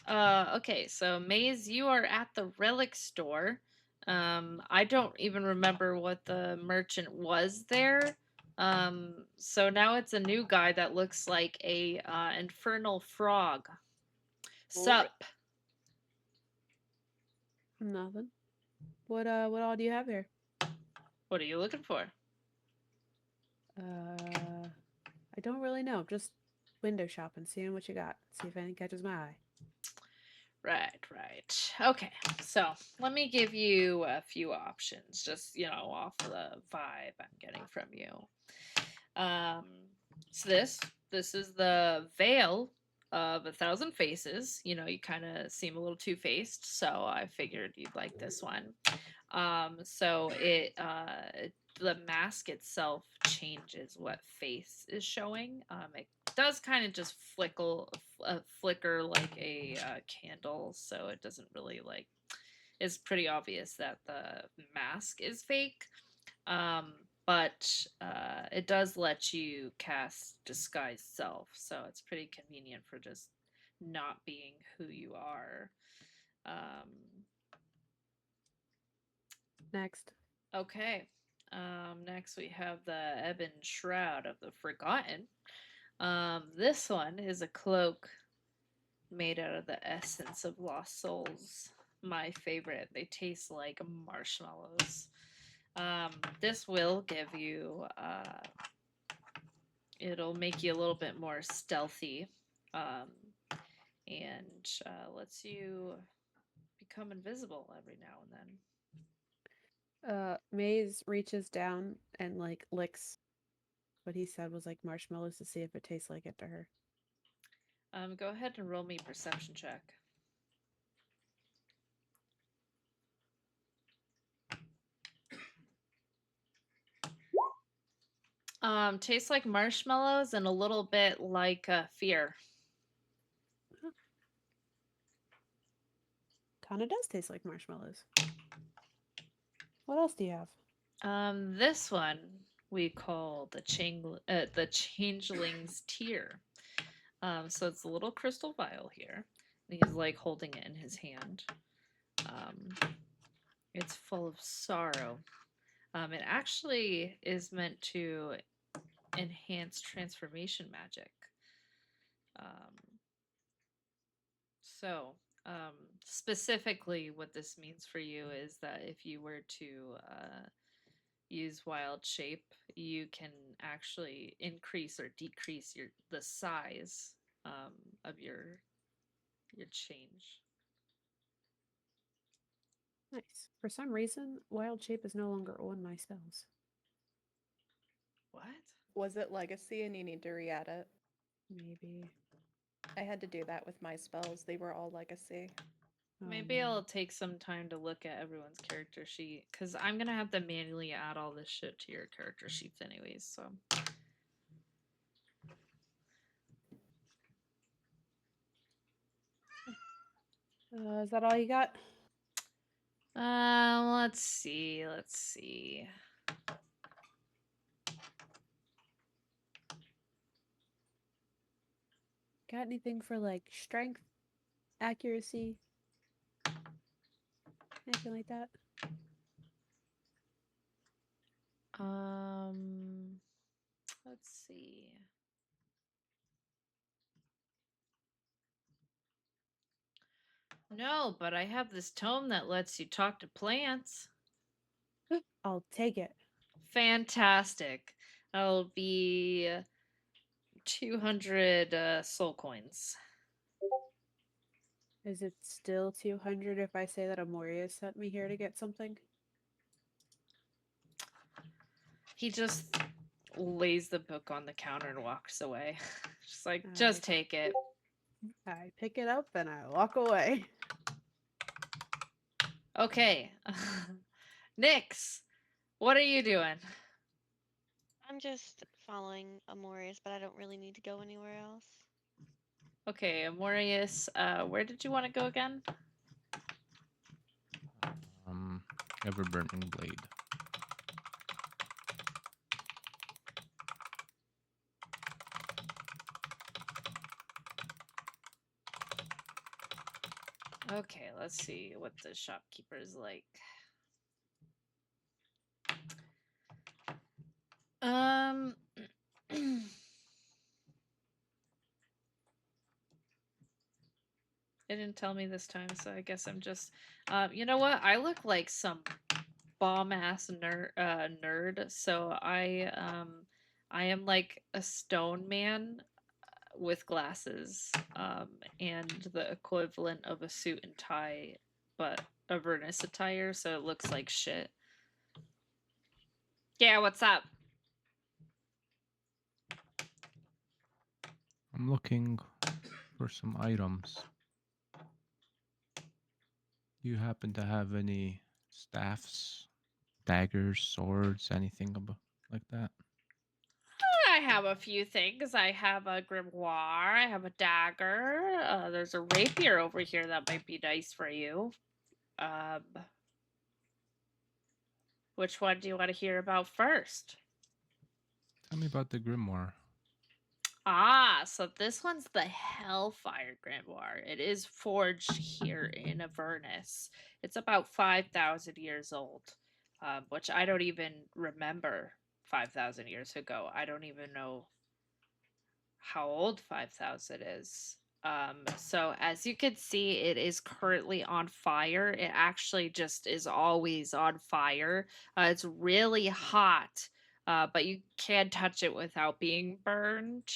Okay, so Maze, you are at the relic store. I don't even remember what the merchant was there. So now it's a new guy that looks like a infernal frog. Sup? Nothing. What all do you have here? What are you looking for? I don't really know. Just window shopping, seeing what you got. See if anything catches my eye. Right. Okay, so let me give you a few options, just, off the vibe I'm getting from you. So this is the Veil of 1,000 Faces. You kind of seem a little two-faced, so I figured you'd like this one. So the mask itself changes what face is showing. It does kind of just flicker like a candle, so it doesn't really it's pretty obvious that the mask is fake. But it does let you cast disguise self, so it's pretty convenient for just not being who you are. Next. Okay. Next we have the Ebon Shroud of the Forgotten. This one is a cloak made out of the essence of lost souls. My favorite. They taste like marshmallows. This will give you, it'll make you a little bit more stealthy, and lets you become invisible every now and then. Maze reaches down and licks what he said was like marshmallows to see if it tastes like it to her. Go ahead and roll me a perception check. Tastes like marshmallows and a little bit like fear. Kinda does taste like marshmallows. What else do you have? This one we call the changeling's tear. So it's a little crystal vial here. And he's holding it in his hand. It's full of sorrow. It actually is meant to enhance transformation magic. So, specifically, what this means for you is that if you were to use wild shape, you can actually increase or decrease the size of your change. Nice. For some reason, wild shape is no longer on my spells. What? Was it legacy and you need to re-add it? Maybe. I had to do that with my spells. They were all legacy. Maybe I'll take some time to look at everyone's character sheet, because I'm going to have to manually add all this shit to your character sheets anyways, so. Is that all you got? Let's see. Got anything for strength, accuracy, anything like that? Let's see. No, but I have this tome that lets you talk to plants. I'll take it. Fantastic. That'll be 200 soul coins. Is it still 200 if I say that Ammorias sent me here to get something? He just lays the book on the counter and walks away. Just Alright. just take it. I pick it up and I walk away. Okay. Nyx, what are you doing? I'm just following Ammorias, but I don't really need to go anywhere else. Okay, Ammorias, where did you want to go again? Ever burning blade. Okay, let's see what the shopkeeper's like. It didn't tell me this time, so I guess I'm just. You know what? I look like some bomb ass nerd. So I am like a stone man with glasses, and the equivalent of a suit and tie, but Avernus attire, so it looks like shit. Yeah, what's up? I'm looking for some items. Do you happen to have any staffs, daggers, swords, anything like that? I have a few things. I have a grimoire. I have a dagger. There's a rapier over here that might be nice for you. Which one do you want to hear about first? Tell me about the grimoire. Ah, so this one's the Hellfire Grimoire. It is forged here in Avernus. It's about 5,000 years old, which I don't even remember 5,000 years ago. I don't even know how old 5,000 is. So as you can see, it is currently on fire. It actually just is always on fire. It's really hot, but you can touch it without being burned.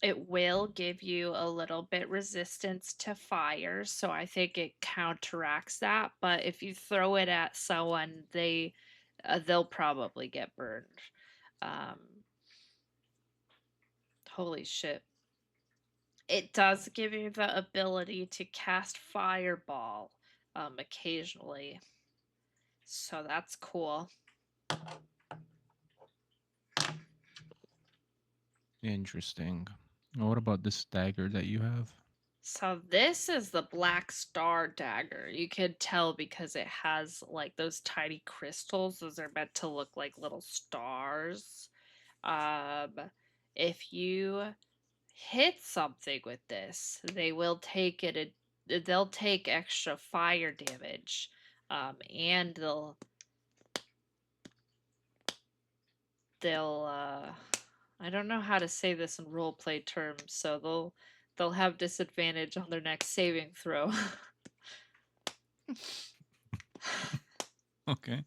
It will give you a little bit resistance to fire, so I think it counteracts that. But if you throw it at someone, they'll probably get burned. Um, Holy shit. It does give you the ability to cast Fireball occasionally. So that's cool. Interesting. What about this dagger that you have? So this is the Black Star Dagger. You could tell because it has like those tiny crystals. Those are meant to look like little stars. If you hit something with this, they will take it. They'll take extra fire damage, and they'll. I don't know how to say this in roleplay terms, so they'll have disadvantage on their next saving throw. Okay.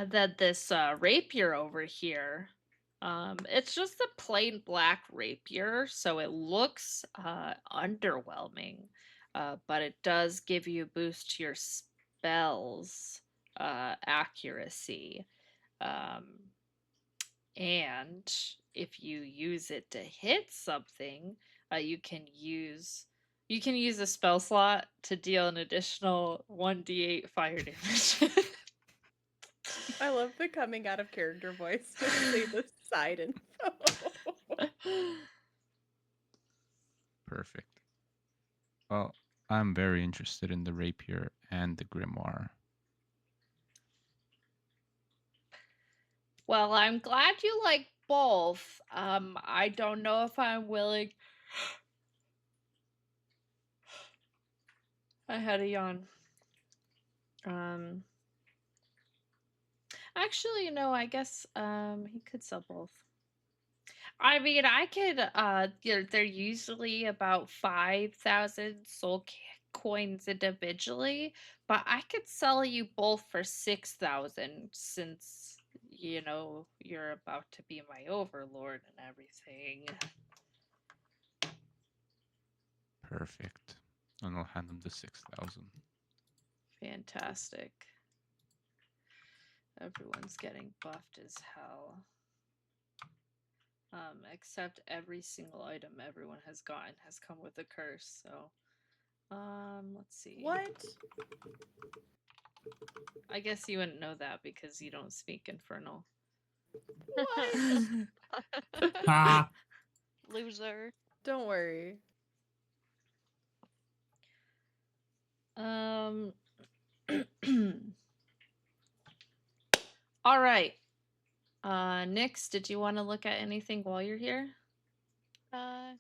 Then this rapier over here, it's just a plain black rapier, so it looks underwhelming, but it does give you a boost to your spells accuracy. And if you use it to hit something, you can use a spell slot to deal an additional 1d8 fire damage. I love the coming out of character voice to say the side info. Perfect. Well, I'm very interested in the rapier and the grimoire. Well, I'm glad you like both. I don't know if I'm willing. I had a yawn. Actually, no, I guess he could sell both. I mean, I could they're usually about 5,000 soul coins individually, but I could sell you both for 6,000 since you're about to be my overlord and everything. Perfect. And I'll hand them the 6,000. Fantastic. Everyone's getting buffed as hell. Except every single item everyone has gotten has come with a curse, so let's see. What? I guess you wouldn't know that because you don't speak Infernal. What? Ha! Loser. Don't worry. All right. Nyx, did you want to look at anything while you're here? Nah,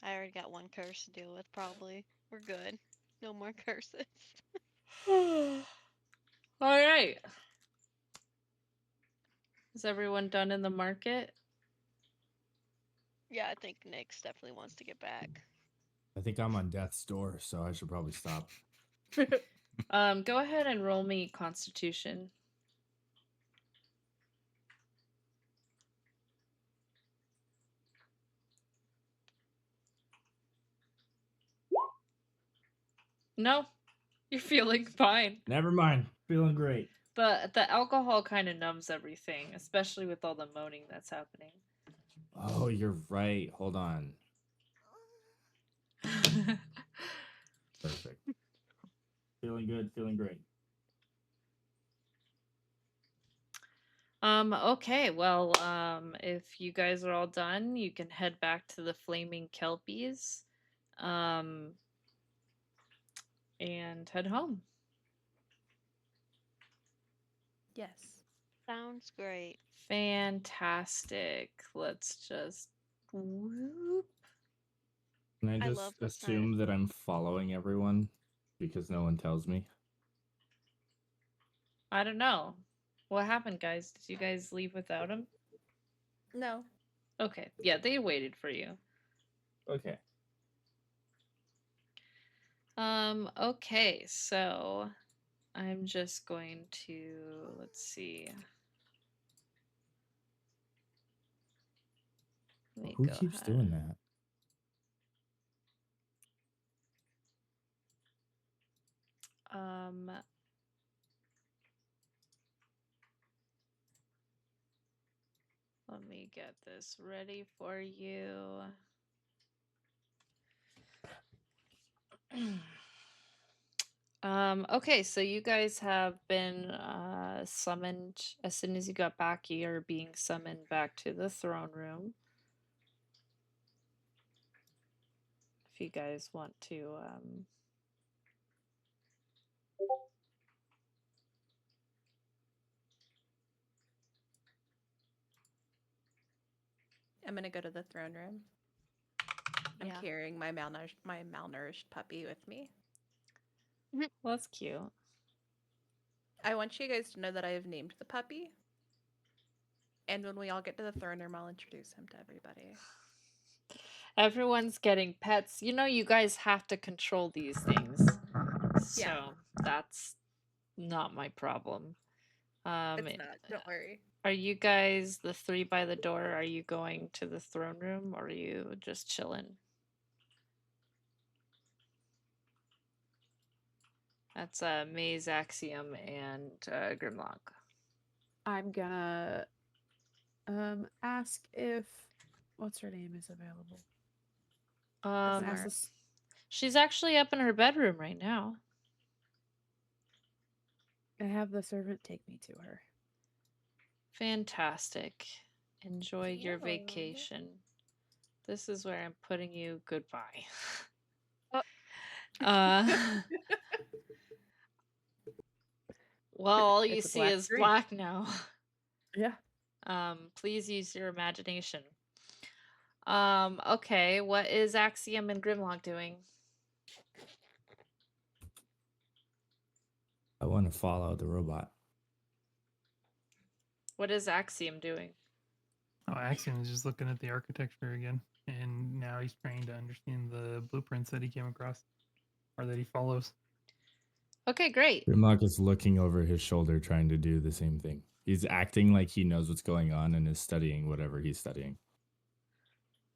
I already got one curse to deal with, probably. We're good. No more curses. All right. Is everyone done in the market? Yeah, I think Nyx definitely wants to get back. I think I'm on death's door, so I should probably stop. Go ahead and roll me Constitution. No, you're feeling fine. Never mind. Feeling great. The alcohol kind of numbs everything, especially with all the moaning that's happening. Oh, you're right. Hold on. Perfect. Feeling good. Feeling great. Okay, well, if you guys are all done, you can head back to the Flaming Kelpies, and head home. Yes. Sounds great. Fantastic. Let's just whoop. Can I I just love this assume that I'm following everyone because no one tells me? I don't know. What happened, guys? Did you guys leave without him? No. Okay. Yeah, they waited for you. Okay. Okay, so I'm just going to, let's see. Let me Who go keeps ahead. doing that? Let me get this ready for you. Okay, so you guys have been summoned. As soon as you got back, you're being summoned back to the throne room. If you guys want to I'm gonna go to the throne room. I'm Yeah. carrying my malnourished puppy with me. well, that's cute. I want you guys to know that I have named the puppy. And when we all get to the throne room, I'll introduce him to everybody. Everyone's getting pets. You know, you guys have to control these things. So Yeah. that's not my problem. It's not. Don't worry. Are you guys the three by the door? Are you going to the throne room or are you just chilling? That's Maze, Axiom, and Grimlok. I'm gonna ask if what's her name is available. Smart. She's actually up in her bedroom right now. I have the servant take me to her. Fantastic. Enjoy your Cute. vacation. This is where I'm putting you goodbye. Oh. Well, all you It's a see black is screen. black now. Yeah. Please use your imagination. Okay, what is Axiom and Grimlock doing? I want to follow the robot. What is Axiom doing? Oh, Axiom is just looking at the architecture again, and now he's trying to understand the blueprints that he came across, or that he follows. Okay, great. Grimlock is looking over his shoulder, trying to do the same thing. He's acting like he knows what's going on and is studying whatever he's studying.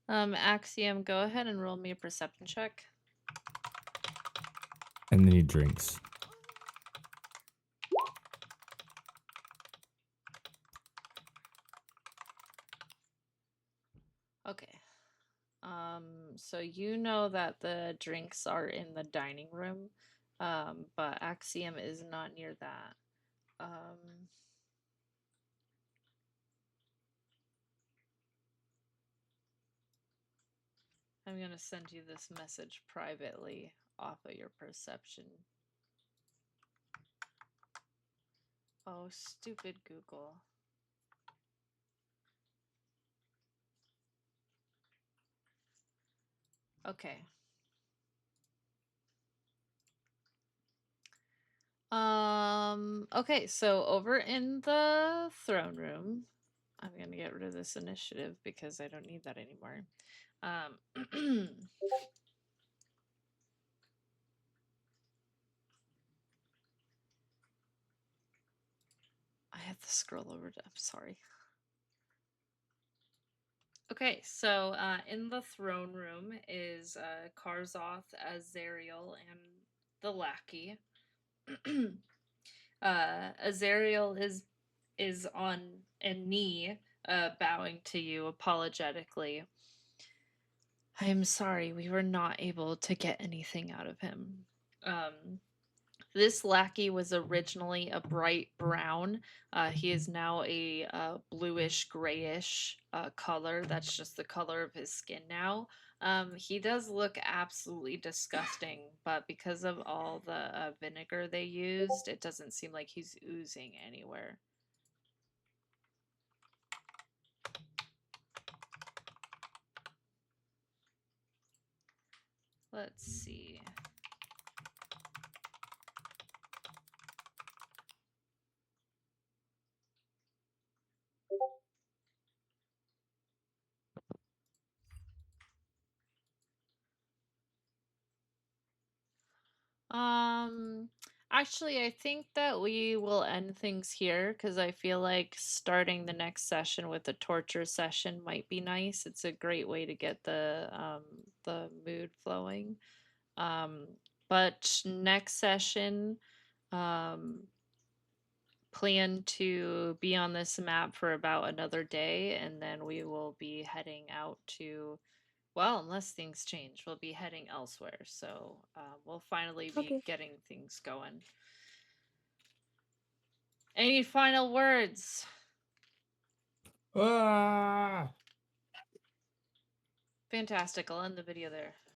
Axiom, go ahead and roll me a perception check. And then he drinks. Okay. So you know that the drinks are in the dining room. but Axiom is not near that. I'm going to send you this message privately off of your perception. Oh, stupid Google. Okay. Okay, so over in the throne room, I'm going to get rid of this initiative because I don't need that anymore. I have to scroll over to, I'm sorry. Okay, so in the throne room is Kharzoth, Azariel, and the lackey. Azariel is on a knee, bowing to you apologetically. I am sorry, we were not able to get anything out of him. This lackey was originally a bright brown. He is now a bluish grayish color. That's just the color of his skin now. He does look absolutely disgusting, but because of all the vinegar they used, it doesn't seem like he's oozing anywhere. Let's see. Actually, I think that we will end things here because I feel like starting the next session with a torture session might be nice. It's a great way to get the mood flowing. But next session, plan to be on this map for about another day, and then we will be heading out to, well, unless things change, we'll be heading elsewhere. So we'll finally be getting things going. Any final words? Ah! Fantastic. I'll end the video there.